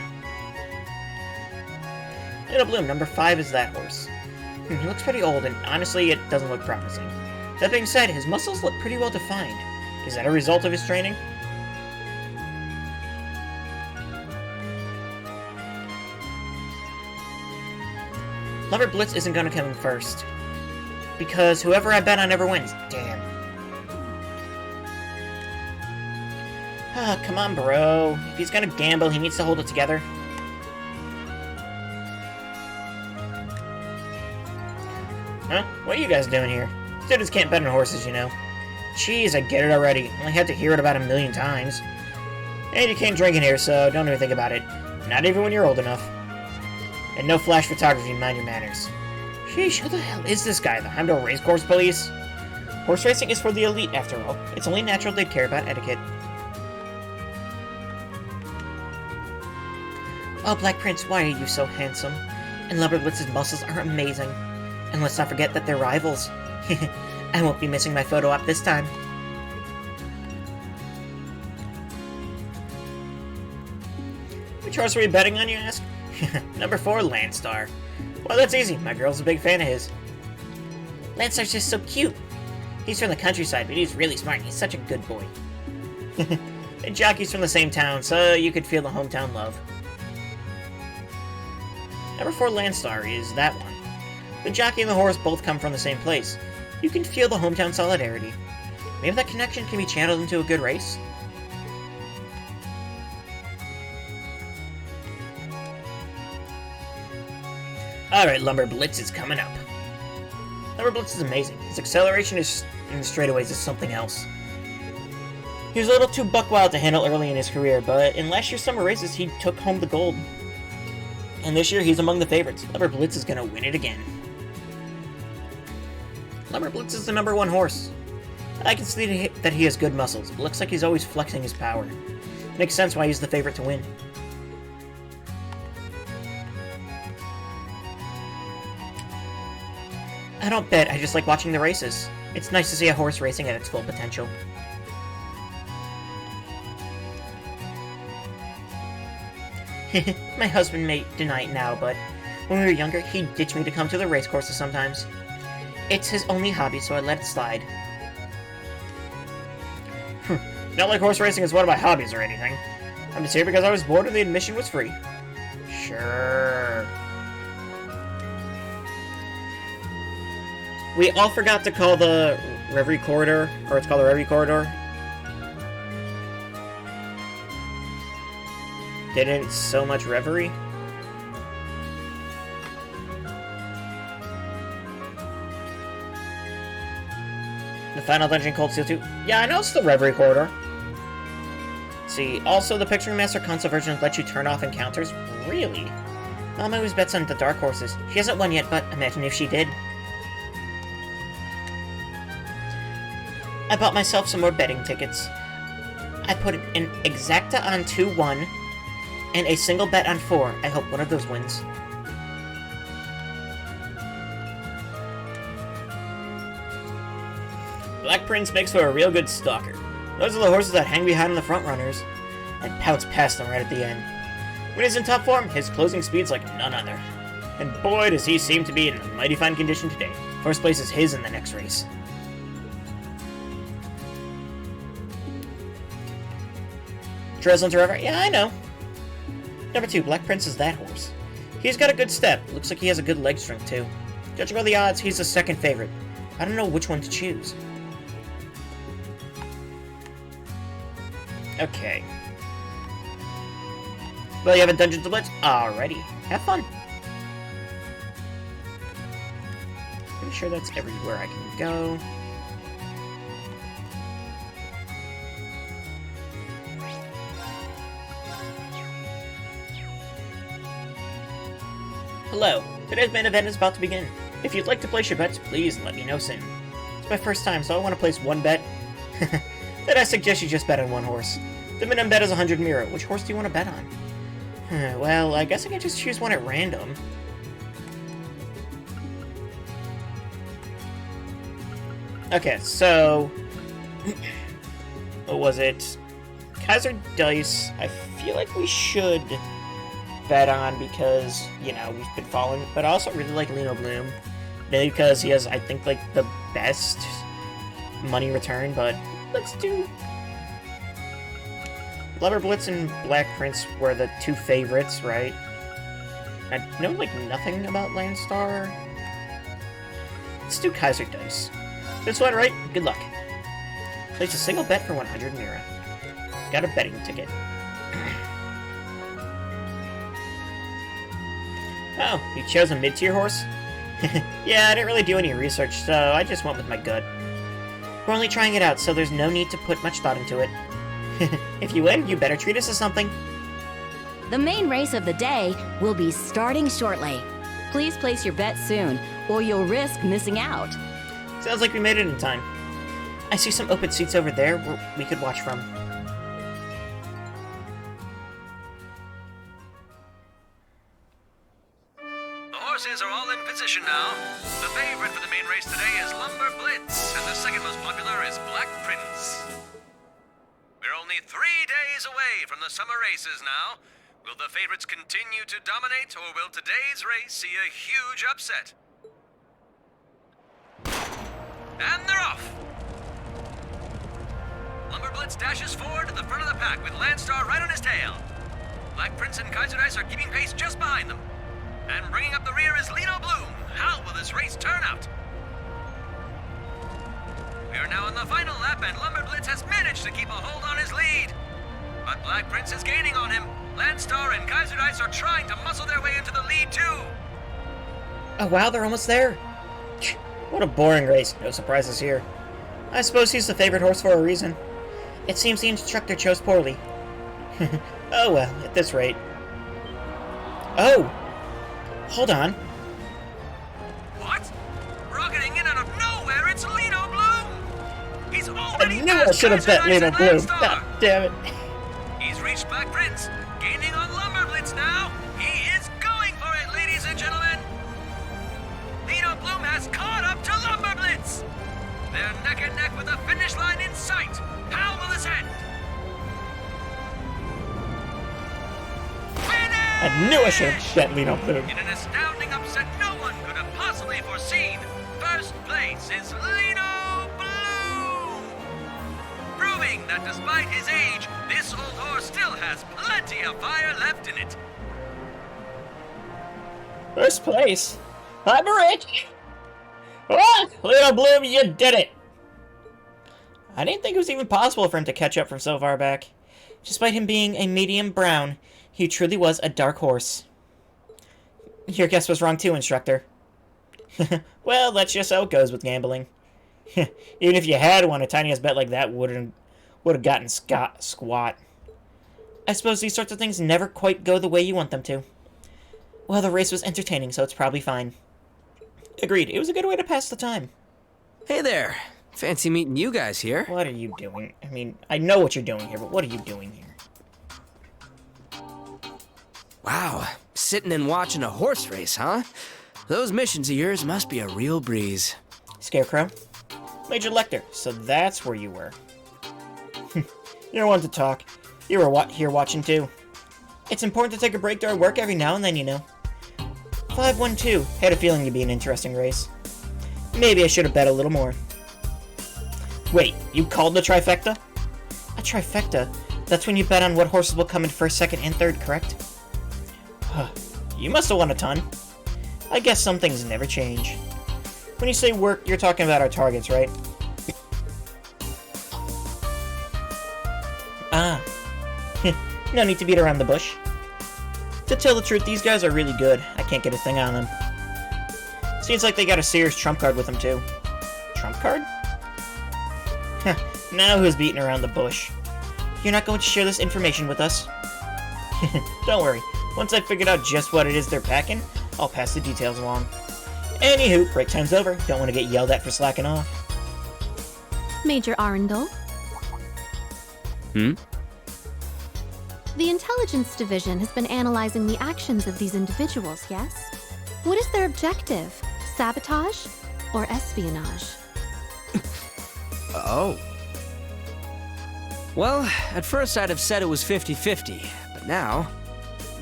Lino Bloom, number 5 is that horse. He looks pretty old, and honestly, it doesn't look promising. That being said, his muscles look pretty well defined. Is that a result of his training? Lover Blitz isn't gonna come in first. Because whoever I bet on never wins. Damn. Ah, come on, bro. If he's gonna gamble, he needs to hold it together. Huh? What are you guys doing here? Students can't bet on horses, you know. Jeez, I get it already. Only had to hear it about 1,000,000 times. And you can't drink in here, so don't even think about it. Not even when you're old enough. And no flash photography, mind your manners. Sheesh, who the hell is this guy? The Heimdall Racecourse Police? Horse racing is for the elite, after all. It's only natural they'd care about etiquette. Oh, Black Prince, why are you so handsome? And Lover Blitz's muscles are amazing. And let's not forget that they're rivals. I won't be missing my photo op this time. Which horse are we betting on, you ask? Number 4, Landstar. Well, that's easy. My girl's a big fan of his. Landstar's just so cute. He's from the countryside, but he's really smart. He's such a good boy. And jockey's from the same town, so you could feel the hometown love. Number 4, Landstar is that one. The jockey and the horse both come from the same place. You can feel the hometown solidarity. Maybe that connection can be channeled into a good race? Alright, Lumber Blitz is coming up. Lumber Blitz is amazing. His acceleration in the straightaways is something else. He was a little too buck-wild to handle early in his career, but in last year's summer races, he took home the gold. And this year, he's among the favorites. Lumber Blitz is going to win it again. Lumber Blitz is the number 1 horse. I can see that he has good muscles. It looks like he's always flexing his power. Makes sense why he's the favorite to win. I don't bet, I just like watching the races. It's nice to see a horse racing at its full potential. My husband may deny it now, but when we were younger, he'd ditch me to come to the race courses sometimes. It's his only hobby, so I let it slide. Not like horse racing is one of my hobbies or anything. I'm just here because I was bored and the admission was free. Sure. We all forgot to call the Reverie Corridor, or it's called the Reverie Corridor. Didn't so much reverie? The Final Dungeon Cold Steel 2? Yeah, I know it's the Reverie Corridor. Let's see, also the Picturing Master console version lets you turn off encounters? Really? Mom always bets on the dark horses. She hasn't won yet, but imagine if she did. I bought myself some more betting tickets. I put an exacta on 2-1 and a single bet on 4. I hope one of those wins. Black Prince makes for a real good stalker. Those are the horses that hang behind the front runners and pounce past them right at the end. When he's in top form, his closing speed's like none other. And boy, does he seem to be in a mighty fine condition today. First place is his in the next race. Dreslins are ever? Yeah, I know. Number 2, Black Prince is that horse. He's got a good step. Looks like he has a good leg strength, too. Judging by the odds, he's the second favorite. I don't know which one to choose. Okay. Well, you have a Dungeons to Blitz? Alrighty. Have fun. Pretty sure that's everywhere I can go. Hello. Today's main event is about to begin. If you'd like to place your bets, please let me know soon. It's my first time, so I want to place one bet. Then I suggest you just bet on one horse. The minimum bet is 100 Mira. Which horse do you want to bet on? Well, I guess I can just choose one at random. Okay, so... what was it? Kaiser Dice, I feel like we should bet on because, you know, we've been following, but I also really like Lino Bloom. Maybe because he has, I think, like, the best money return, but let's do... Lover Blitz and Black Prince were the 2 favorites, right? I know, like, nothing about Landstar. Let's do Kaiser Dice. This one, right? Good luck. Place a single bet for 100 Mira. Got a betting ticket. Oh, you chose a mid-tier horse? Yeah, I didn't really do any research, so I just went with my gut. We're only trying it out, so there's no need to put much thought into it. If you win, you better treat us as something. The main race of the day will be starting shortly. Please place your bet soon, or you'll risk missing out. Sounds like we made it in time. I see some open seats over there where we could watch from. The horses are all in position now. The favorite for the main race today is Lumber Blitz, and the second most popular is Black Prince. We're only 3 days away from the summer races now. Will the favorites continue to dominate, or will today's race see a huge upset? And they're off! Lumber Blitz dashes forward to the front of the pack with Landstar right on his tail. Black Prince and Kaiser Dice are keeping pace just behind them. And bringing up the rear is Lino Bloom. How will this race turn out? We are now on the final lap, and Lumber Blitz has managed to keep a hold on his lead. But Black Prince is gaining on him. Landstar and Kaiser Dice are trying to muscle their way into the lead, too. Oh wow, they're almost there. What a boring race. No surprises here. I suppose he's the favorite horse for a reason. It seems the instructor chose poorly. Oh well, at this rate. Oh! Hold on. What? Rocketing in out of nowhere, it's Lino Bloom! He's already I knew I should have bet Lino Bloom. God damn it. He's reached Black Prince, gaining on Lumber Blitz now. He is going for it, ladies and gentlemen. Lino Bloom has caught up to Lumber Blitz. They're neck and neck with the finish line in sight. How will this end? I knew I should have bet Lino Bloom. In an astounding upset no one could have possibly foreseen, first place is Lino Bloom! Proving that despite his age, this old horse still has plenty of fire left in it. First place? I'm rich! Ah, Lino Bloom, you did it! I didn't think it was even possible for him to catch up from so far back. Despite him being a medium brown, he truly was a dark horse. Your guess was wrong too, instructor. Well, that's just how it goes with gambling. Even if you had won, a tiniest bet like that would have gotten squat. I suppose these sorts of things never quite go the way you want them to. Well, the race was entertaining, so it's probably fine. Agreed, it was a good way to pass the time. Hey there. Fancy meeting you guys here. What are you doing? I mean, I know what you're doing here, but what are you doing here? Wow, sitting and watching a horse race, huh? Those missions of yours must be a real breeze. Scarecrow? Major Lecter, so that's where you were. You're one to talk. You were here watching too. It's important to take a break during work every now and then, you know. 512. Had a feeling it'd be an interesting race. Maybe I should have bet a little more. Wait, you called the trifecta? A trifecta? That's when you bet on what horses will come in first, second, and third, correct? You must have won a ton. I guess some things never change. When you say work, you're talking about our targets, right? Ah. No need to beat around the bush. To tell the truth, these guys are really good. I can't get a thing on them. Seems like they got a serious trump card with them, too. Trump card? Now who's beating around the bush? You're not going to share this information with us? Don't worry. Once I've figured out just what it is they're packing, I'll pass the details along. Anywho, break time's over. Don't want to get yelled at for slacking off. Major Arundel? Hmm? The Intelligence Division has been analyzing the actions of these individuals, yes? What is their objective? Sabotage or espionage? Oh. Well, at first I'd have said it was 50-50, but now,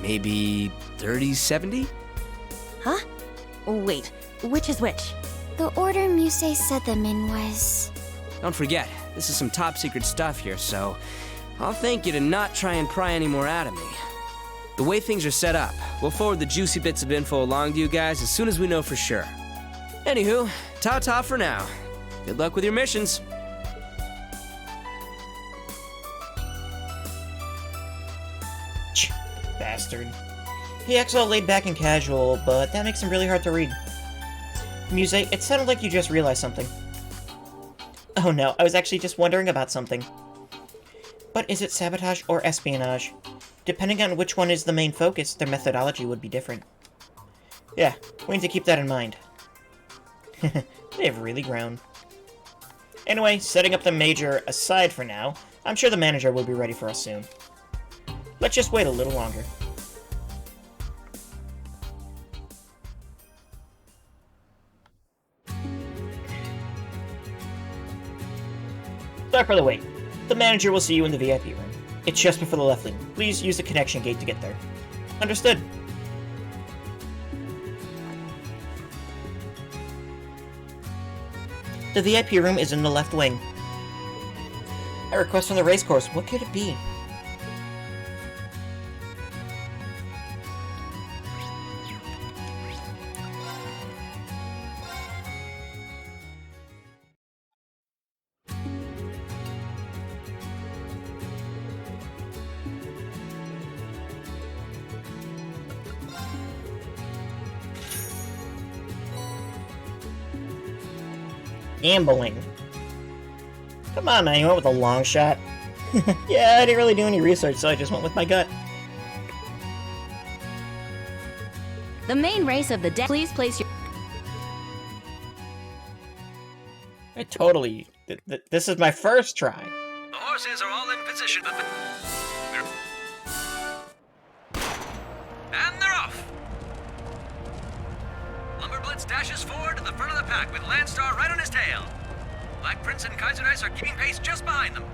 maybe 30-70? Huh? Wait, which is which? The order Musei said them in was... Don't forget, this is some top secret stuff here, so I'll thank you to not try and pry any more out of me. The way things are set up, we'll forward the juicy bits of info along to you guys as soon as we know for sure. Anywho, ta-ta for now. Good luck with your missions. Bastard. He acts all laid back and casual, but that makes him really hard to read. Musei, it sounded like you just realized something. Oh no, I was actually just wondering about something. But is it sabotage or espionage? Depending on which one is the main focus, their methodology would be different. Yeah, we need to keep that in mind. They have really grown. Anyway, setting up the major aside for now, I'm sure the manager will be ready for us soon. Let's just wait a little longer. Sorry for the wait. The manager will see you in the VIP room. It's just before the left lane. Please use the connection gate to get there. Understood. The VIP room is in the left wing. A request from the racecourse. What could it be? Gambling. Come on, man, you went with a long shot. Yeah, I didn't really do any research, so I just went with my gut. The main race of the day. Please place your... I totally... This is my first try. The horses are all in position. And they're off! Lumberblitz dashes forward to the front of the pack with Landstar right on his tail. Black Prince and Kaiser Dice are keeping pace just behind them.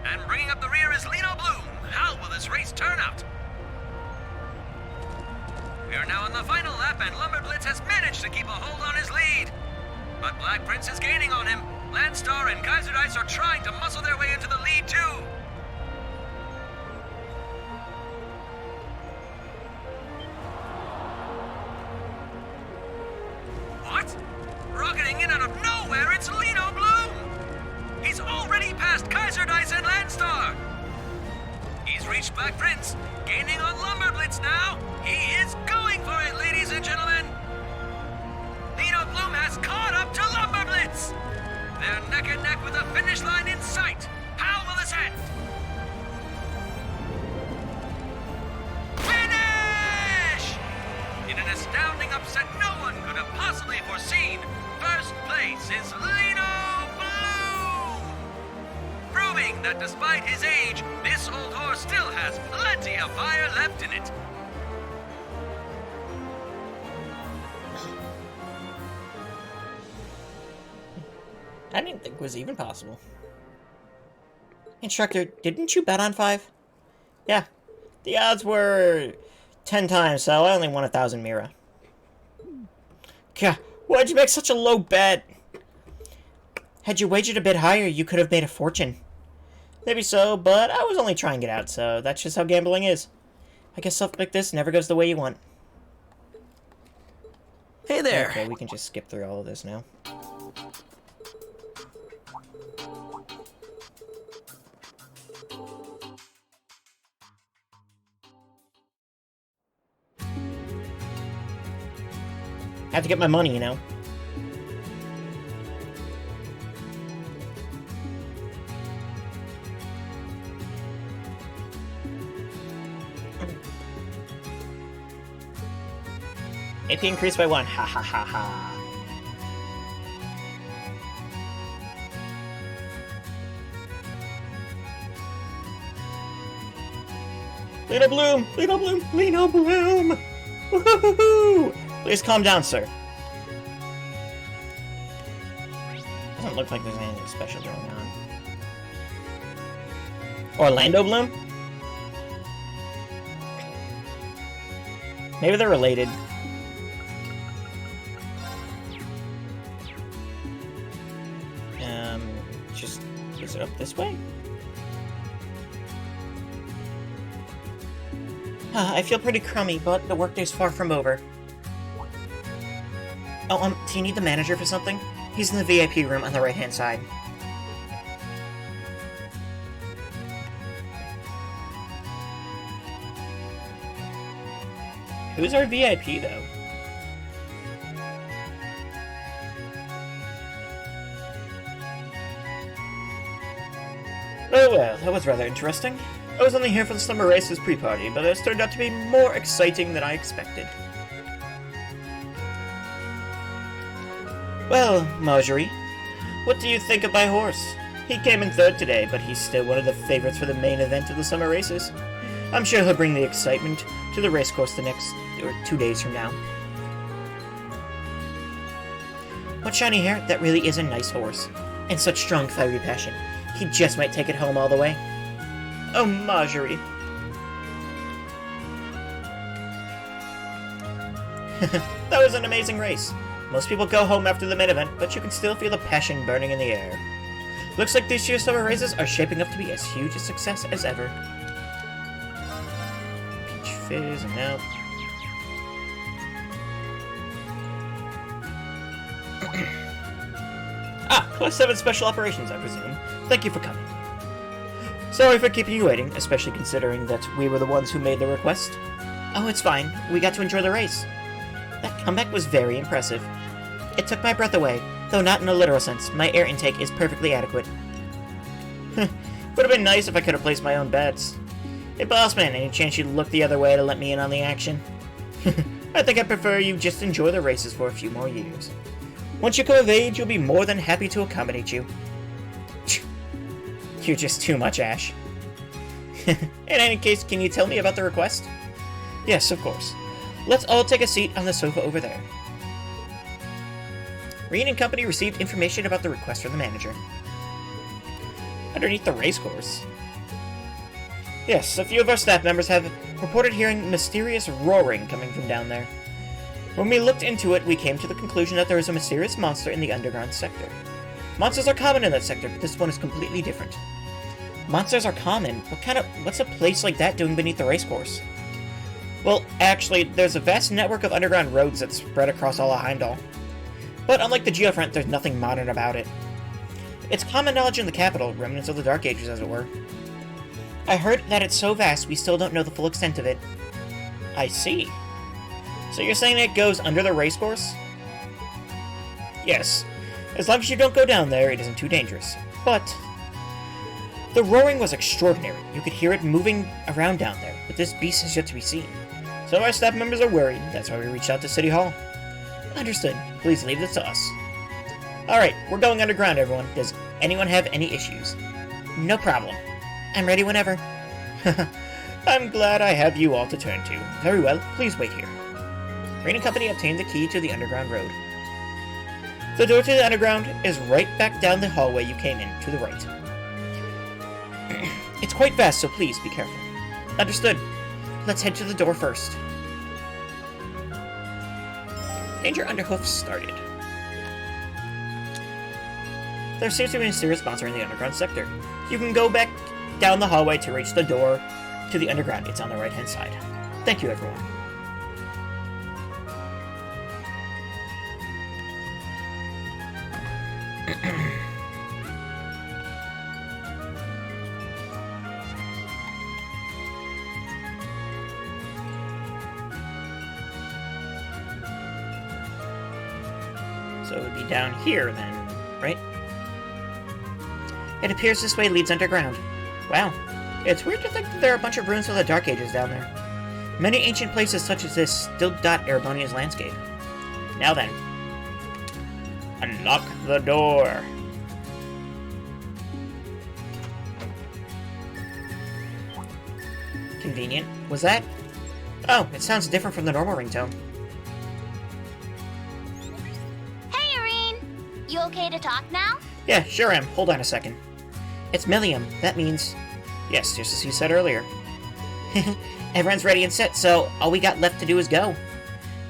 And bringing up the rear is Lino Bloom. How will this race turn out? We are now on the final lap, and Lumberblitz has managed to keep a hold on his lead. But Black Prince is gaining on him. Landstar and Kaiser Dice are trying to muscle their way into the lead, too. What? Rocketing in out of nowhere, it's Lino Bloom! He's already passed Kaiser Dice and Landstar! He's reached Black Prince, gaining on Lumberblitz now! He is going for it, ladies and gentlemen! Lino Bloom has caught up to Lumberblitz! They're neck and neck with the finish line in sight! How will this end? Finish! In an astounding upset no one could have possibly foreseen, first place is Lino Bloom! Proving that despite his age, this old horse still has plenty of fire left in it. I didn't think it was even possible. Instructor, didn't you bet on 5? Yeah. The odds were 10 times, so I only won 1,000 Mira. God, why'd you make such a low bet? Had you wagered a bit higher, you could have made a fortune. Maybe so, but I was only trying it out, so that's just how gambling is. I guess stuff like this never goes the way you want. Hey there! Okay, we can just skip through all of this now. Have to get my money, you know. AP increased by 1. Ha ha ha ha. Lino Bloom! Lino Bloom! Lino Bloom! Woohoo! Please calm down, sir. Doesn't look like there's anything special going on. Orlando Bloom? Maybe they're related. Just... is it up this way? I feel pretty crummy, but the workday's far from over. Oh, do you need the manager for something? He's in the VIP room on the right-hand side. Who's our VIP, though? Oh well, that was rather interesting. I was only here for the summer races pre-party, but it's turned out to be more exciting than I expected. Well, Marjorie, what do you think of my horse? He came in 3rd today, but he's still one of the favorites for the main event of the summer races. I'm sure he'll bring the excitement to the racecourse the next, or 2 days from now. What shiny hair? That really is a nice horse. And such strong fiery passion. He just might take it home all the way. Oh, Marjorie. That was an amazing race. Most people go home after the main event, but you can still feel the passion burning in the air. Looks like this year's summer races are shaping up to be as huge a success as ever. Peach Fizz, and now... Class 7 Special Operations, I presume. Thank you for coming. Sorry for keeping you waiting, especially considering that we were the ones who made the request. Oh, it's fine. We got to enjoy the race. That comeback was very impressive. It took my breath away, though not in a literal sense. My air intake is perfectly adequate. Would have been nice if I could have placed my own bets. Hey, Bossman, any chance you'd look the other way to let me in on the action? I think I'd prefer you just enjoy the races for a few more years. Once you come of age, you'll be more than happy to accommodate you. You're just too much, Ash. In any case, can you tell me about the request? Yes, of course. Let's all take a seat on the sofa over there. Reen and company received information about the request from the manager. Underneath the racecourse. Yes, a few of our staff members have reported hearing mysterious roaring coming from down there. When we looked into it, we came to the conclusion that there is a mysterious monster in the underground sector. Monsters are common in that sector, but this one is completely different. Monsters are common? What's a place like that doing beneath the racecourse? Well, actually, there's a vast network of underground roads that spread across all of Heimdall. But unlike the Geofront, there's nothing modern about it. It's common knowledge in the capital, remnants of the Dark Ages, as it were. I heard that it's so vast we still don't know the full extent of it. I see. So you're saying it goes under the racecourse? Yes. As long as you don't go down there, it isn't too dangerous. But the roaring was extraordinary. You could hear it moving around down there, but this beast is yet to be seen. Some of our staff members are worried. That's why we reached out to City Hall. Understood. Please leave this to us. Alright, we're going underground, everyone. Does anyone have any issues? No problem. I'm ready whenever. I'm glad I have you all to turn to. Very well, please wait here. Rain and Company obtained the key to the underground road. The door to the underground is right back down the hallway you came in, to the right. It's quite vast, so please be careful. Understood. Let's head to the door first. Danger Underhoof started. There seems to be a mysterious monster in the underground sector. You can go back down the hallway to reach the door to the underground. It's on the right-hand side. Thank you, everyone. So it would be down here then, right? It appears this way leads underground. Wow. It's weird to think that there are a bunch of ruins from the Dark Ages down there. Many ancient places such as this still dot Erebonia's landscape. Now then. Unlock the door. Convenient. Was that? Oh, it sounds different from the normal ringtone. Hey, Irene! You okay to talk now? Yeah, sure am. Hold on a second. It's Millium. That means... Yes, just as you said earlier. Everyone's ready and set, so all we got left to do is go.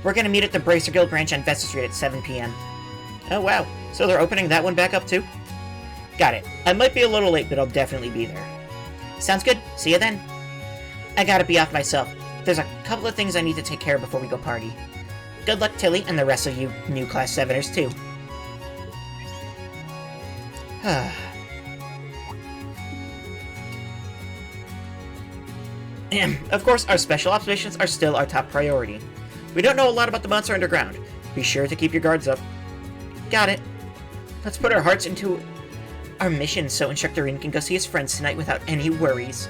We're gonna meet at the Bracer Guild branch on Vesta Street at 7 p.m. Oh, wow. So they're opening that one back up, too? Got it. I might be a little late, but I'll definitely be there. Sounds good. See you then. I gotta be off myself. There's a couple of things I need to take care of before we go party. Good luck, Tilly, and the rest of you new Class 7ers, too. Of course, our special ops missions are still our top priority. We don't know a lot about the monster underground. Be sure to keep your guards up. Got it. Let's put our hearts into our mission so Instructor Rin can go see his friends tonight without any worries.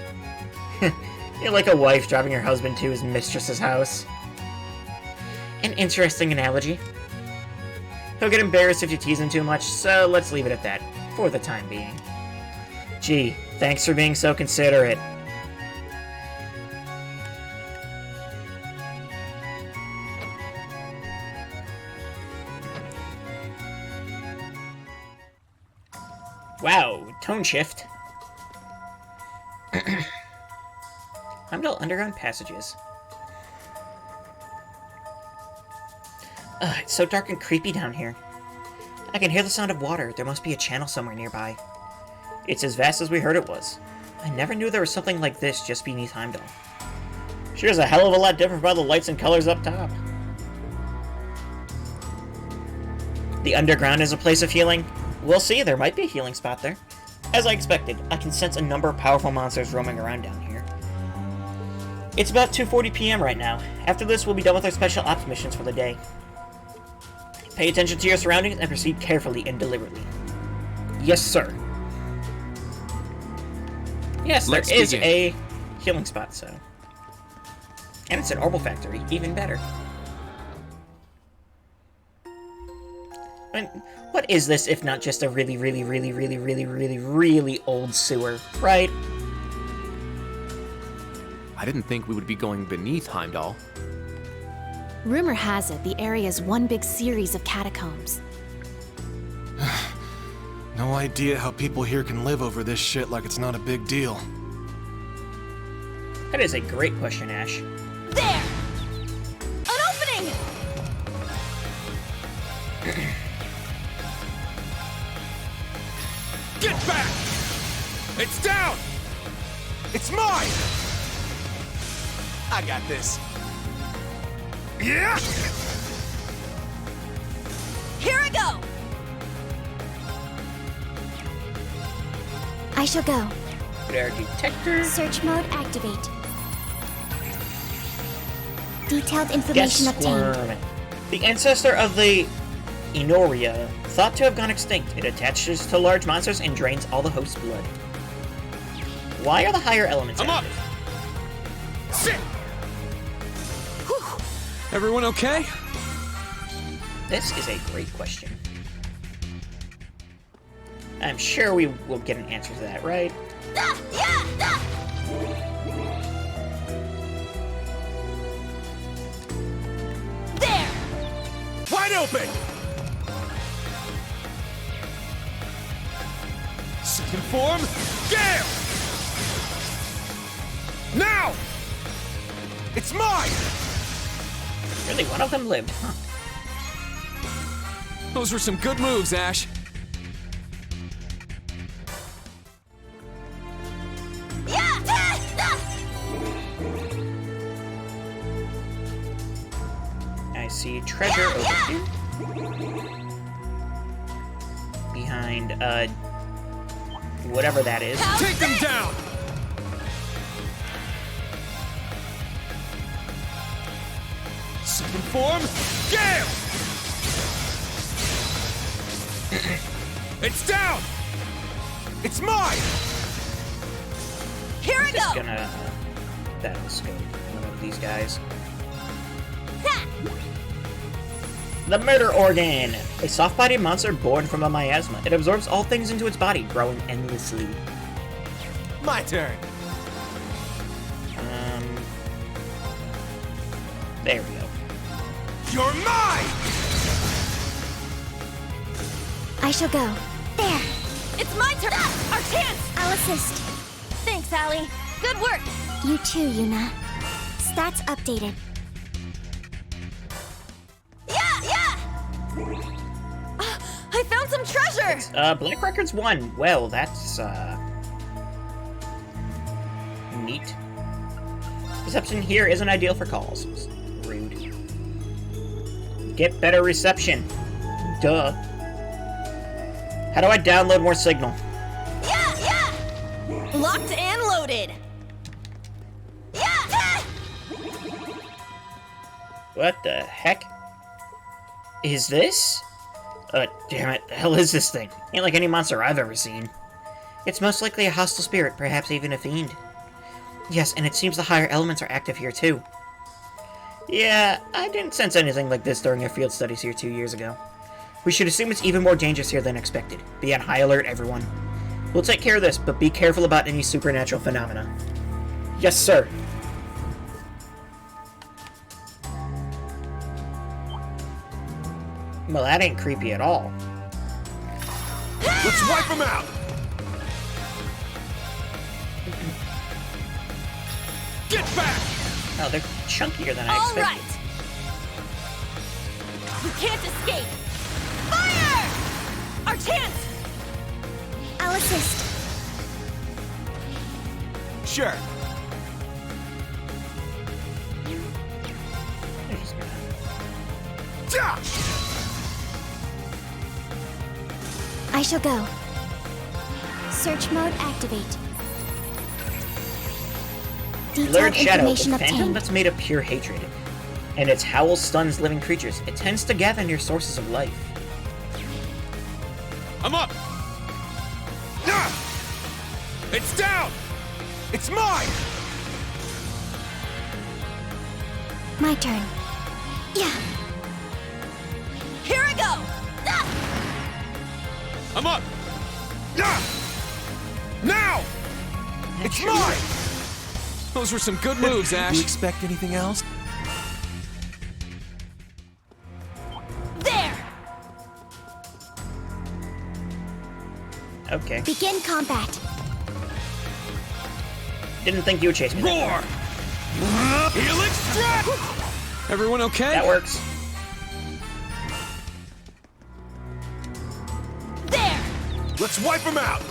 You're like a wife driving her husband to his mistress's house. An interesting analogy. He'll get embarrassed if you tease him too much, so let's leave it at that, for the time being. Gee, thanks for being so considerate. Wow, tone shift. Heimdall underground passages. It's so dark and creepy down here. I can hear the sound of water. There must be a channel somewhere nearby. It's as vast as we heard it was. I never knew there was something like this just beneath Heimdall. Sure is a hell of a lot different by the lights and colors up top. The underground is a place of healing. We'll see, there might be a healing spot there. As I expected, I can sense a number of powerful monsters roaming around down here. It's about 2:40 p.m. right now. After this, we'll be done with our special ops missions for the day. Pay attention to your surroundings and proceed carefully and deliberately. Yes, sir. Yes, there is a healing spot, so... And it's an orbital factory, even better. I mean, what is this if not just a really old sewer, right? I didn't think we would be going beneath Heimdall. Rumor has it the area is one big series of catacombs. No idea how people here can live over this shit like it's not a big deal. That is a great question, Ash. There! An opening! Get back! It's down! It's mine! I got this. Yeah! Here I go! I shall go. Flare detector. Search mode activate. Detailed information obtained. Squirm. The ancestor of the Enoria, thought to have gone extinct. It attaches to large monsters and drains all the host's blood. Why are the higher elements active? Sit! Everyone okay? This is a great question. I'm sure we will get an answer to that, right? There! Wide open! form, Gale! Now! It's mine! Really, one of them lived, huh? Those were some good moves, Ash. I see treasure over here. Behind, whatever that is. Take them down! Second form, Gale! It's down! It's mine! Here I Just go! gonna battle scope one of these guys. The murder organ! A soft-bodied monster born from a miasma. It absorbs all things into its body, growing endlessly. My turn. There we go. You're mine! I shall go. There. It's my turn! Our chance! I'll assist. Thanks, Allie. Good work! You too, Yuna. Stats updated. I found some treasure! Black Records 1. Well, that's, neat. Reception here isn't ideal for calls. Rude. Get better reception. Duh. How do I download more signal? Locked and loaded! What the heck? Is this? Damn it. The hell is this thing? Ain't like any monster I've ever seen. It's most likely a hostile spirit, perhaps even a fiend. Yes, and it seems the higher elements are active here too. Yeah, I didn't sense anything like this during our field studies here 2 years ago. We should assume it's even more dangerous here than expected. Be on high alert, everyone. We'll take care of this, but be careful about any supernatural phenomena. Yes, sir. Well, that ain't creepy at all. Let's wipe them out! Get back! Oh, they're chunkier than I All expected. right! You can't escape! Fire! Our chance! I'll assist. Sure. They're just gonna... I shall go. Search mode activate. Blurred Detailed Shadow, information a phantom obtained. that's made of pure hatred. And its howl stuns living creatures. It tends to gather near sources of life. I'm up! It's down! It's mine! My turn. Yeah. Here I go! I'm up! Now! It's mine! Those were some good moves, Ash. You expect anything else? There! Okay. Begin combat. Didn't think you would chase me. Roar! Helix strike! Everyone okay? That works. There! Let's wipe them out!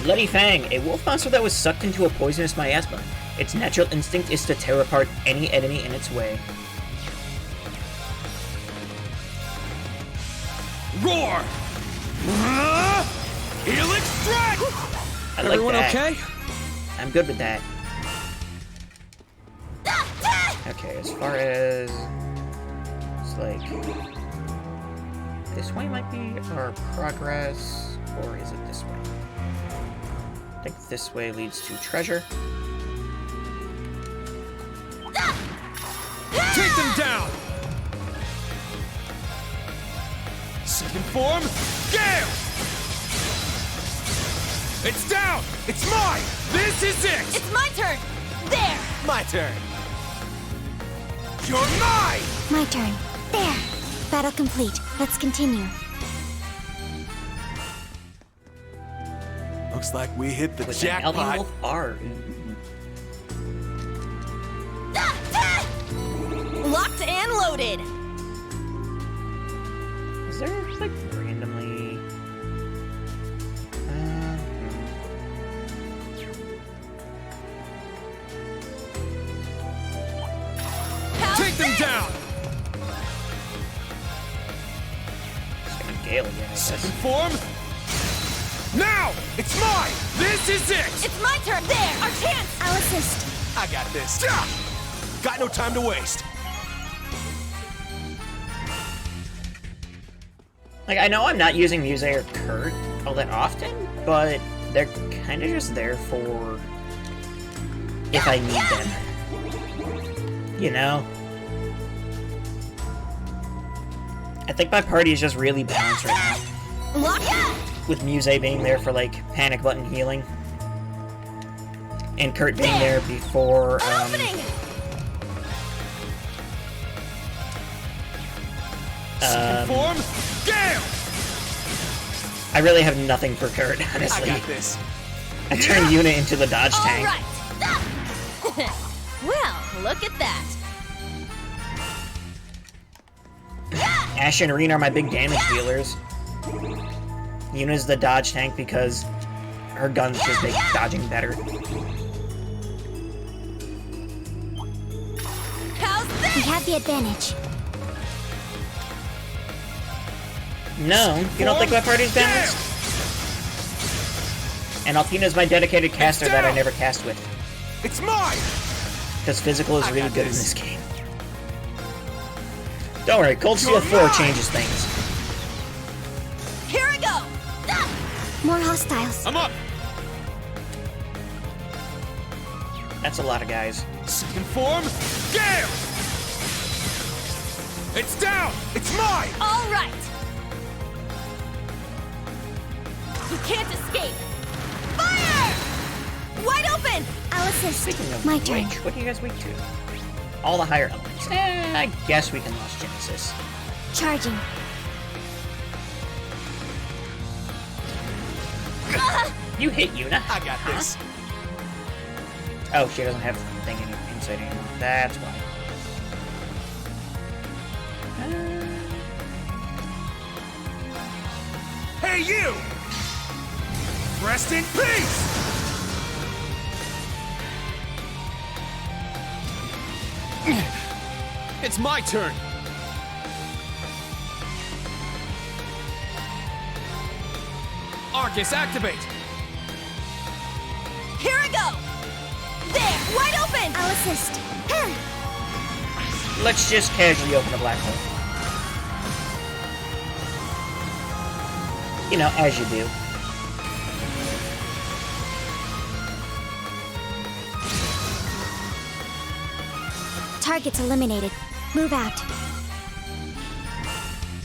Bloody Fang, a wolf monster that was sucked into a poisonous miasma. Its natural instinct is to tear apart any enemy in its way. Roar! Helix strike! I like Everyone that. okay? I'm good with that. Okay, as far as... It's like... This way might be our progress, or is it this way? I think this way leads to treasure. Take them down! Second form, Gale! It's down! It's mine! This is it! It's my turn! There! My turn! You're mine! My turn. There. Battle complete. Let's continue. Looks like we hit the With an Elven jackpot. Wolf R. Locked and loaded. Is there like randomly? Take them down! Just gonna gale again, I guess. Second form. Now! It's mine! This is it! It's my turn. There, our chance. I'll assist. I got this. Yeah! Got no time to waste. Like, I know I'm not using Muse or Kurt all that often, but they're kind of just there for if I need them. You know? I think my party is just really balanced right now. With Muse being there for, like, panic button healing. And Kurt being there before, Second form. Gale! I really have nothing for Kurt, honestly. I got this. I turned Yuna into the dodge All tank. right. Well, look at that. Ash and Reen are my big damage dealers. Yuna's the dodge tank because her guns just make dodging better. We have the advantage. No, you don't think my party's balanced? And Alpina's my dedicated caster that I never cast with. It's mine! Because physical is really good in this game. Don't worry, Cold Steel 4 changes things. Here I go. More hostiles. I'm up! That's a lot of guys. Second form. Gale! It's down! It's mine! All right. You can't escape. Fire! Wide open. I'll assist. Speaking of My which, turn. what are you guys weak to? All the higher elements. I guess we can lost Genesis. Charging. You hit Yuna. I got this. Oh, she doesn't have thing inside anymore. That's why. Hey, you! Rest in peace! It's my turn! Arcus, activate! Here I go. There, wide open. I'll assist. Let's just casually open a black hole. You know, as you do. Target's eliminated. Move out.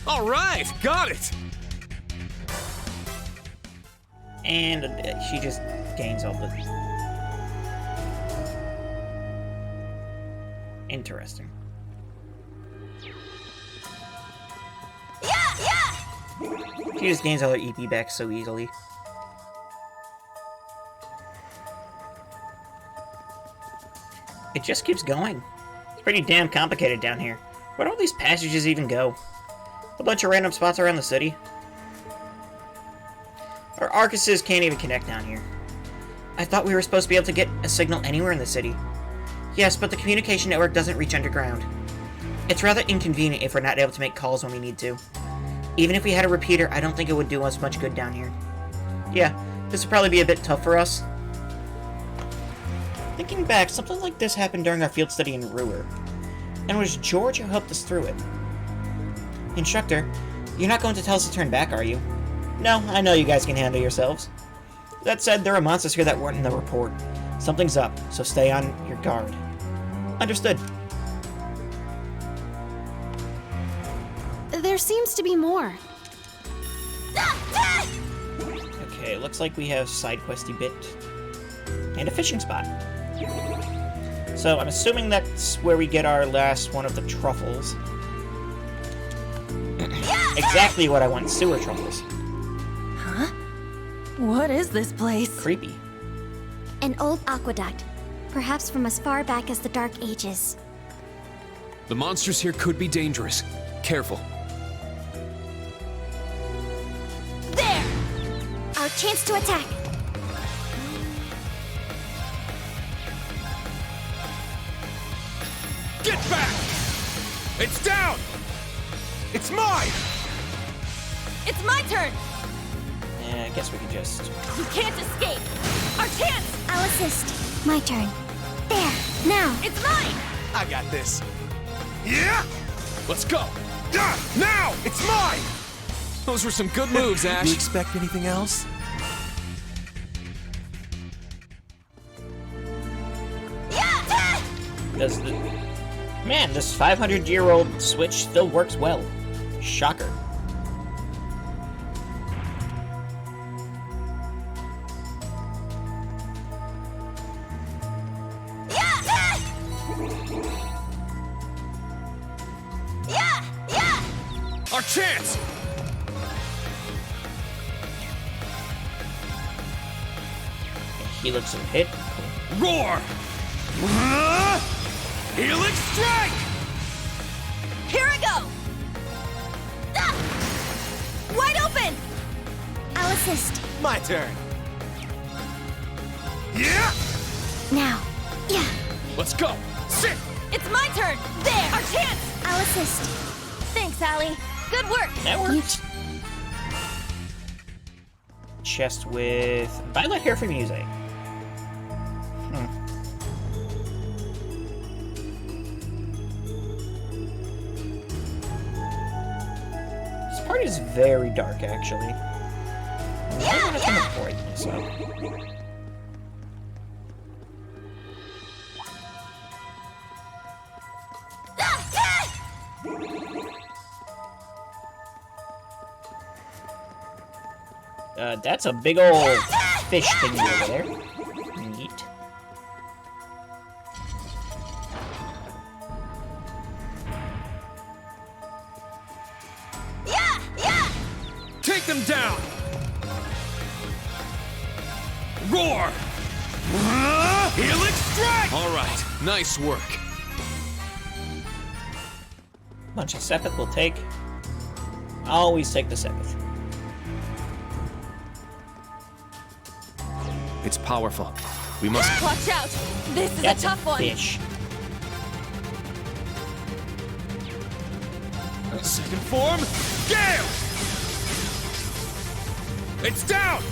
All right, got it! And she just gains all the... Interesting. She just gains all her EP back so easily. It just keeps going. It's pretty damn complicated down here. Where do all these passages even go? A bunch of random spots around the city. Our Arcuses can't even connect down here. I thought we were supposed to be able to get a signal anywhere in the city. Yes, but the communication network doesn't reach underground. It's rather inconvenient if we're not able to make calls when we need to. Even if we had a repeater, I don't think it would do us much good down here. Yeah, this would probably be a bit tough for us. Thinking back, something like this happened during our field study in Ruhr. And it was George who helped us through it. Instructor, you're not going to tell us to turn back, are you? No, I know you guys can handle yourselves. That said, there are monsters here that weren't in the report. Something's up, so stay on your guard. Understood. There seems to be more. Okay, looks like we have side questy bit and a fishing spot. So I'm assuming that's where we get our last one of the truffles. Exactly what I want, sewer truffles. Huh? What is this place? Creepy. An old aqueduct, perhaps from as far back as the Dark Ages. The monsters here could be dangerous. Careful. There! Our chance to attack. Get back! It's down! It's mine! It's my turn! Yeah, I guess we could just... You can't escape! Our chance! I'll assist. My turn. There, now. It's mine! I got this. Yeah! Let's go! Now! It's mine! Those were some good moves, Ash. You expect anything else? Does the... Man, this 500-year-old Switch still works well. Shocker. Our chance! Helix and hit. Roar! Helix strike! Here I go! Ah! Wide open! I'll assist. My turn. Yeah! Now. Yeah. Let's go! Sit! It's my turn! There! Our chance! I'll assist. Thanks, Allie. Good work! That worked. Chest with violet hair from Muse. This part is very dark, actually. I'm gonna kind of brighten this up. That's a big old fish thingy over there. Neat. Take them down! Roar! Helix strike! All right, nice work. Bunch of Sepith will take. Always take the Sepith. It's powerful. We must... Watch out! This is That's a tough one! fish. Second form, Gale! It's down!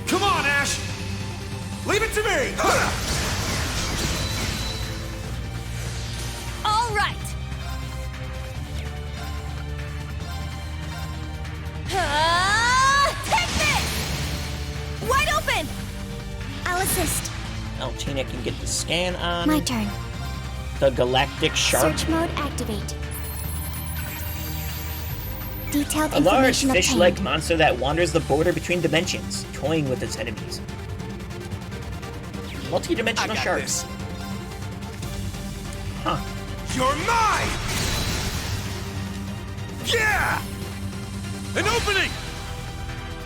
Come on, Ash! Leave it to me! All right! Take this! Wide open! I'll assist. Altina can get the scan on. My turn. The Galactic Shark. Search mode activate. Detailed A large information fish-like obtained. monster that wanders the border between dimensions, toying with its enemies. Multi-dimensional sharks. This. Huh. You're mine! Yeah! An opening!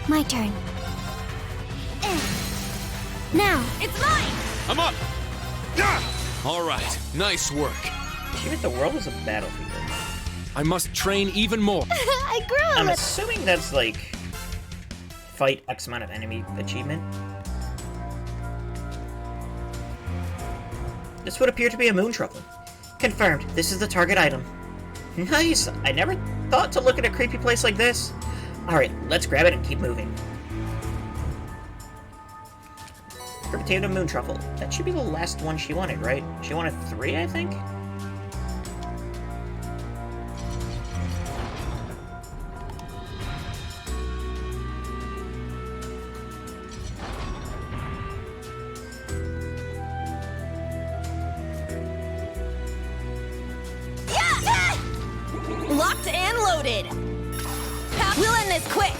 My turn. Now. It's mine! I'm up! Yeah! All right, nice work. Here the world is a battlefield. I must train even more. I grew a I'm little. assuming that's like fight X amount of enemy achievement. This would appear to be a moon truffle. Confirmed. This is the target item. Nice. I never thought to look at a creepy place like this. Alright, let's grab it and keep moving. Potato moon truffle. That should be the last one she wanted, right? She wanted 3, I think? Locked and loaded! We'll end this quick!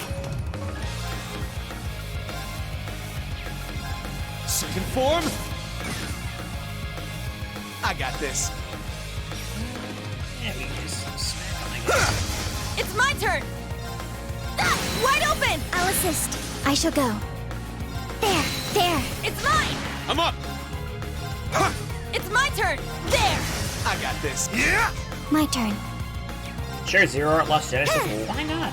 Second form. I got this. Yeah, we can just smack on, I guess. It's my turn! Ah, wide open! I'll assist. I shall go. There. It's mine! I'm up! It's my turn! There! I got this. Yeah! My turn. Sure, Zero Art Lost Genesis. Why not?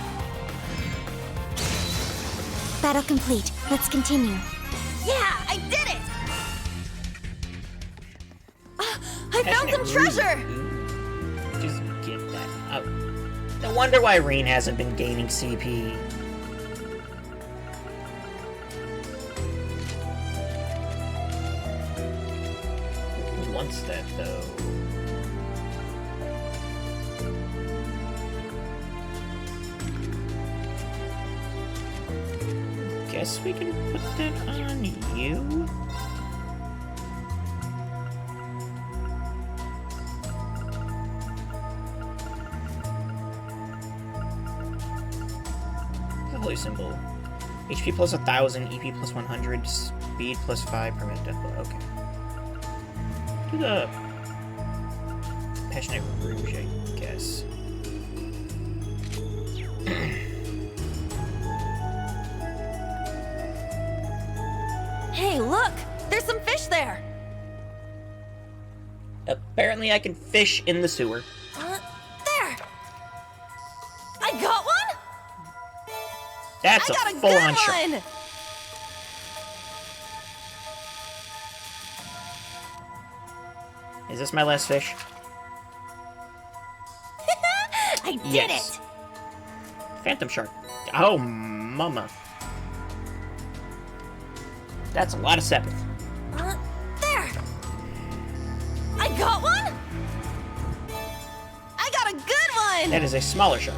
Battle complete. Let's continue. Yeah, I did it! I found some treasure! Just get that out. No wonder why Reen hasn't been gaining CP. Who wants that, though? Guess we can put that on you? The holy symbol. HP plus 1000, EP plus 100, speed plus 5, permanent death blow. Okay. Do the Passionate Rouge, I guess. Hey, look! There's some fish there! Apparently I can fish in the sewer. There! I got one? That's I got a a full-on good shot. one! Is this my last fish? I did Yes. it! Phantom Shark. Oh, mama. That's a lot of Sepith. There! I got one? I got a good one! That is a smaller shark.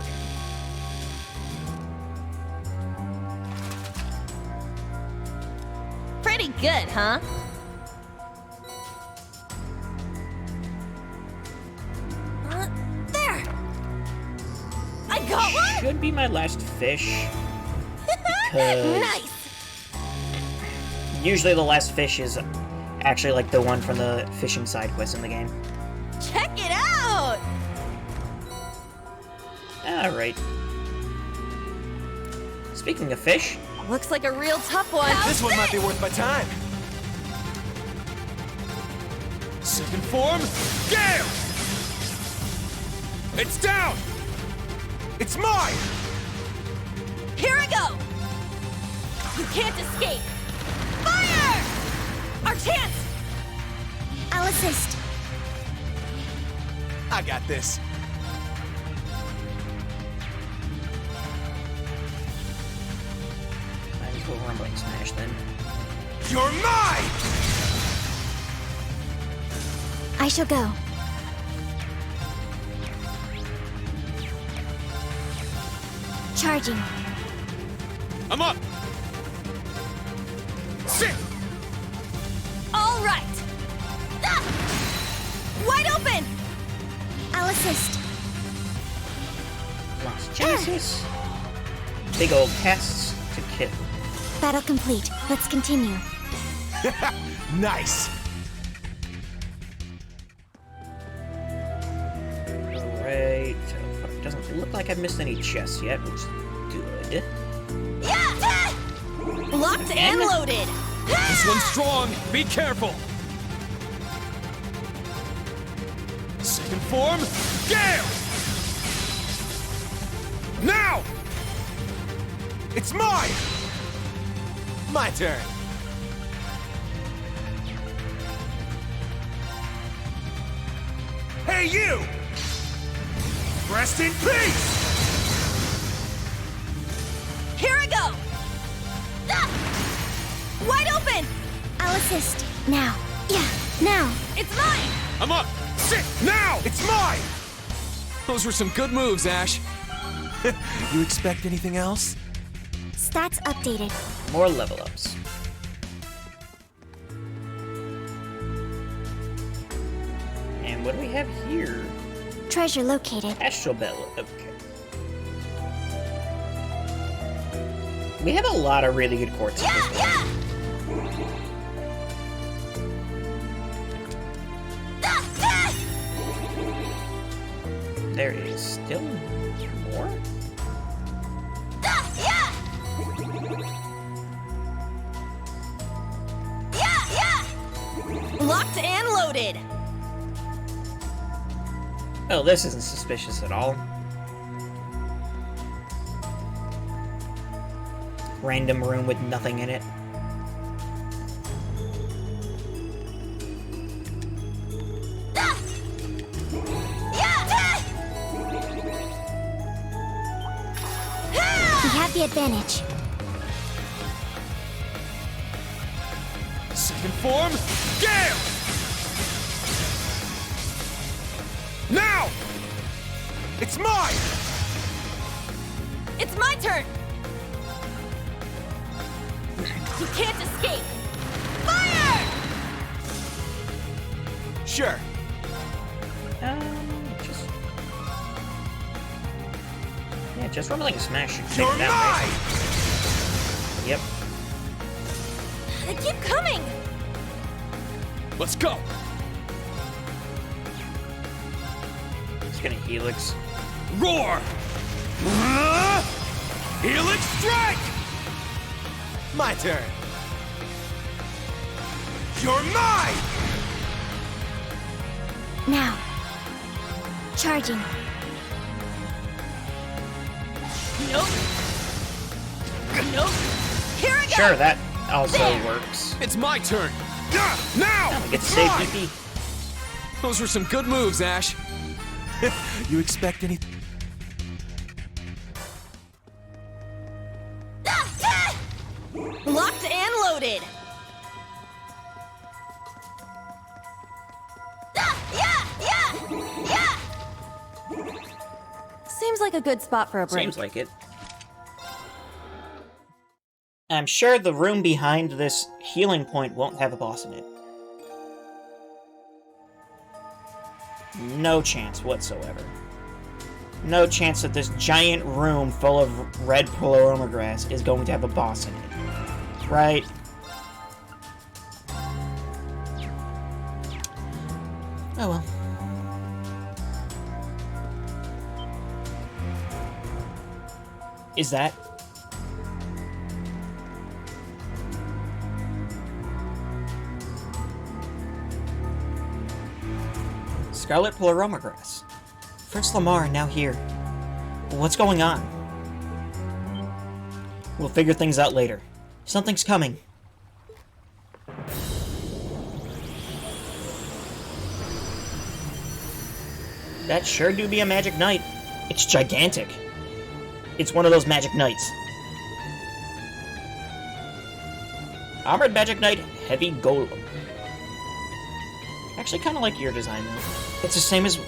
Pretty good, huh? There! I got one? Should be my last fish. Because Nice! usually the last fish is actually like the one from the fishing side quest in the game. Check it out! Alright. Speaking of fish, Looks like a real tough one. This one might be worth my time. Second form, Gale! It's down! It's mine! Here I go! You can't escape! Fire! Our chance! I'll assist. I got this. might as well rumbling smash then. You're mine! I shall go. Charging. I'm up! Sit! All right! Ah! Wide open! I'll assist. Lost Genesis. Big old tests to kill. Battle complete. Let's continue. Nice! Alright. Doesn't look like I've missed any chests yet, which is good. Yeah! Locked and loaded! This one's strong. Be careful. Second form, Gale! Now! It's mine! My turn. Hey, you! Rest in peace! Here I go! Ah! Wide open! I'll assist. Now. Yeah, now. It's mine! I'm up! Sit! Now! It's mine! Those were some good moves, Ash. You expect anything else? Stats updated. More level ups. And what do we have here? Treasure located. Astral Bell. Okay. We have a lot of really good quartz. Yeah! There is still more? loaded! Oh, this isn't suspicious at all. Random room with nothing in it. We have the advantage. Second form, Gale! Now! It's mine! It's my turn! You can't escape! Fire! Sure. Just... Yeah, just from like a smash. You're Take it down, mine! basically. Yep. They keep coming! Let's go! It's gonna Helix. Roar! Helix strike! My turn. You're mine! Now. Charging. Nope. Nope. Here I go! Sure, that also works. It's my turn. Now! Get It's safe, mine! BP. Those were some good moves, Ash. You expect anything? Locked and loaded! Seems like a good spot for a break. Seems like it. I'm sure the room behind this healing point won't have a boss in it. No chance whatsoever. No chance that this giant room full of red Pleroma grass is going to have a boss in it. Right? Oh well. Is that? Scarlet Pleroma grass. First Lamar, now here. What's going on? We'll figure things out later. Something's coming. That sure do be a magic knight. It's gigantic. It's one of those magic knights. Armored Magic Knight, Heavy Golem. Actually, kind of like your design, though. It's the same as...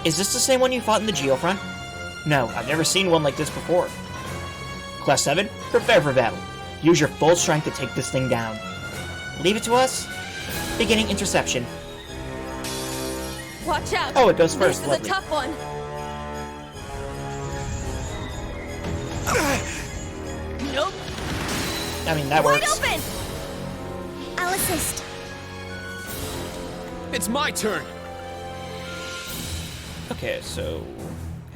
Is this the same one you fought in the Geofront? No, I've never seen one like this before. Class 7, prepare for battle. Use your full strength to take this thing down. Leave it to us? Beginning interception. Watch out! Oh, it goes first. This is Lovely. a tough one. Nope. I mean, that Wide works. open! I'll assist. It's my turn. Okay, so...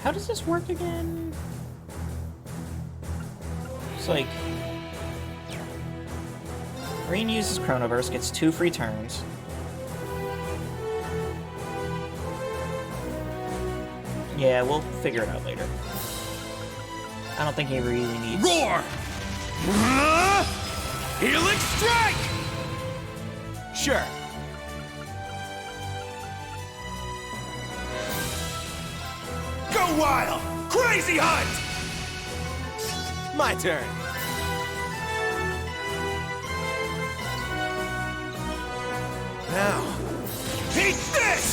How does this work again? It's like... Green uses Chronoverse, gets 2 free turns. Yeah, we'll figure it out later. I don't think he really needs... Roar! Helix strike! Sure. Go wild! Crazy hunt! My turn. Now, eat this!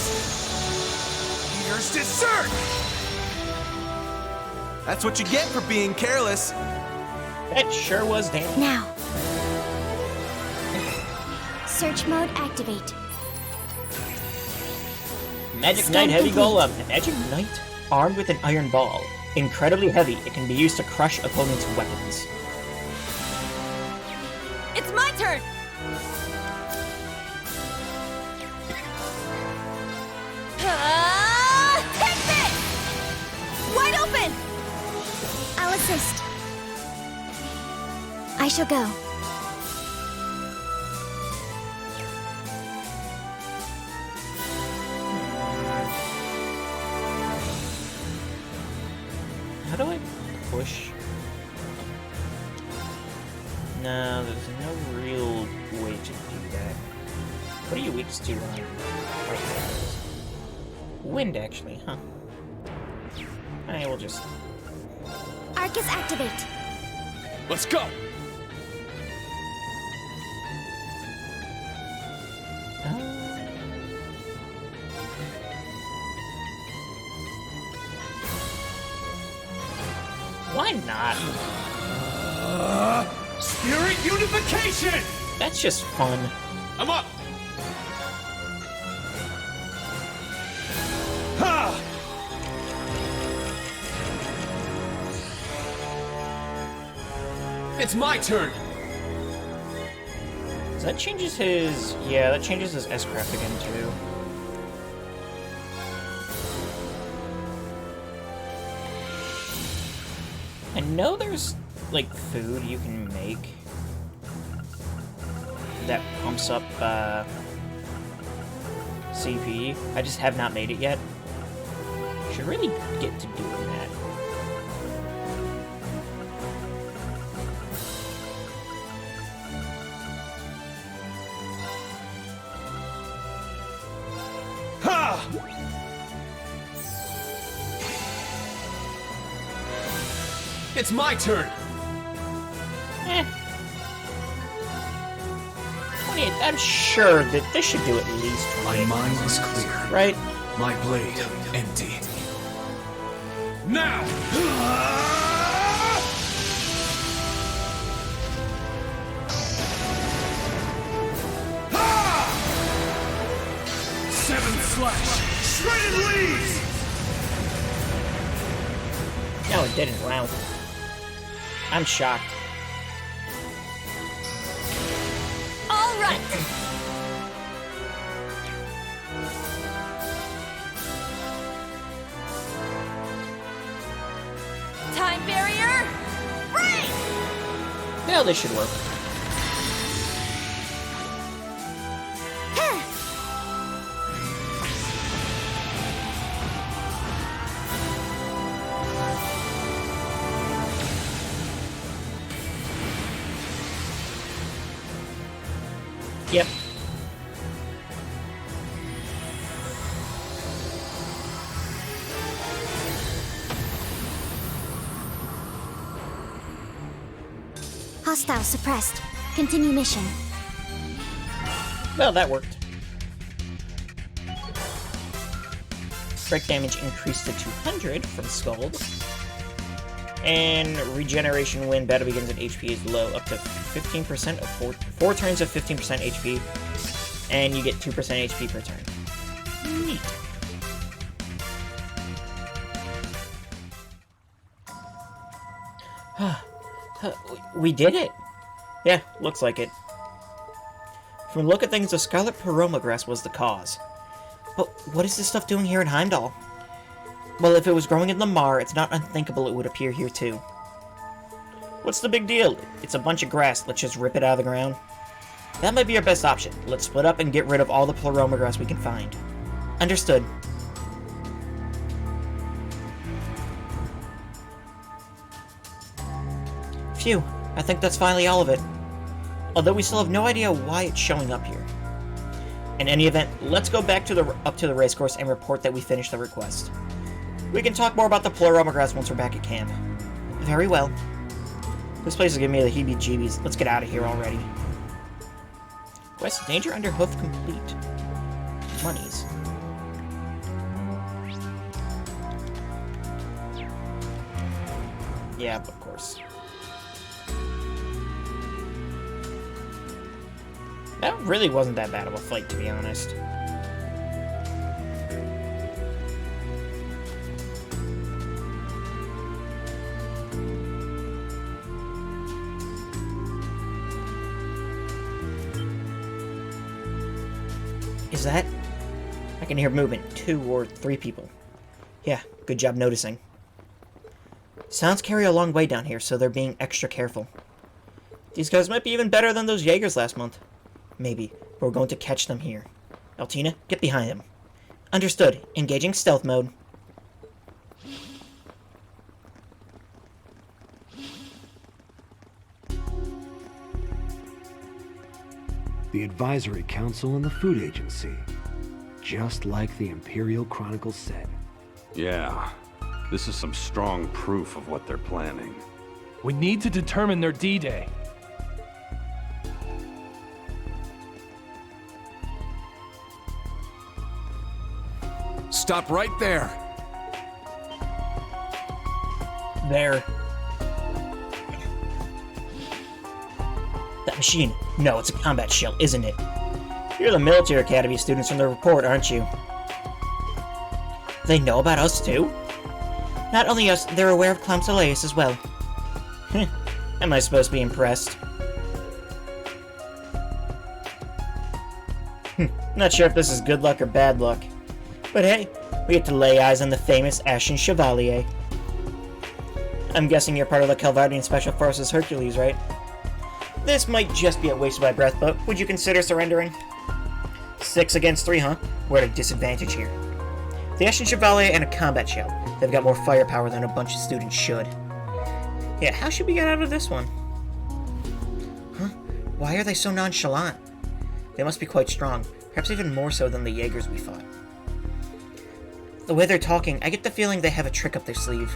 Here's dessert! That's what you get for being careless. That sure was dandy. Now. Search mode activate. Magic Stand Knight Heavy complete. Golem. A Magic Knight armed with an iron ball. Incredibly heavy, it can be used to crush opponents' weapons. It's my turn! Take this! Wide open! I'll assist. I shall go. How do I push? No, there's no real way to do that. What are you weak to? Wind, actually, huh? I will just... Arcus activate! Let's go! Why not? Spirit unification! That's just fun. I'm up! Ha! It's my turn! So that changes his... Yeah, that changes his S-craft again, too. I know there's, like, food you can make that pumps up, CP. I just have not made it yet. Should really get to doing that. Ha! It's my turn! 28, I'm sure that this should do at least 28. My mind is clear. Right? My blade empty. Now! Seventh slash! Shredded leaves! No, it didn't. Wow. I'm shocked. All right. Time barrier, break! Well, this should work. Yep. Hostile suppressed. Continue mission. Well, that worked. Strike damage increased to 200 from Scald. And regeneration when battle begins and HP is low, up to 15% of 4 turns of 15% HP. And you get 2% HP per turn. Neat. We did it! Yeah, looks like it. From the look of things, the Scarlet Paroma grass was the cause. But what is this stuff doing here in Heimdall? Well, if it was growing in Lamar, it's not unthinkable it would appear here too. What's the big deal? It's a bunch of grass, let's just rip it out of the ground. That might be our best option. Let's split up and get rid of all the Pleroma grass we can find. Understood. Phew, I think that's finally all of it. Although we still have no idea why it's showing up here. In any event, let's go back to the racecourse and report that we finished the request. We can talk more about the Pleroma grass once we're back at camp. Very well. This place is giving me the heebie-jeebies. Let's get out of here already. Quest danger under hoof complete. Monies. Yeah, of course. That really wasn't that bad of a fight, to be honest. Is that? I can hear movement. 2 or 3 people. Yeah, good job noticing. Sounds carry a long way down here, so they're being extra careful. These guys might be even better than those Jaegers last month. Maybe, but we're going to catch them here. Altina, get behind them. Understood. Engaging stealth mode. the Advisory Council and the Food Agency. Just like the Imperial Chronicles said. Yeah, this is some strong proof of what they're planning. We need to determine their D-Day. Stop right there. There. That machine. No, it's a combat shell, isn't it? You're the military academy students from the report, aren't you? They know about us, too? Not only us, they're aware of Clown Soleus as well. Am I supposed to be impressed? Not sure if this is good luck or bad luck. But hey, we get to lay eyes on the famous Ashen Chevalier. I'm guessing you're part of the Calvardian Special Forces Hercules, right? This might just be a waste of my breath, but would you consider surrendering? 6 against 3, huh? We're at a disadvantage here. The Ashen Chevalier and a combat shell. They've got more firepower than a bunch of students should. Yeah, how should we get out of this one? Huh? Why are they so nonchalant? They must be quite strong, perhaps even more so than the Jaegers we fought. The way they're talking, I get the feeling they have a trick up their sleeve.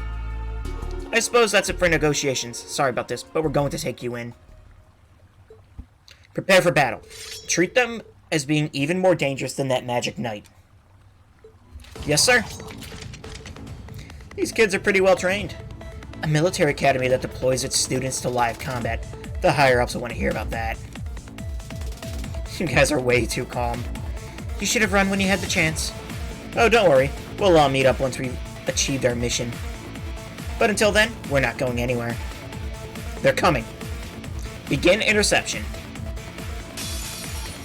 I suppose that's it for negotiations. Sorry about this, but we're going to take you in. Prepare for battle. Treat them as being even more dangerous than that magic knight. Yes, sir? These kids are pretty well trained. A military academy that deploys its students to live combat. The higher-ups will want to hear about that. You guys are way too calm. You should have run when you had the chance. Oh, don't worry. We'll all meet up once we've achieved our mission. But until then, we're not going anywhere. They're coming. Begin interception.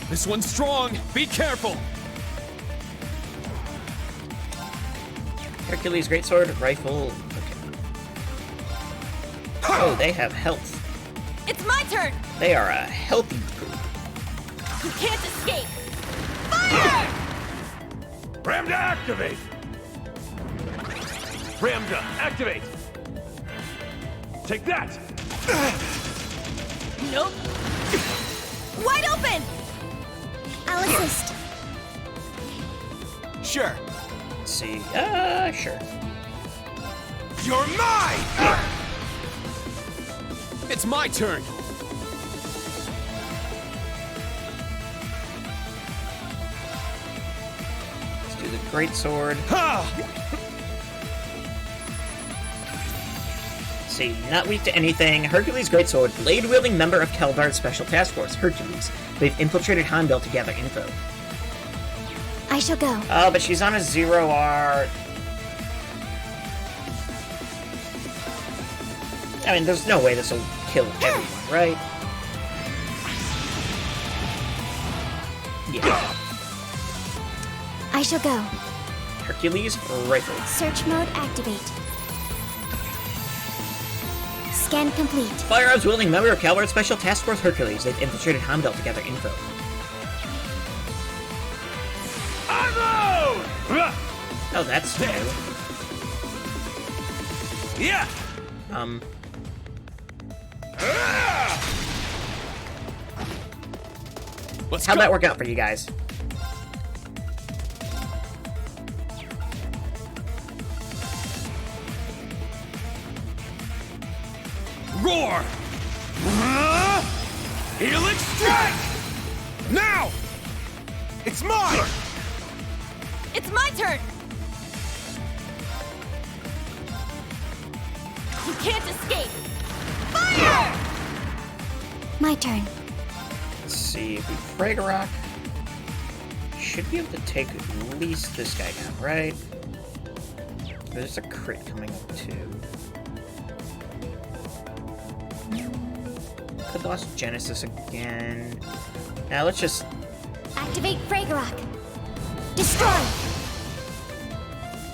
This one's strong. Be careful. Hercules, greatsword, rifle. Okay. Oh, they have health. It's my turn! They are a healthy group. You can't escape! Fire! Ram to activate! Ram to activate! Take that! Nope. Wide open! I'll assist. Sure. Let's see. Sure. You're mine! It's my turn! Let's do the greatsword. See, not weak to anything. Hercules Greatsword, blade-wielding member of Calvard's Special Task Force, Hercules. They've infiltrated Heimdall to gather info. I shall go. Oh, but she's on a 0R. I mean, there's no way this will kill everyone, right? Yeah. I shall go. Hercules rifle. Search mode activate. Scan complete. Firearms wielding member of Calvard's Special Task Force Hercules. They've infiltrated Heimdall to gather info. Unload! Oh, that's new. Yeah. How'd that work out for you guys? Roar! Helix strike! Now! It's mine! It's my turn! You can't escape! Fire! My turn. Let's see, if we Fragorock, should be able to take at least this guy down, right? There's a crit coming up too. Could lost Genesis again. Now let's just Activate Fragorock. Destroy!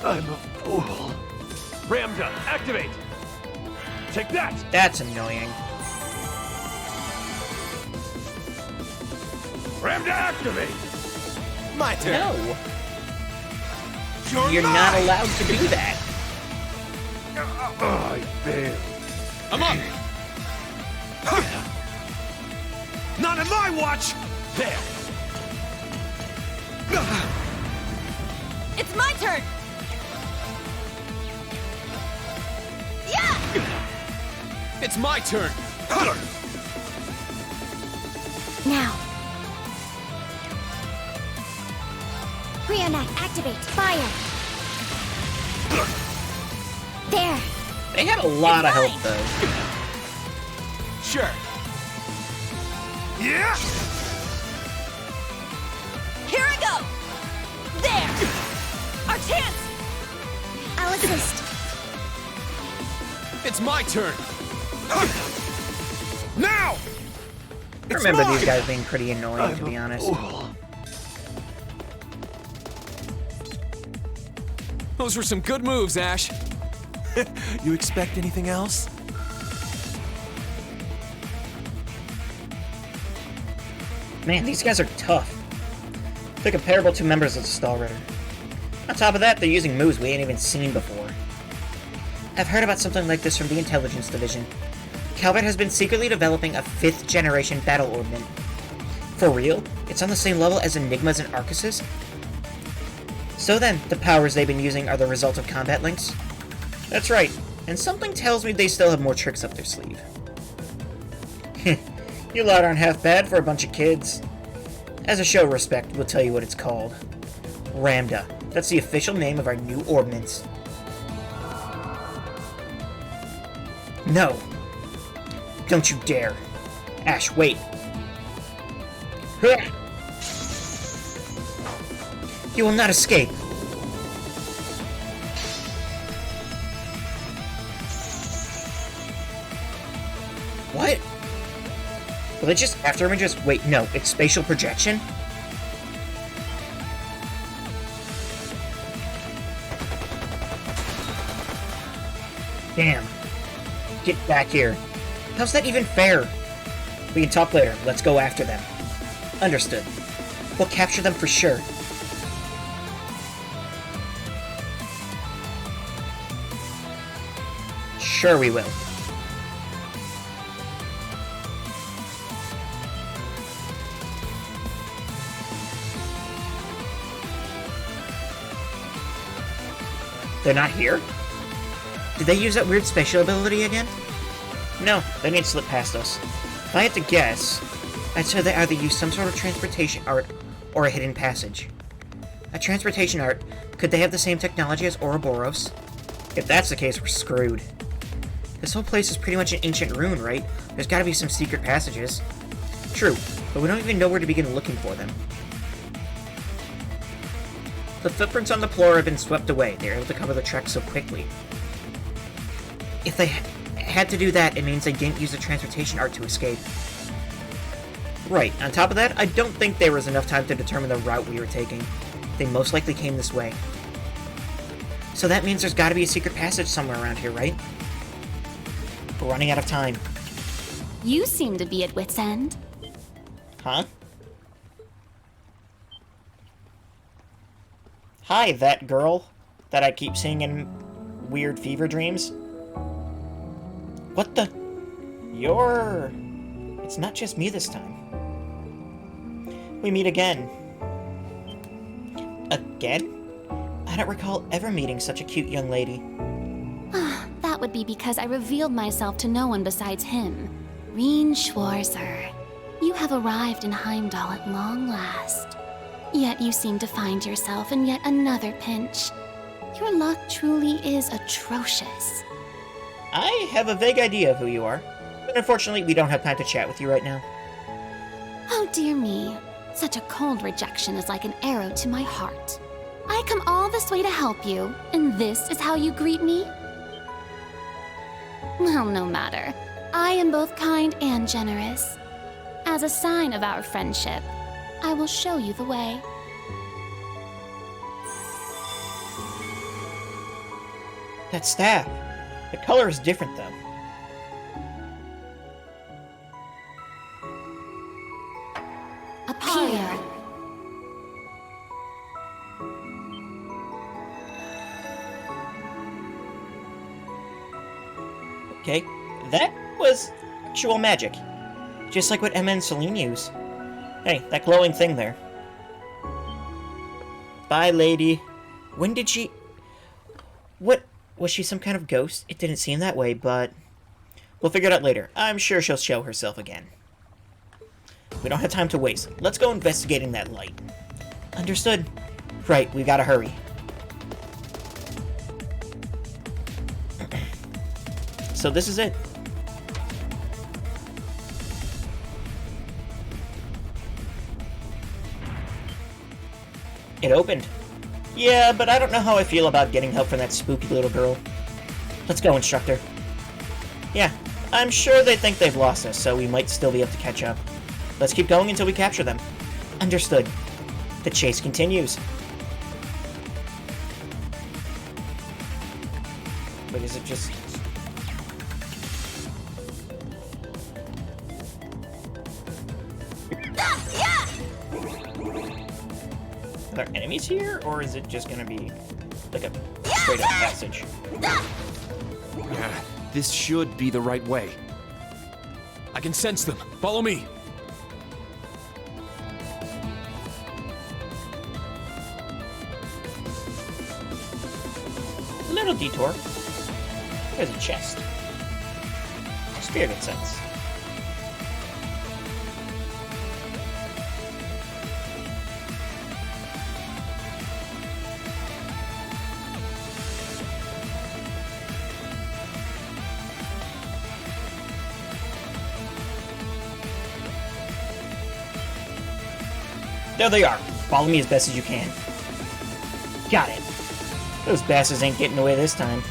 I'm a fool. Ramda, activate! Take that! That's annoying. Ramda, activate! My turn! No! You're not mine! allowed to do that! I failed. I'm up! Not on my watch! There! It's my turn! Yeah! It's my turn! Now. Rionet, activate. Fire. There. They had a lot of help, though. Sure. Yeah! Here I go! There! Our chance! I'll assist. It's my turn! Now! I remember these guys being pretty annoying, to be honest. Those were some good moves, Ash. You expect anything else? Man, these guys are tough. They're comparable to members of the Stall Ritter. On top of that, they're using moves we ain't even seen before. I've heard about something like this from the Intelligence Division. Calvert has been secretly developing a 5th-generation battle orbment. For real? It's on the same level as Enigmas and Arcuses? So then, the powers they've been using are the result of combat links? That's right, and something tells me they still have more tricks up their sleeve. You lot aren't half bad for a bunch of kids. As a show of respect, we'll tell you what it's called. Ramda. That's the official name of our new ordnance. No. Don't you dare. Ash, wait. You will not escape. What? Will it just after images? Wait, no, it's spatial projection? Damn. Get back here. How's that even fair? We can talk later. Let's go after them. Understood. We'll capture them for sure. Sure we will. They're not here? Did they use that weird spatial ability again? No, they didn't slip past us. If I had to guess, I'd say they either use some sort of transportation art or a hidden passage. A transportation art, could they have the same technology as Ouroboros? If that's the case, we're screwed. This whole place is pretty much an ancient ruin, right? There's gotta be some secret passages. True, but we don't even know where to begin looking for them. The footprints on the floor have been swept away. They're able to cover the track so quickly. If they had to do that, it means they didn't use the transportation art to escape. Right, on top of that, I don't think there was enough time to determine the route we were taking. They most likely came this way. So that means there's gotta be a secret passage somewhere around here, right? We're running out of time. You seem to be at wit's end. Huh? Hi, that girl that I keep seeing in weird fever dreams. What the? You're... It's not just me this time. We meet again. Again? I don't recall ever meeting such a cute young lady. That would be because I revealed myself to no one besides him. Reen Schwarzer. You have arrived in Heimdall at long last. Yet you seem to find yourself in yet another pinch. Your luck truly is atrocious. I have a vague idea of who you are, but unfortunately we don't have time to chat with you right now. Oh dear me. Such a cold rejection is like an arrow to my heart. I come all this way to help you, and this is how you greet me? Well, no matter. I am both kind and generous. As a sign of our friendship, I will show you the way. That staff. The color is different, though. Appear. Okay, that was actual magic. Just like what Emma and Celine use. Hey, that glowing thing there. Bye, lady. When did she... What? Was she some kind of ghost? It didn't seem that way, but... We'll figure it out later. I'm sure she'll show herself again. We don't have time to waste. Let's go investigating that light. Understood. Right, we gotta hurry. So this is it. It opened. Yeah, but I don't know how I feel about getting help from that spooky little girl. Let's go, instructor. Yeah, I'm sure they think they've lost us, so we might still be able to catch up. Let's keep going until we capture them. Understood. The chase continues. But is it just... Are there enemies here, or is it just gonna be like a straight-up passage? Yeah, this should be the right way. I can sense them. Follow me. A little detour. There's a chest. Spirited sense. There they are. Follow me as best as you can. Got it. Those bastards ain't getting away this time.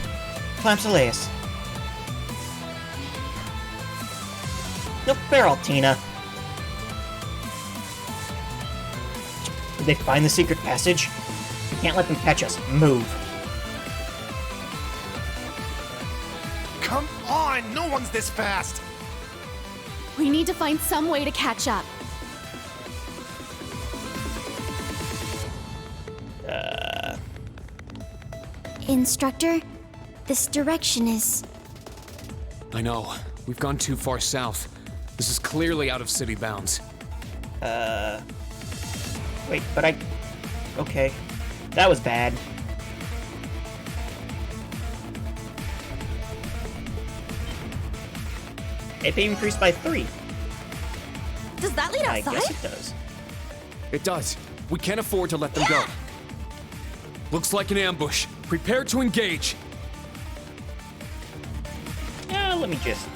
Clamp-Soleus. No barrel, Tina. Did they find the secret passage? We can't let them catch us. Move. Come on! No one's this fast! We need to find some way to catch up. Instructor, this direction is... I know. We've gone too far south. This is clearly out of city bounds. Wait, but I... Okay. That was bad. AP increased by 3. Does that lead outside? I guess it does. It does. We can't afford to let them go. Looks like an ambush. Prepare to engage. Let me just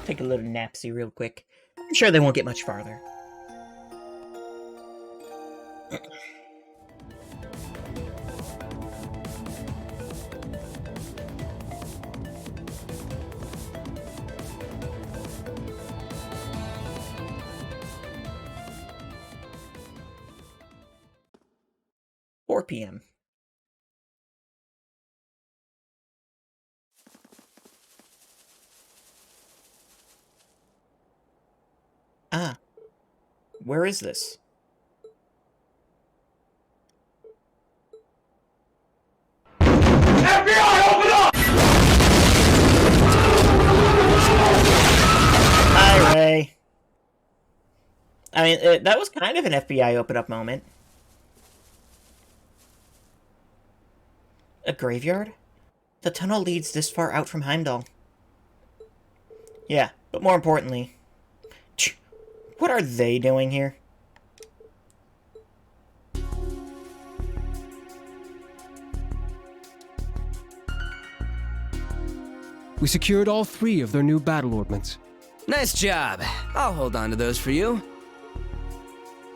take a little napsy real quick. I'm sure they won't get much farther. PM. Ah. Where is this? FBI, open up! Hi, Ray. I mean, that was kind of an FBI open up moment. A graveyard? The tunnel leads this far out from Heimdall. Yeah, but more importantly... What are they doing here? We secured all 3 of their new battle ordnance. Nice job. I'll hold on to those for you.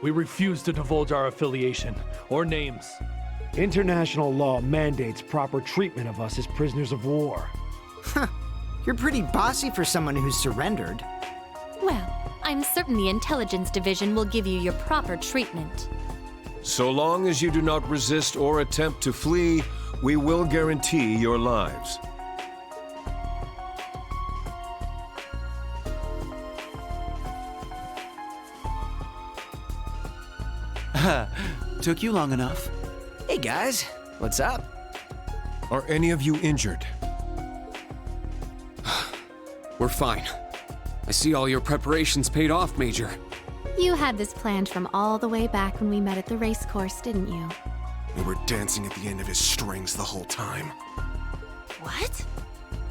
We refuse to divulge our affiliation or names. International law mandates proper treatment of us as prisoners of war. Huh. You're pretty bossy for someone who's surrendered. Well, I'm certain the Intelligence Division will give you your proper treatment. So long as you do not resist or attempt to flee, we will guarantee your lives. Took you long enough. Hey guys, what's up? Are any of you injured? We're fine. I see all your preparations paid off, Major. You had this planned from all the way back when we met at the race course, didn't you? We were dancing at the end of his strings the whole time. What?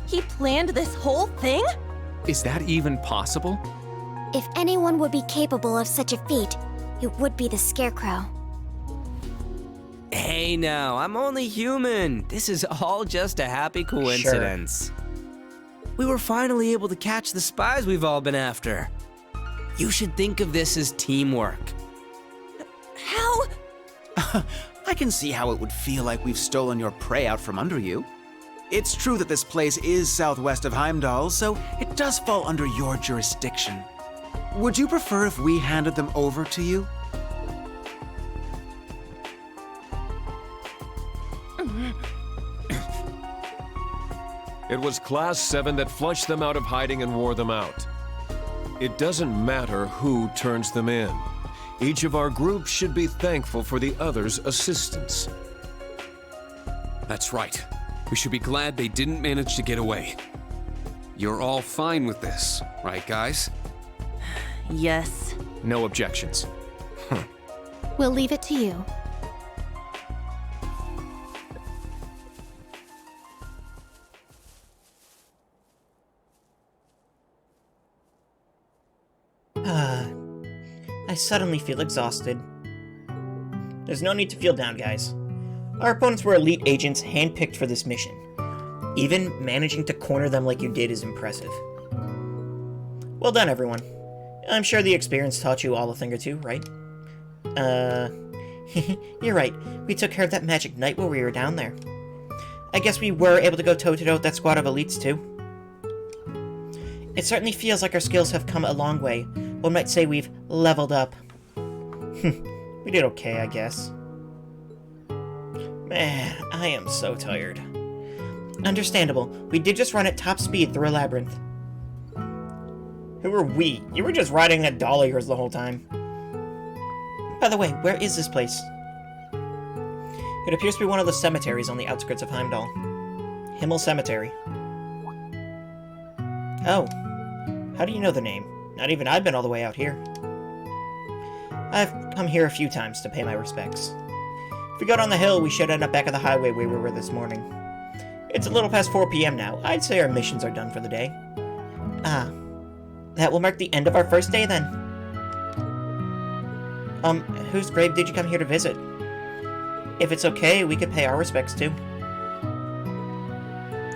He planned this whole thing? Is that even possible? If anyone would be capable of such a feat, it would be the Scarecrow. Hey now, I'm only human. This is all just a happy coincidence. We were finally able to catch the spies we've all been after. You should think of this as teamwork. How? I can see how it would feel like we've stolen your prey out from under you. It's true that this place is southwest of Heimdall, so it does fall under your jurisdiction. Would you prefer if we handed them over to you? It was Class 7 that flushed them out of hiding and wore them out. It doesn't matter who turns them in. Each of our groups should be thankful for the other's assistance. That's right. We should be glad they didn't manage to get away. You're all fine with this, right, guys? Yes. No objections. We'll leave it to you. I suddenly feel exhausted. There's no need to feel down, guys. Our opponents were elite agents handpicked for this mission. Even managing to corner them like you did is impressive. Well done, everyone. I'm sure the experience taught you all a thing or two, right? You're right. We took care of that magic knight while we were down there. I guess we were able to go toe-to-toe with that squad of elites, too. It certainly feels like our skills have come a long way. One might say we've leveled up. We did okay, I guess. Man, I am so tired. Understandable. We did just run at top speed through a labyrinth. Who are we? You were just riding that doll of yours the whole time. By the way, where is this place? It appears to be one of the cemeteries on the outskirts of Heimdall. Himmel Cemetery. Oh. How do you know the name? Not even I've been all the way out here. I've come here a few times to pay my respects. If we go down the hill, we should end up back at the highway where we were this morning. It's a little past 4 p.m. now. I'd say our missions are done for the day. Ah. That will mark the end of our first day, then. Whose grave did you come here to visit? If it's okay, we could pay our respects, too.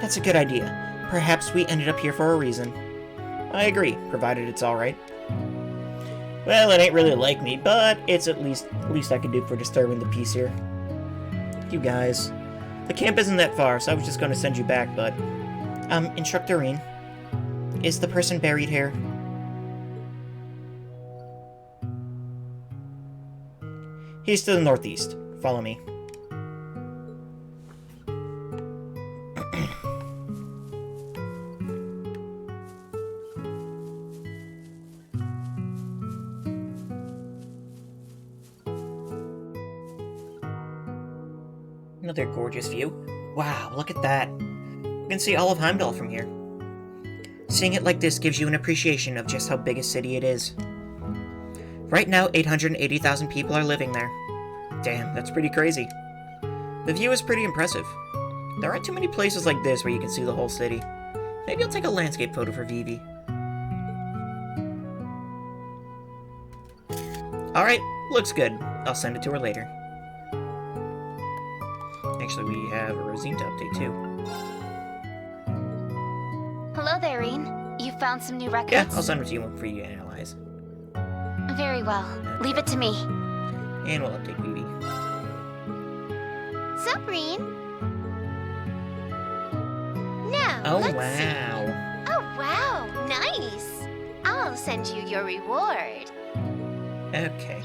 That's a good idea. Perhaps we ended up here for a reason. I agree, provided it's alright. Well, it ain't really like me, but it's at least I can do for disturbing the peace here. You guys. The camp isn't that far, so I was just going to send you back, but... Instructor Reen, is the person buried here? He's to the northeast. Follow me. Another gorgeous view. Wow, look at that. You can see all of Heimdall from here. Seeing it like this gives you an appreciation of just how big a city it is. Right now, 880,000 people are living there. Damn, that's pretty crazy. The view is pretty impressive. There aren't too many places like this where you can see the whole city. Maybe I'll take a landscape photo for Vivi. Alright, looks good. I'll send it to her later. Actually, we have a Rosine to update, too. Hello there, Reen. You found some new records? Yeah, I'll send it to you for you to analyze. Very well. Leave it to me. And we'll update Vivi. Sup, Reen? Now, Oh, let's wow. see. Oh, wow. Nice. I'll send you your reward. Okay.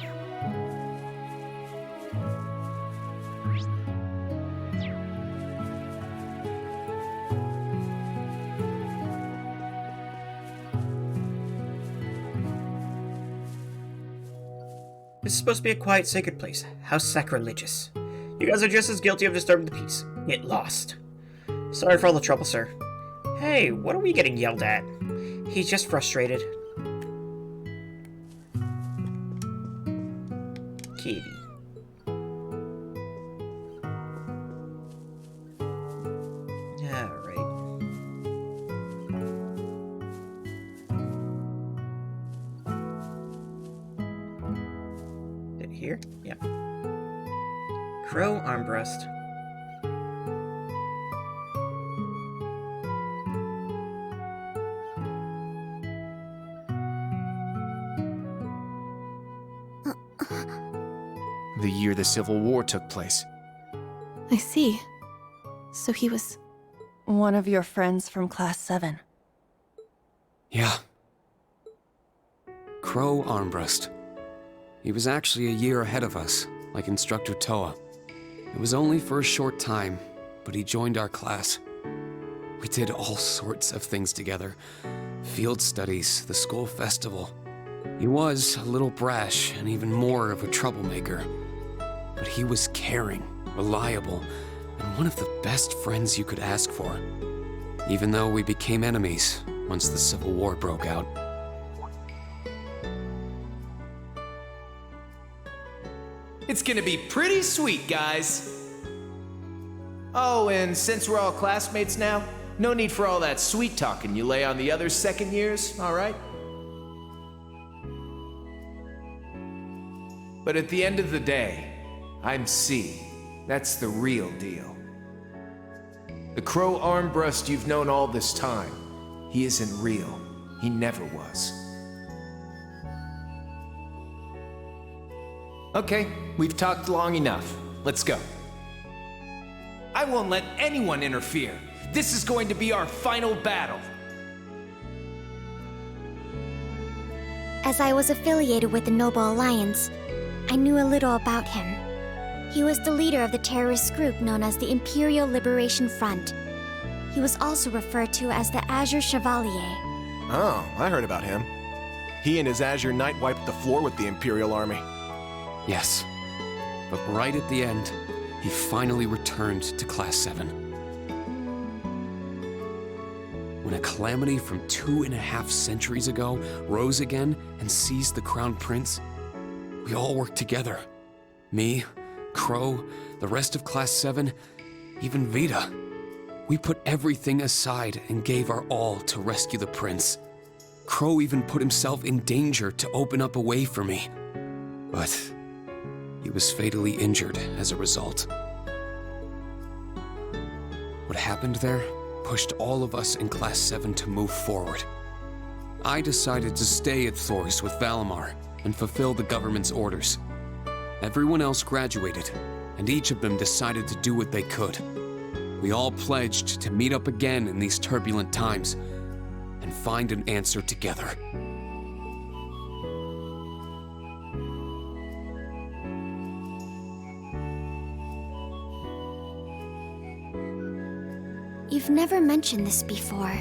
This is supposed to be a quiet, sacred place. How sacrilegious. You guys are just as guilty of disturbing the peace. Get lost. Sorry for all the trouble, sir. Hey, what are we getting yelled at? He's just frustrated. Katie. Alright. Is it here? Yeah. Crow armbrust. The year the Civil War took place. I see. So he was... One of your friends from Class 7. Yeah. Crow Armbrust. He was actually a year ahead of us, like Instructor Toa. It was only for a short time, but he joined our class. We did all sorts of things together. Field studies, the school festival. He was a little brash and even more of a troublemaker. But he was caring, reliable, and one of the best friends you could ask for. Even though we became enemies once the Civil War broke out. It's gonna be pretty sweet, guys. Oh, and since we're all classmates now, no need for all that sweet talking you lay on the other second years, all right? But at the end of the day, I'm C. That's the real deal. The Crow Armbrust you've known all this time, he isn't real. He never was. Okay, we've talked long enough. Let's go. I won't let anyone interfere. This is going to be our final battle. As I was affiliated with the Noble Alliance, I knew a little about him. He was the leader of the terrorist group known as the Imperial Liberation Front. He was also referred to as the Azure Chevalier. Oh, I heard about him. He and his Azure Knight wiped the floor with the Imperial Army. Yes. But right at the end, he finally returned to Class 7. When a calamity from 2.5 centuries ago rose again and seized the Crown Prince, we all worked together. Me, Crow, the rest of Class 7, even Vita. We put everything aside and gave our all to rescue the prince. Crow even put himself in danger to open up a way for me. But he was fatally injured as a result. What happened there pushed all of us in Class 7 to move forward. I decided to stay at Thors with Valimar and fulfill the government's orders. Everyone else graduated, and each of them decided to do what they could. We all pledged to meet up again in these turbulent times and find an answer together. You've never mentioned this before.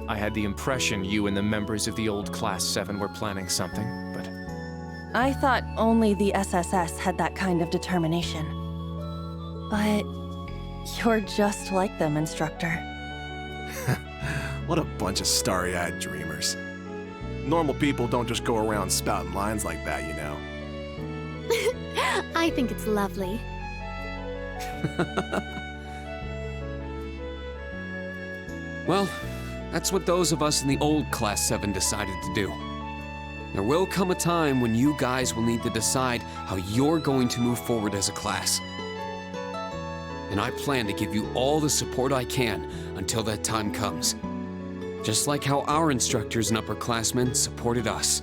I had the impression you and the members of the old Class 7 were planning something, but... I thought only the SSS had that kind of determination. But you're just like them, Instructor. What a bunch of starry-eyed dreamers. Normal people don't just go around spouting lines like that, you know. I think it's lovely. Well, that's what those of us in the old Class 7 decided to do. There will come a time when you guys will need to decide how you're going to move forward as a class. And I plan to give you all the support I can until that time comes. Just like how our instructors and upperclassmen supported us.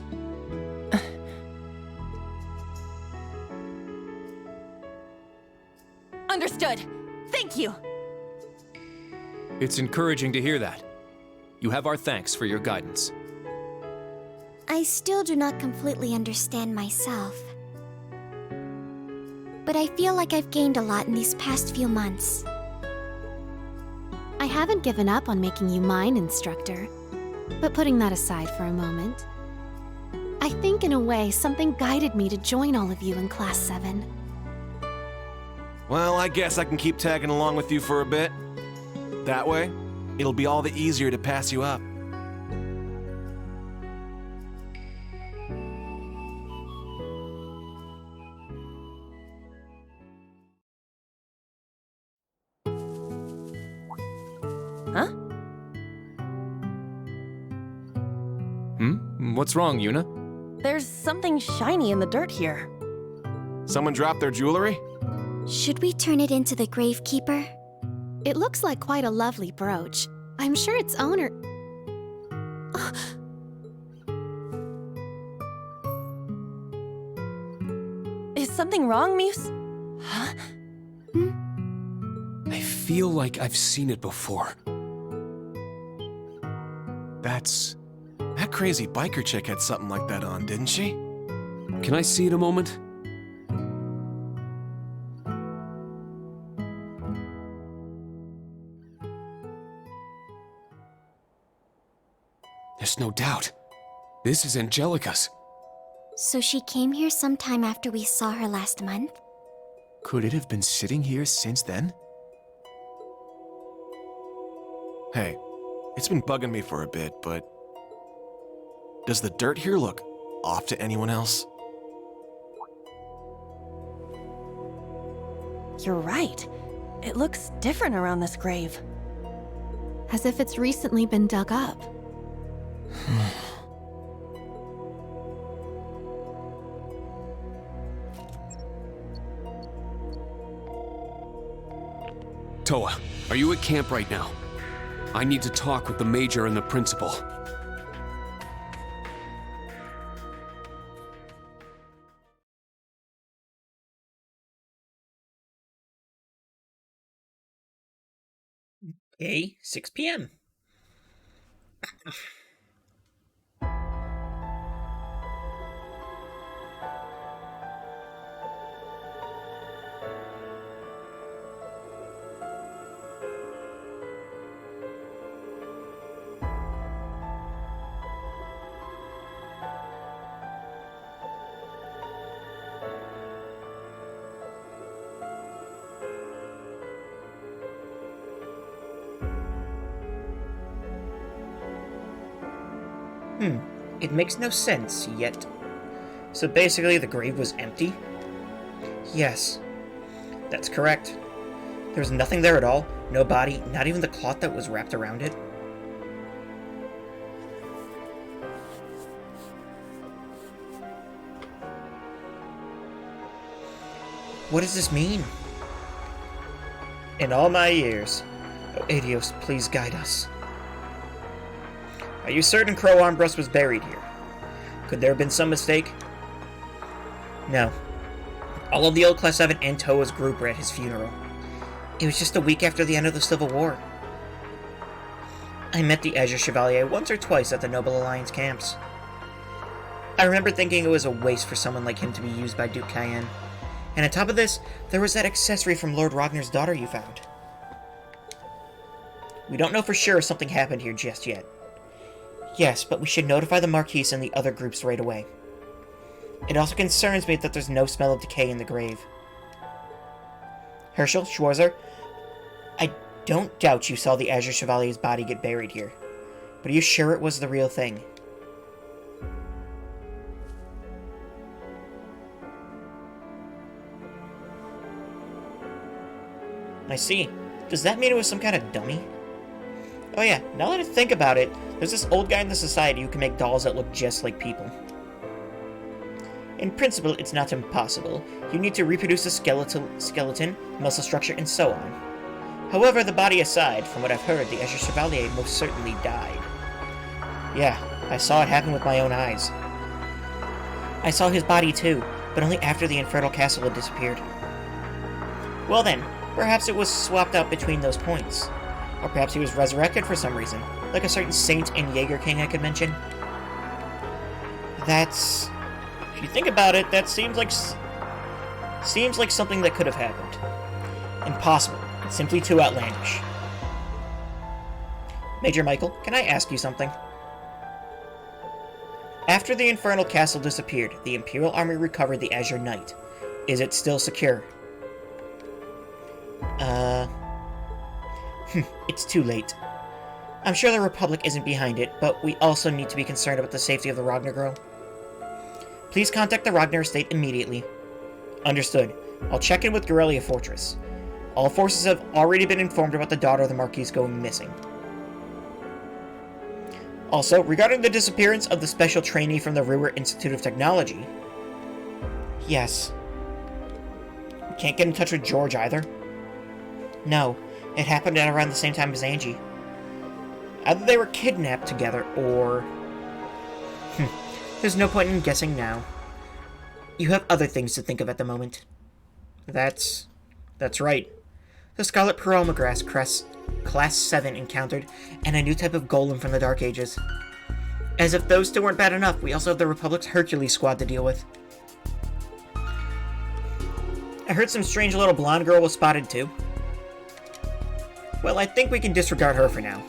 Understood. Thank you. It's encouraging to hear that. You have our thanks for your guidance. I still do not completely understand myself. But I feel like I've gained a lot in these past few months. I haven't given up on making you mine, Instructor. But putting that aside for a moment, I think in a way something guided me to join all of you in Class 7. Well, I guess I can keep tagging along with you for a bit. That way, it'll be all the easier to pass you up. Huh? What's wrong, Yuna? There's something shiny in the dirt here. Someone dropped their jewelry? Should we turn it into the gravekeeper? It looks like quite a lovely brooch. I'm sure its owner... Is something wrong, Muse? Huh? I feel like I've seen it before. That crazy biker chick had something like that on, didn't she? Can I see it a moment? There's no doubt. This is Angelica's. So she came here sometime after we saw her last month? Could it have been sitting here since then? Hey, it's been bugging me for a bit, but... does the dirt here look off to anyone else? You're right. It looks different around this grave. As if it's recently been dug up. Toa, are you at camp right now? I need to talk with the major and the principal. Okay, 6 p.m. It makes no sense, yet... So basically the grave was empty? Yes, that's correct. There was nothing there at all, no body, not even the cloth that was wrapped around it. What does this mean? In all my years, oh Adios, please guide us. Are you certain Crow Armbrust was buried here? Could there have been some mistake? No. All of the old Class 7 and Toa's group were at his funeral. It was just a week after the end of the Civil War. I met the Azure Chevalier once or twice at the Noble Alliance camps. I remember thinking it was a waste for someone like him to be used by Duke Cayenne. And on top of this, there was that accessory from Lord Ragnar's daughter you found. We don't know for sure if something happened here just yet. Yes, but we should notify the Marquise and the other groups right away. It also concerns me that there's no smell of decay in the grave. Herschel, Schwarzer, I don't doubt you saw the Azure Chevalier's body get buried here. But are you sure it was the real thing? I see. Does that mean it was some kind of dummy? Oh yeah, now that I think about it, there's this old guy in the society who can make dolls that look just like people. In principle, it's not impossible. You need to reproduce a skeleton, muscle structure, and so on. However, the body aside, from what I've heard, the Azure Chevalier most certainly died. Yeah, I saw it happen with my own eyes. I saw his body too, but only after the Infernal Castle had disappeared. Well then, perhaps it was swapped out between those points. Or perhaps he was resurrected for some reason, like a certain saint in Jaeger King I could mention. That's... If you think about it, that seems like something that could have happened. Impossible. It's simply too outlandish. Major Michael, can I ask you something? After the Infernal Castle disappeared, the Imperial Army recovered the Azure Knight. Is it still secure? It's too late. I'm sure the Republic isn't behind it, but we also need to be concerned about the safety of the Ragnar girl. Please contact the Ragnar estate immediately. Understood. I'll check in with Guerrilla Fortress. All forces have already been informed about the daughter of the Marquis going missing. Also, regarding the disappearance of the special trainee from the Ruhr Institute of Technology... Yes. Can't get in touch with George either. No, it happened at around the same time as Angie. Either they were kidnapped together, or... There's no point in guessing now. You have other things to think of at the moment. That's right. The Scarlet Pyromagrass Class 7 encountered, and a new type of golem from the Dark Ages. As if those two weren't bad enough, we also have the Republic's Hercules squad to deal with. I heard some strange little blonde girl was spotted too. Well, I think we can disregard her for now.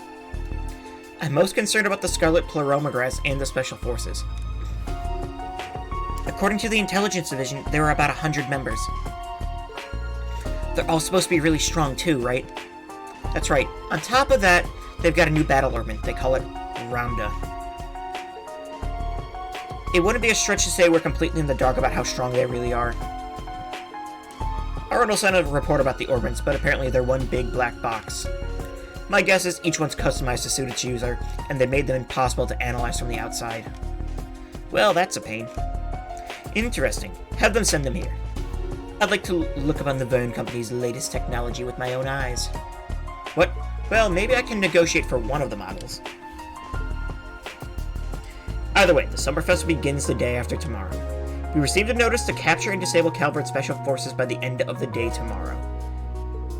I'm most concerned about the Scarlet Pyromagrass and the Special Forces. According to the Intelligence Division, there are about 100 members. They're all supposed to be really strong too, right? That's right. On top of that, they've got a new battle ornament. They call it Ramda. It wouldn't be a stretch to say we're completely in the dark about how strong they really are. Arnold sent a report about the ornaments, but apparently they're one big black box. My guess is each one's customized to suit its user, and they made them impossible to analyze from the outside. Well, that's a pain. Interesting. Have them send them here. I'd like to look upon the Verne Company's latest technology with my own eyes. What? Well, maybe I can negotiate for one of the models. Either way, the Summerfest begins the day after tomorrow. We received a notice to capture and disable Calvert's special forces by the end of the day tomorrow.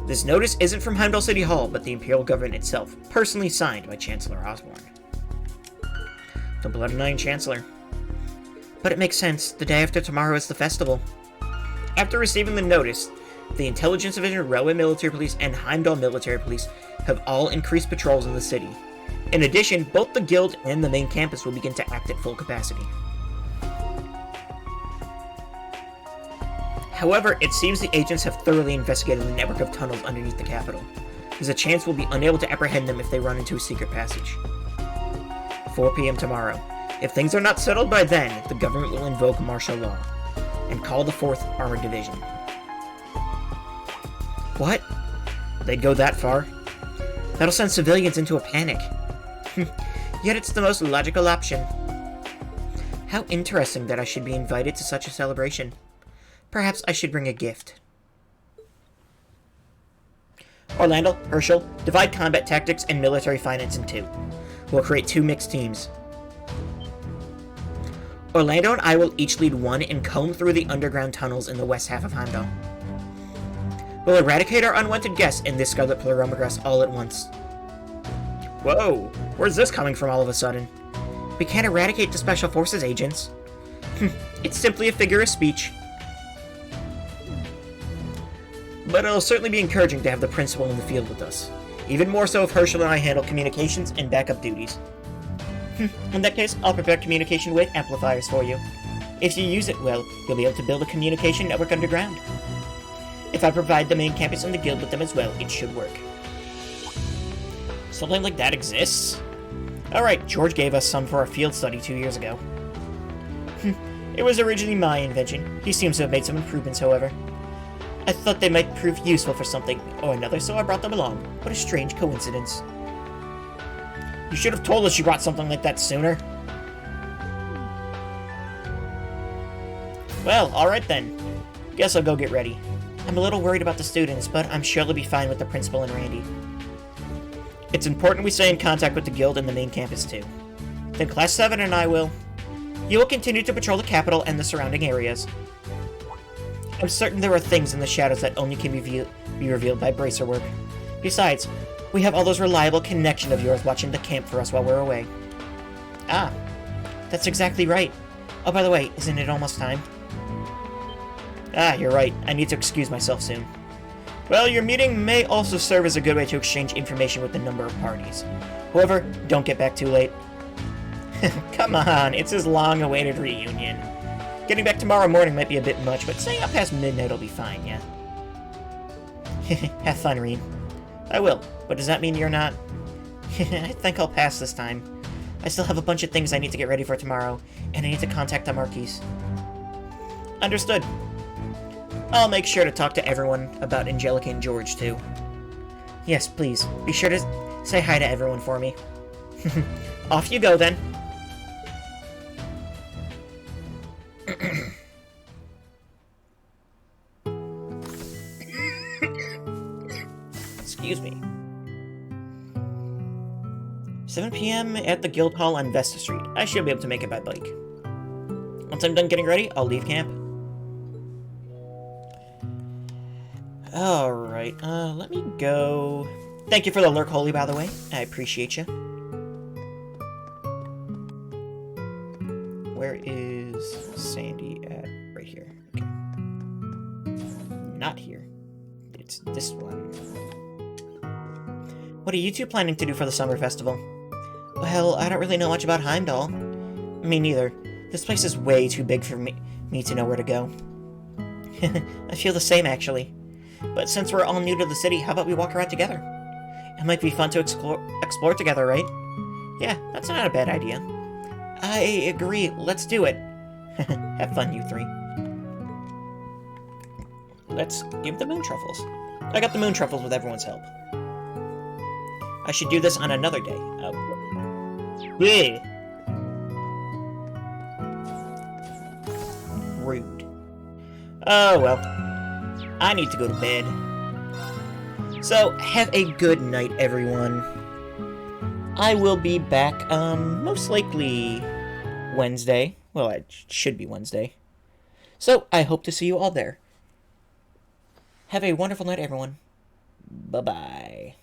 This notice isn't from Heimdall City Hall, but the Imperial Government itself, personally signed by Chancellor Osborne. The Blood-Denying Chancellor. But it makes sense, the day after tomorrow is the festival. After receiving the notice, the Intelligence Division, Railway Military Police, and Heimdall Military Police have all increased patrols in the city. In addition, both the Guild and the main campus will begin to act at full capacity. However, it seems the agents have thoroughly investigated the network of tunnels underneath the capital. There's a chance we'll be unable to apprehend them if they run into a secret passage. 4 p.m. tomorrow. If things are not settled by then, the government will invoke martial law and call the 4th Armored Division. What? They'd go that far? That'll send civilians into a panic. Yet it's the most logical option. How interesting that I should be invited to such a celebration. Perhaps I should bring a gift. Orlando, Herschel, divide combat tactics and military finance in 2. We'll create 2 mixed teams. Orlando and I will each lead one and comb through the underground tunnels in the west half of Heimdall. We'll eradicate our unwanted guests in this Scarlet Pyromagrass all at once. Whoa, where's this coming from all of a sudden? We can't eradicate the Special Forces agents. It's simply a figure of speech. But it'll certainly be encouraging to have the principal in the field with us. Even more so if Herschel and I handle communications and backup duties. In that case, I'll prepare communication wave amplifiers for you. If you use it well, you'll be able to build a communication network underground. If I provide the main campus and the guild with them as well, it should work. Something like that exists? Alright, George gave us some for our field study 2 years ago. It was originally my invention. He seems to have made some improvements, however. I thought they might prove useful for something or another, so I brought them along. What a strange coincidence. You should have told us you brought something like that sooner. Well, alright then. Guess I'll go get ready. I'm a little worried about the students, but I'm sure they'll be fine with the principal and Randy. It's important we stay in contact with the guild and the main campus too. Then Class 7 and I will... You will continue to patrol the capital and the surrounding areas. I'm certain there are things in the shadows that only can be revealed by bracer work. Besides, we have all those reliable connections of yours watching the camp for us while we're away. Ah, that's exactly right. Oh, by the way, isn't it almost time? Ah, you're right. I need to excuse myself soon. Well, your meeting may also serve as a good way to exchange information with a number of parties. However, don't get back too late. Come on, it's his long-awaited reunion. Getting back tomorrow morning might be a bit much, but staying up past midnight will be fine, yeah? Have fun, Reen. I will, but does that mean you're not? I think I'll pass this time. I still have a bunch of things I need to get ready for tomorrow, and I need to contact the Marquis. Understood. I'll make sure to talk to everyone about Angelica and George, too. Yes, please. Be sure to say hi to everyone for me. Off you go, then. Excuse me. 7 p.m. at the Guild Hall on Vesta Street. I should be able to make it by bike. Once I'm done getting ready, I'll leave camp. Alright, let me go... Thank you for the lurk, Holy, by the way. I appreciate you. Where is Sandy at? Right here. Okay. Not here. It's this one. What are you two planning to do for the summer festival? Well, I don't really know much about Heimdall. Me neither. This place is way too big for me to know where to go. I feel the same, actually. But since we're all new to the city, how about we walk around together? It might be fun to explore together, right? Yeah, that's not a bad idea. I agree. Let's do it. Have fun, you three. Let's give the moon truffles. I got the moon truffles with everyone's help. I should do this on another day. Yeah. Rude. Oh, well. I need to go to bed. So, have a good night, everyone. I will be back, most likely Wednesday. Well, it should be Wednesday. So, I hope to see you all there. Have a wonderful night, everyone. Bye-bye.